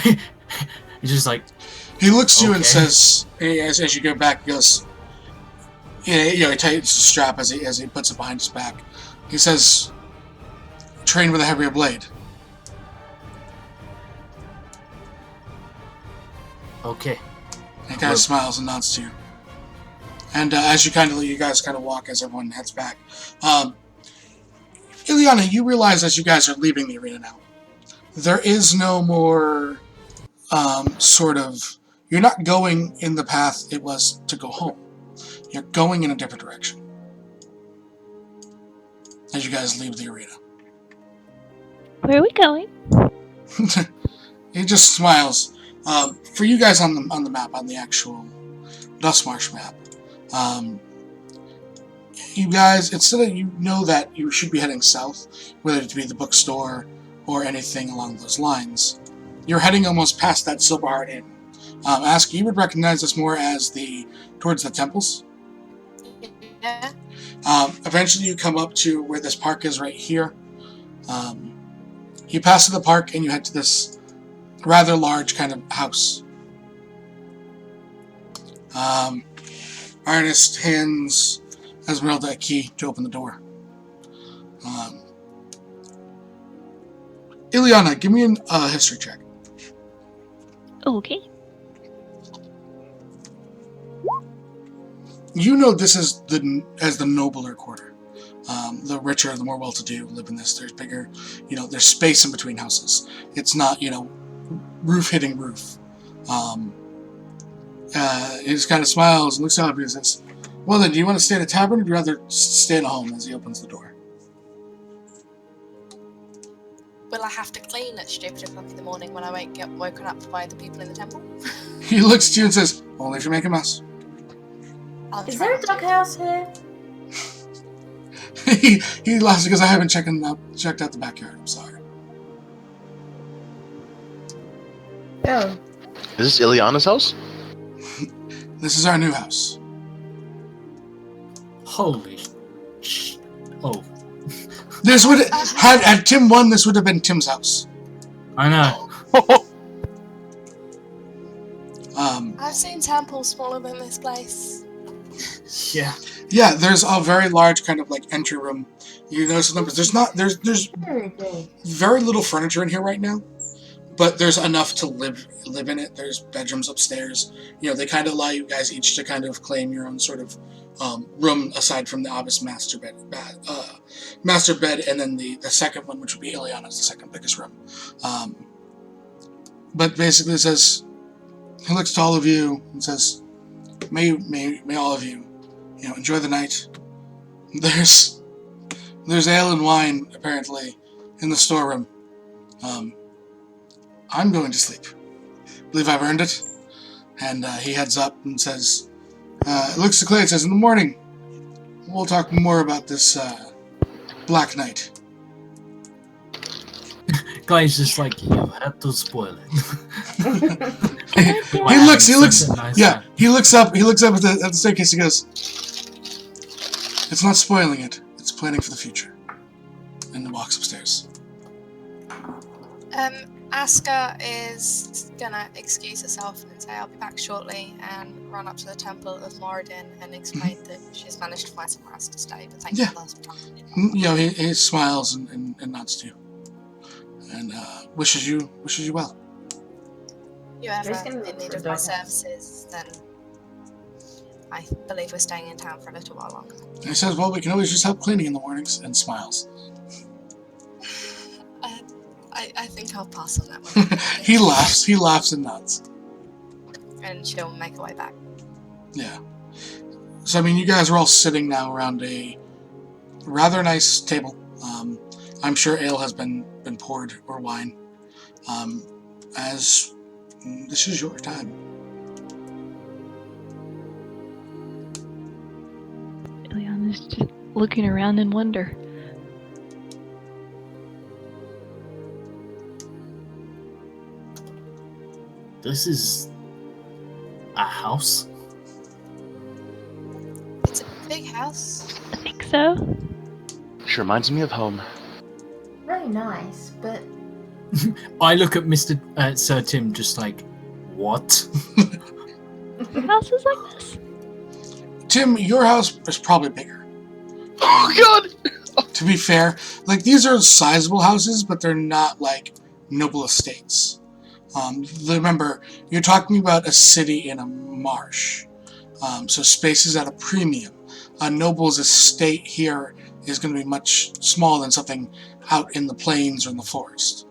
He's just like... He looks to you and Okay. says, as you go back, he goes, he tightens the strap as he puts it behind his back. He says, train with a heavier blade. Okay. And he kind of smiles and nods to you. And as you guys kind of walk as everyone heads back. Ileana, you realize as you guys are leaving the arena now, there is no more you're not going in the path it was to go home. You're going in a different direction. As you guys leave the arena. Where are we going? He just smiles. For you guys on the map, on the actual Dustmarsh map, you guys, instead of, you know that you should be heading south, whether it be the bookstore or anything along those lines, you're heading almost past that Silverheart Inn. Ask, you would recognize this more as towards the temples. Yeah. Eventually you come up to where this park is right here. You pass to the park and you head to this rather large kind of house. Ernest hands Esmeralda a key to open the door. Ileana, give me a history check. Okay. You know this is the nobler quarter. The richer, the more well-to-do live in this. There's bigger, there's space in between houses. It's not, roof hitting roof. He just kind of smiles and looks out at you and says, "Well then, do you want to stay at a tavern or do you rather stay in a home?" As he opens the door. Will I have to clean at stupid o'clock in the morning when I get woken up by the people in the temple? He looks at you and says, "Only if you make a mess." Is there a doghouse here? he laughs because I haven't checked out the backyard. I'm sorry. Oh. Is this Ileana's house? This is our new house. Holy oh. This would had Tim won. This would have been Tim's house. I know. I've seen temples smaller than this place. Yeah. Yeah, there's a very large kind of like entry room. You notice the numbers. There's very little furniture in here right now, but there's enough to live in it. There's bedrooms upstairs. They kind of allow you guys each to kind of claim your own sort of room aside from the obvious master bed, and then the second one, which would be Ileana's, the second biggest room. But basically, it says, he looks to all of you and says, "May all of you, enjoy the night. There's ale and wine apparently in the storeroom. I'm going to sleep. I believe I've earned it." And he heads up and says, looks to Clay and says, "In the morning, we'll talk more about this Black Knight." Guy's just like, "You had to spoil it." he looks up at the staircase. He goes, "It's not spoiling it. It's planning for the future." And walks upstairs. Aska is gonna excuse herself and say, "I'll be back shortly," and run up to the Temple of Moradin and explain that she's managed to find somewhere else to stay, but thank you for last time. He smiles and nods to you. And wishes you well. If you ever in need of my services, then I believe we're staying in town for a little while longer. And he says, "Well, we can always just help cleaning in the mornings," and smiles. I think I'll pass on that one. He laughs and nods. And she'll make her way back. Yeah. So, you guys are all sitting now around a rather nice table. I'm sure ale has been poured, or wine. As this is your time. Ileana's just looking around in wonder. This is a house? It's a big house. I think so. Sure reminds me of home. Very nice, but I look at Sir Tim just like, what? Houses like this? Tim, your house is probably bigger. Oh God! To be fair, these are sizable houses, but they're not noble estates. Remember, you're talking about a city in a marsh, so space is at a premium. A noble's estate here is going to be much smaller than something out in the plains or in the forest.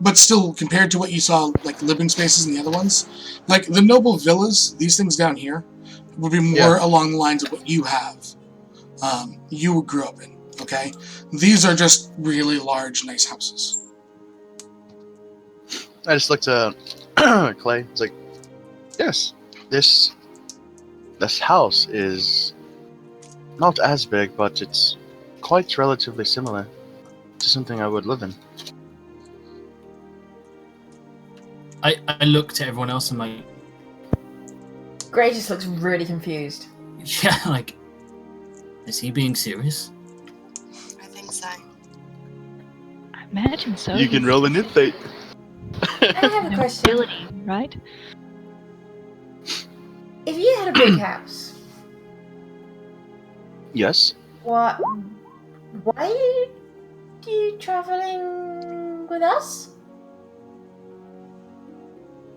But still, compared to what you saw, living spaces in the other ones, the noble villas, these things down here, would be more along the lines of what you have. You grew up in, okay? These are just really large, nice houses. I just looked at Clay. It's like, yes, this house is not as big, but it's quite relatively similar to something I would live in. I look to everyone else and like, Gray just looks really confused. yeah, is he being serious? I think so. I imagine so. You can roll an invite. I have a question. Ability, right? If you had a big house, Yes. why are you traveling with us?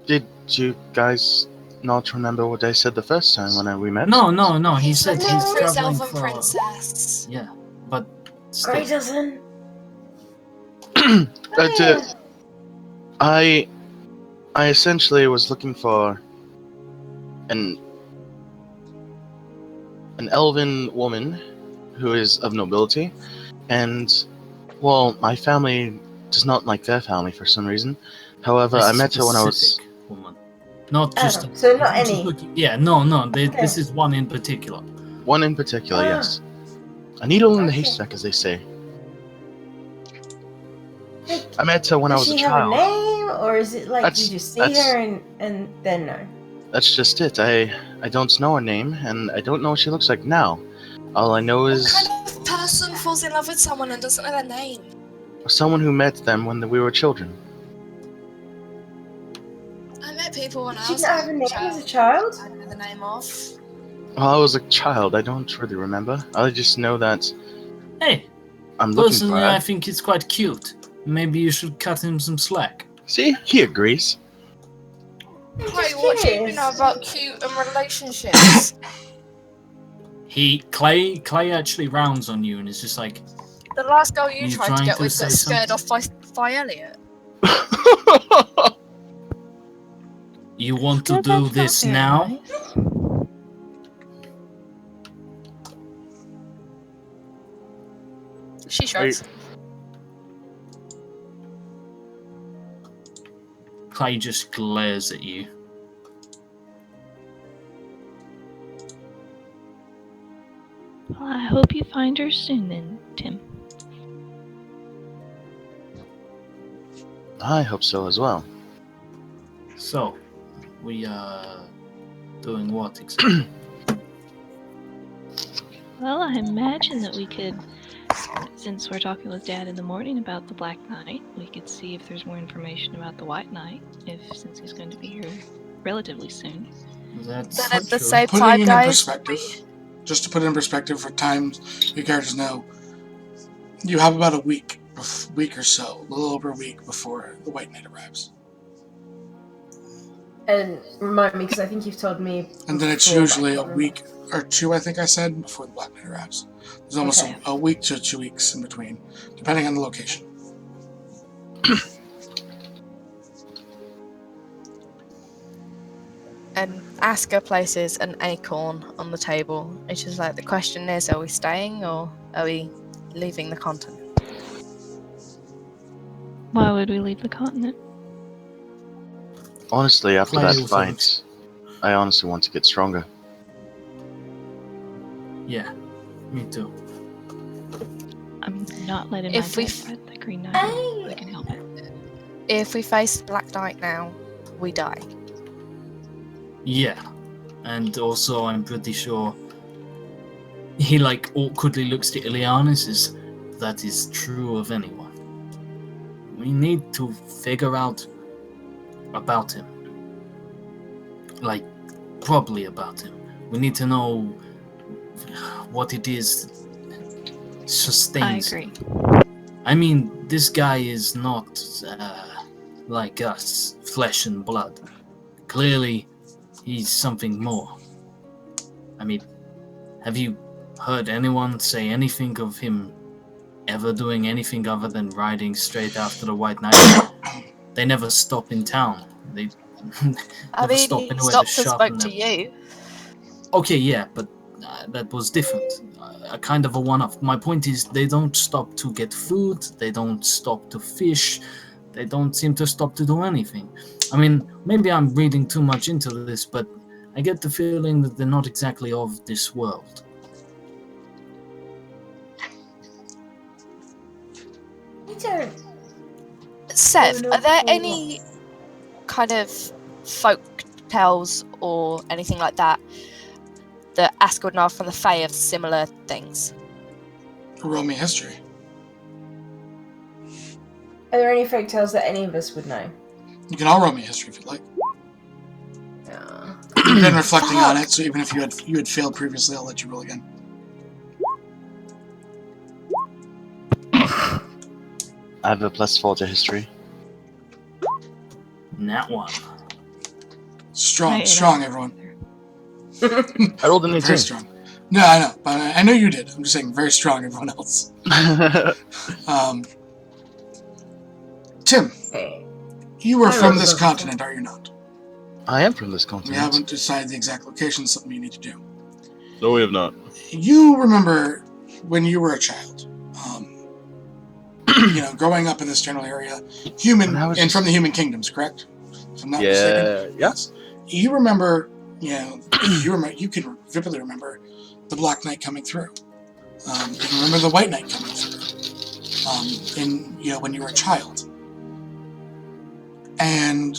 Did you guys not remember what I said the first time when we met? No. He said Looking he's for his traveling elven for. princess. Yeah, but Gray still. doesn't. But, I essentially was looking for an elven woman who is of nobility, and, well, my family does not like their family for some reason. However, I met her when I was... Specific woman. Not just Oh, so not just any. looking- yeah, no. Okay. This is one in particular. One in particular, Ah. yes. A needle in the Okay. haystack, as they say. Like, I met her when I does was she a have a child. name, or is it like That's- you just see that's- her and then no? That's just it. I don't know her name, and I don't know what she looks like now. All I know What is kind of person falls in love with someone and doesn't know their name? someone who met them when we were children. I met people when I She was didn't have a name child. as a child. I don't know the name of. Well, I was a child. I don't really remember. I just know that Hey, I'm looking for personally, I her. think it's quite cute. Maybe you should cut him some slack. See, he agrees. Wait, just what do you curious. know about cute and relationships? Clay actually rounds on you and is just like, The last girl you You tried to trying get to with got say scared off by Elliot. you want to Well, do that's not this very now? nice. She shrugs. Clay just glares at you. Well, I hope you find her soon then, Tim. I hope so as well. So, we are doing what exactly? Well, I imagine that we could, since we're talking with Dad in the morning about the Black Knight, we could see if there's more information about the White Knight, since he's going to be here relatively soon. That's Then at the true. same Putting time, it in guys, perspective, just to put it in perspective for times your characters know, you have about a week or so, a little over a week before the White Knight arrives. And remind me, because I think you've told me. And then it's before, usually but I a can't week or two, I think I said, before the Black Knight arrives. There's almost Okay. a week to 2 weeks in between, depending on the location. and Asker places an acorn on the table. It's just like, the question is, are we staying or are we leaving the continent? Why would we leave the continent? Honestly, after Clay that also fight, looks- I honestly want to get stronger. Yeah, me too. I'm not letting If my we dad fight the Green Knight. I can help it. If we face the Black Knight now, we die. Yeah, and also I'm pretty sure he like awkwardly looks to Ilianis as that is true of anyone. We need to figure out about him. Like, probably about him. We need to know what it is that sustains I him. agree. I mean, this guy is not like us, flesh and blood. Clearly, he's something more. I mean, have you heard anyone say anything of him ever doing anything other than riding straight after the White Knight? They never stop in town. They I never mean, stop he anywhere stopped to and sharpen spoke to them. you. Okay, yeah, but that was different. A kind of a one-off. My point is, they don't stop to get food. They don't stop to fish. They don't seem to stop to do anything. I mean, maybe I'm reading too much into this, but I get the feeling that they're not exactly of this world. I don't. Sev, no, are there no, any kind of folk tales or anything like that that Asker would know from the Fae of similar things? Roll me history. Are there any folk tales that any of us would know? You can all roll me history if you'd like. Yeah. You've been reflecting on it, so even if you had failed previously, I'll let you roll again. I have a +4 to history. That one. Strong, I strong, everyone. I rolled an Very 18. strong. No, I know, but I know you did. I'm just saying, very strong, everyone else. Tim, you are I from rolled this a continent, are you not? I am from this We continent. haven't decided the exact location, something you need to do. No, we have not. You remember when you were a child, growing up in this general area, and from the human kingdoms, correct? If I'm not mistaken. Yeah. Yes. You remember, you can vividly remember the Black Knight coming through. You can remember the White Knight coming through. When you were a child. And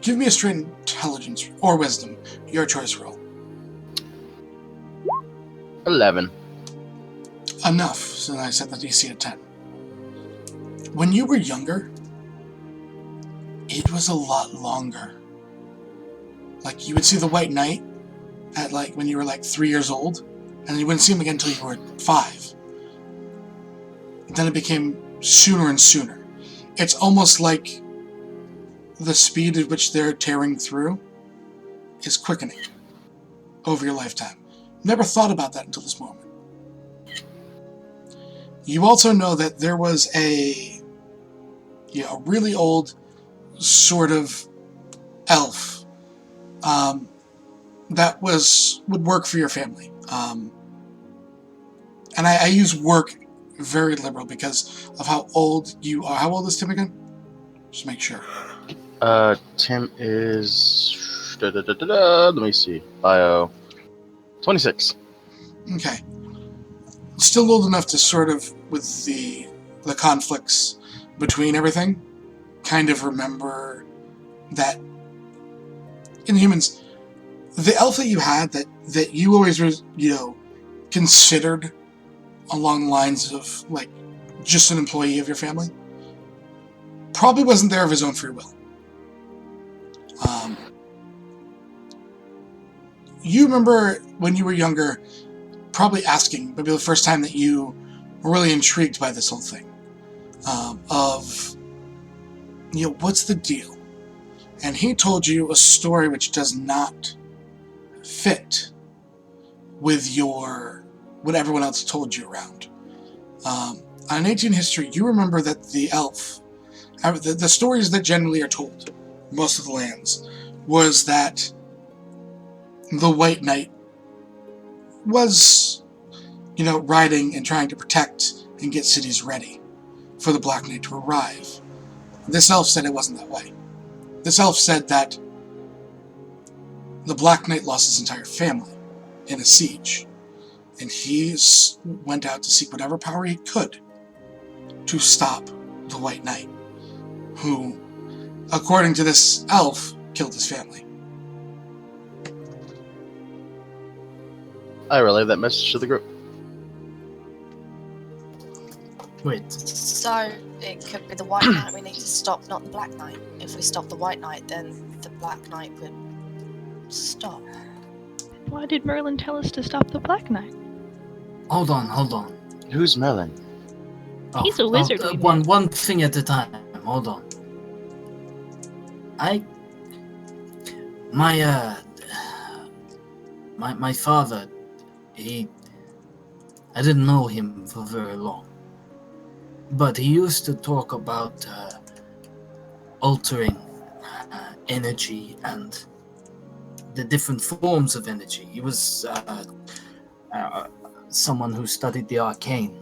give me a straight intelligence or wisdom, your choice roll. 11. Enough, so I set the DC at 10. When you were younger, it was a lot longer. Like, you would see the White Knight at, when you were, 3 years old, and you wouldn't see him again until you were 5. Then it became sooner and sooner. It's almost like the speed at which they're tearing through is quickening over your lifetime. Never thought about that until this moment. You also know that there was a really old sort of elf that would work for your family. And I use work very liberal because of how old you are. How old is Tim again? Just make sure. Tim is... Let me see. Bio. 26. Okay. Still old enough to sort of, with the conflicts between everything, kind of remember that in humans, the elf that you had that you always was, considered along the lines of, just an employee of your family, probably wasn't there of his own free will. You remember when you were younger, probably asking, maybe the first time that you were really intrigued by this whole thing, what's the deal? And he told you a story which does not fit with what everyone else told you around. On 18 history, you remember that the elf, the stories that generally are told, most of the lands, was that the White Knight was, riding and trying to protect and get cities ready for the Black Knight to arrive. This elf said it wasn't that way. This elf said that the Black Knight lost his entire family in a siege, and he went out to seek whatever power he could to stop the White Knight, who, according to this elf, killed his family. I relay that message to the group. Wait. So it could be the White Knight we need to stop, not the Black Knight. If we stop the White Knight, then the Black Knight would stop. Why did Merlin tell us to stop the Black Knight? Hold on. Who's Merlin? He's a wizard. One thing at a time. Hold on. My father, I didn't know him for very long, but he used to talk about altering energy and the different forms of energy. He was someone who studied the arcane,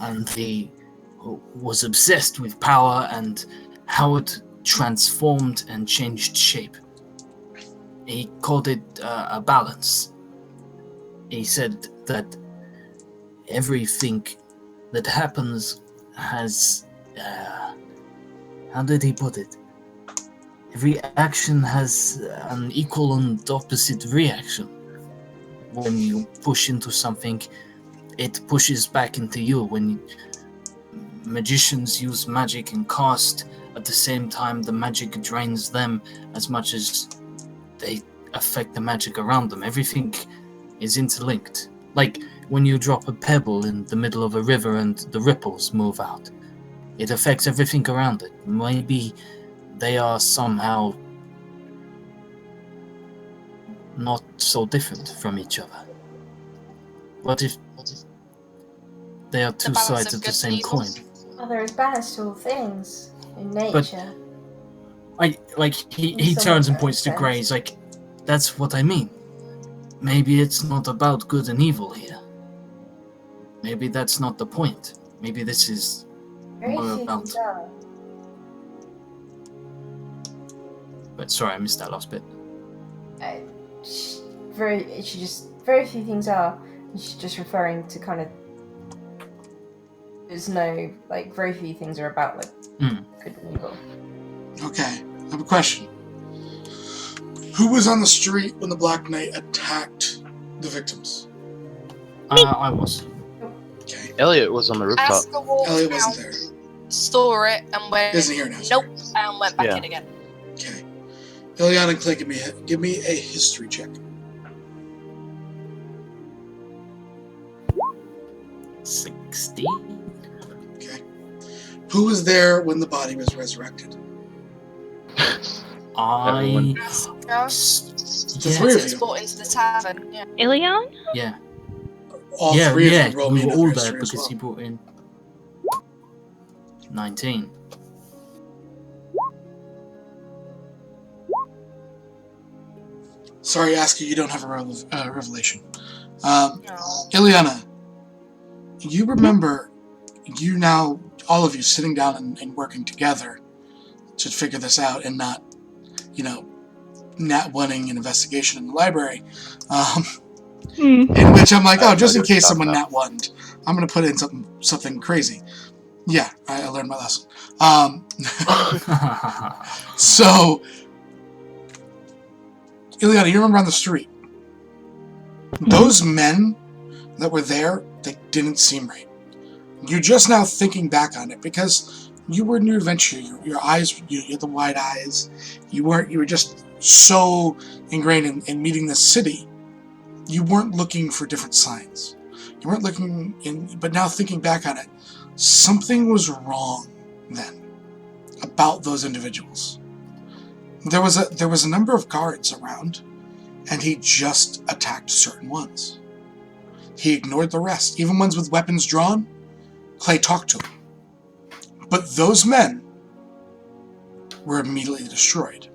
and he was obsessed with power and how it transformed and changed shape. He called it a balance. He said that everything that happens has... how did he put it? Every action has an equal and opposite reaction. When you push into something, it pushes back into you. When magicians use magic and cast, at the same time the magic drains them as much as they affect the magic around them. Everything is interlinked. Like when you drop a pebble in the middle of a river and the ripples move out. It affects everything around it. Maybe they are somehow not so different from each other? What if they are two balance sides of of the good same and coin? evil. Well, there is balance to all things in But- nature. He Some turns of and that points to makes Gray. sense. He's like, that's what I mean. Maybe it's not about good and evil here. Maybe that's not the point. Maybe this is Very more few about. things are. But sorry, I missed that last bit. Very few things are. She's just referring to kind of. There's no like very few things are about like good and evil. Okay, I have a question. Who was on the street when the Black Knight attacked the victims? I was. Okay. Elliot was on the rooftop. Aska walked Elliot out, wasn't there. saw it, and went, Isn't here now, nope, and went back Yeah. in again. Okay. Ileana and Clay, give me a history check. 60. Okay. Who was there when the body was resurrected? Everyone. No? The Yeah. three of It's you. brought into the tavern. Yeah. Ilion? Yeah. All yeah, three yeah. of you roll We me were another all history there as because well. he brought in 19. Sorry, Aska, you don't have a revelation. No. Ileana, you remember you now, all of you sitting down and working together to figure this out and not, nat wanting an investigation in the library. In which I'm like, oh, just in case someone nat one'd, I'm going to put in something crazy. Yeah, I learned my lesson. So, Ileana, you remember on the street, those men that were there, they didn't seem right. You're just now thinking back on it because you were in your adventure. Your eyes, you had the wide eyes. You were just so ingrained in meeting the city. You weren't looking for different signs. You weren't looking but now thinking back on it, something was wrong then about those individuals. There was a number of guards around, and he just attacked certain ones. He ignored the rest, even ones with weapons drawn. Clay talked to him. But those men were immediately destroyed.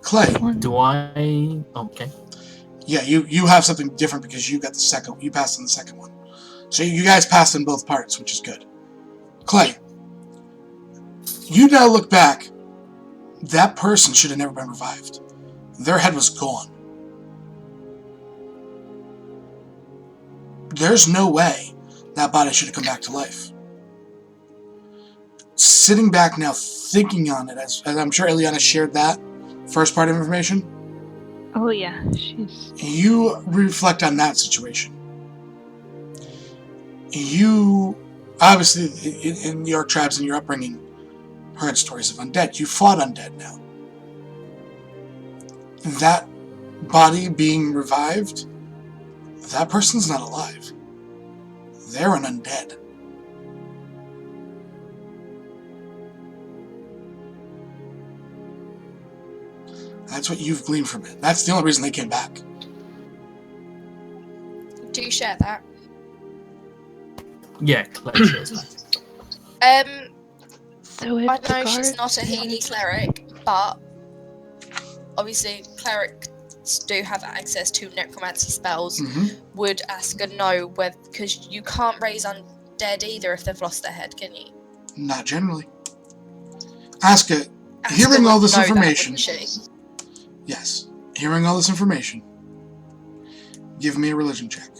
Clay. Do I? Okay. Yeah, you have something different because you got the second. You passed on the second one, so you guys passed in both parts, which is good. Clay, you now look back. That person should have never been revived. Their head was gone. There's no way that body should have come back to life. Sitting back now, thinking on it, as I'm sure Ileana shared that first part of information. Oh yeah, she's. You reflect on that situation. You, obviously, in your tribes and your upbringing, heard stories of undead. You fought undead now. That body being revived, that person's not alive. They're an undead. That's what you've gleaned from it. That's the only reason they came back. Do you share that? Yeah, Clay shares that. So if I the know she's guards- not a Healy cleric, but obviously clerics do have access to necromancy spells. Would Aska know whether, because you can't raise undead either if they've lost their head, can you? Not generally. Aska, Aska hearing all would this know that, information. wouldn't she? Yes. Hearing all this information, give me a religion check.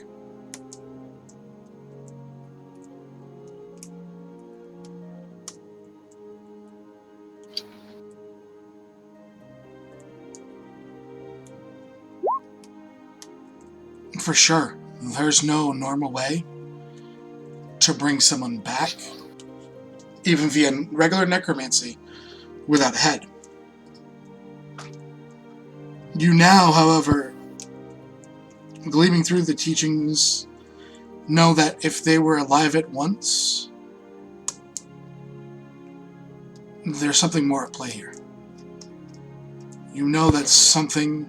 For sure, there's no normal way to bring someone back, even via regular necromancy, without a head. You now, however, gleaming through the teachings, know that if they were alive at once, there's something more at play here. You know that something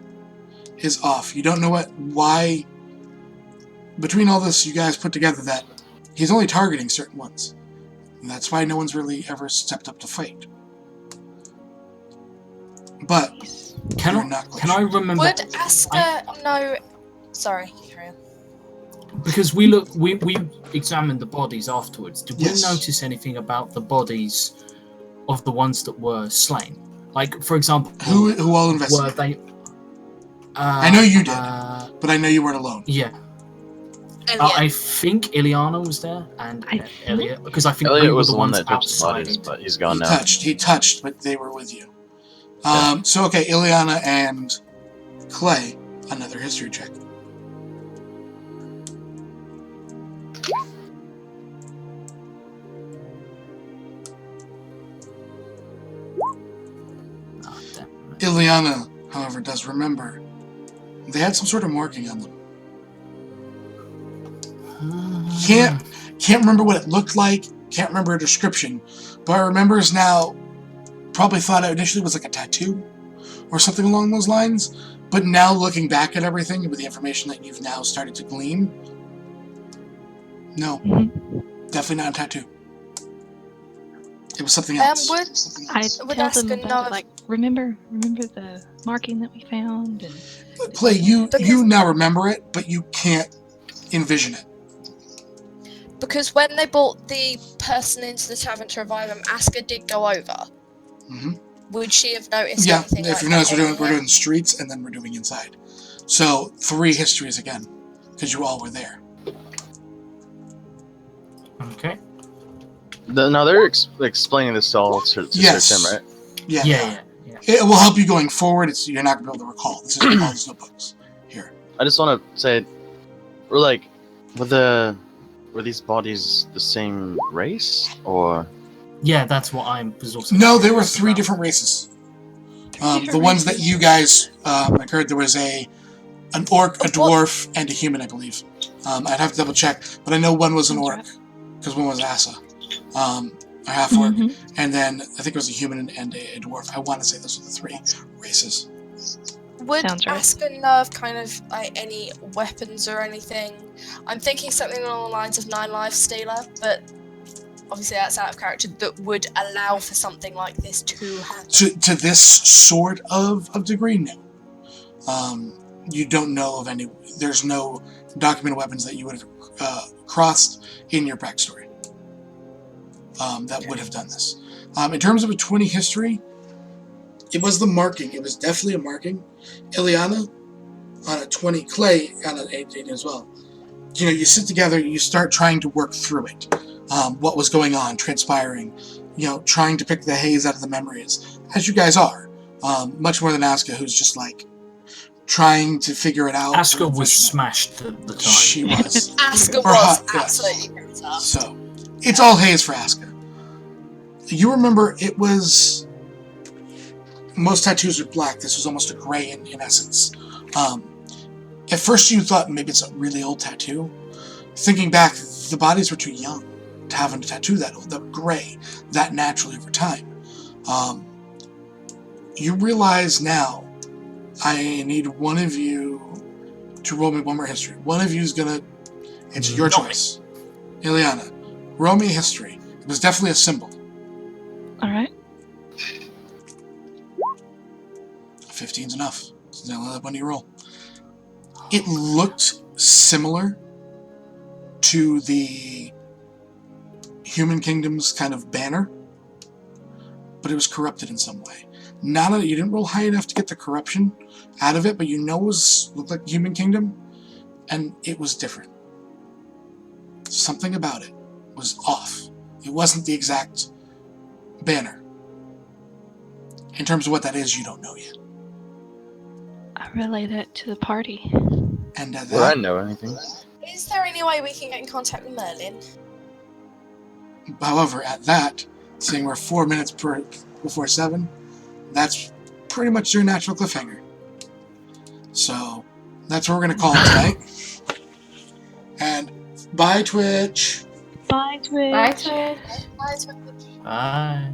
is off. You don't know why. Between all this, you guys put together that he's only targeting certain ones. And that's why no one's really ever stepped up to fight. But Can I remember? Would Aska know? Sorry, carry on. Because we examined the bodies afterwards. Did we notice anything about the bodies of the ones that were slain? Like, for example, who all investigated? Were they? I know you did, but I know you weren't alone. Yeah. I think Ileana was there, and Elliot, because I think Elliot we were was the the one ones that touched the outside. bodies, but he's gone now. He touched, but they were with you. So, okay, Ileana and Clay, another history check. Ileana, however, does remember they had some sort of marking on them. Can't remember what it looked like, can't remember a description, but remembers now, probably thought it initially was like a tattoo or something along those lines, but now looking back at everything with the information that you've now started to glean, no, definitely not a tattoo. It was something else. I would tell Aska them know about, if- like, remember the marking that we found, and Clay, you now remember it, but you can't envision it. Because when they brought the person into the tavern to revive him, Aska did go over. Mm-hmm. Would she have noticed Yeah, anything if like you notice, that? we're doing streets and then we're doing inside. So 3 histories again, because you all were there. Okay. Now they're explaining this all to Yes. Sir Tim, right? Yeah. It will help you going forward. You're not going to be able to recall. This is all these notebooks here. I just want to say, were these bodies the same race, or? Yeah, that's what I was also. No, there were 3 different races. The ones that you guys occurred, there was an orc, a dwarf, and a human, I believe. I'd have to double check, but I know one was an orc, because one was Asa, a half orc, and then I think it was a human and a dwarf. I want to say those were the 3 races. Would Aska know of kind of like any weapons or anything? I'm thinking something along the lines of 9 Lives Stealer, but obviously that's out of character, that would allow for something like this to happen. To this sort of degree, no. You don't know of any. There's no documented weapons that you would have crossed in your backstory that would have done this. In terms of a 20 history, it was the marking. It was definitely a marking. Ileana on a 20, Clay on an 18 as well. You know, you sit together, you start trying to work through it. What was going on, transpiring, trying to pick the haze out of the memories, as you guys are. Much more than Aska, who's just like trying to figure it out. Aska was smashed at the time. She was. Aska Or was hot, yes. absolutely ripped up. So, it's all haze for Aska. You remember it was. Most tattoos are black. This was almost a gray in essence. At first, you thought maybe it's a really old tattoo. Thinking back, the bodies were too young to have a tattoo that old, that gray, that naturally over time. You realize now, I need one of you to roll me one more history. One of you is gonna. It's your choice. Ileana, roll me a history. It was definitely a symbol. all right. 15's enough. So now let one you roll. It looked similar to the Human Kingdom's kind of banner, but it was corrupted in some way. You didn't roll high enough to get the corruption out of it, but you know it looked like Human Kingdom, and it was different. Something about it was off. It wasn't the exact banner. In terms of what that is, you don't know yet. I relay that to the party. And Would I know anything? Is there any way we can get in contact with Merlin? However, at that, seeing we're 4 minutes before 7, that's pretty much your natural cliffhanger. So, that's what we're going to call it tonight. And bye, Twitch! Bye, Twitch! Bye, Twitch. Bye, Twitch. Bye.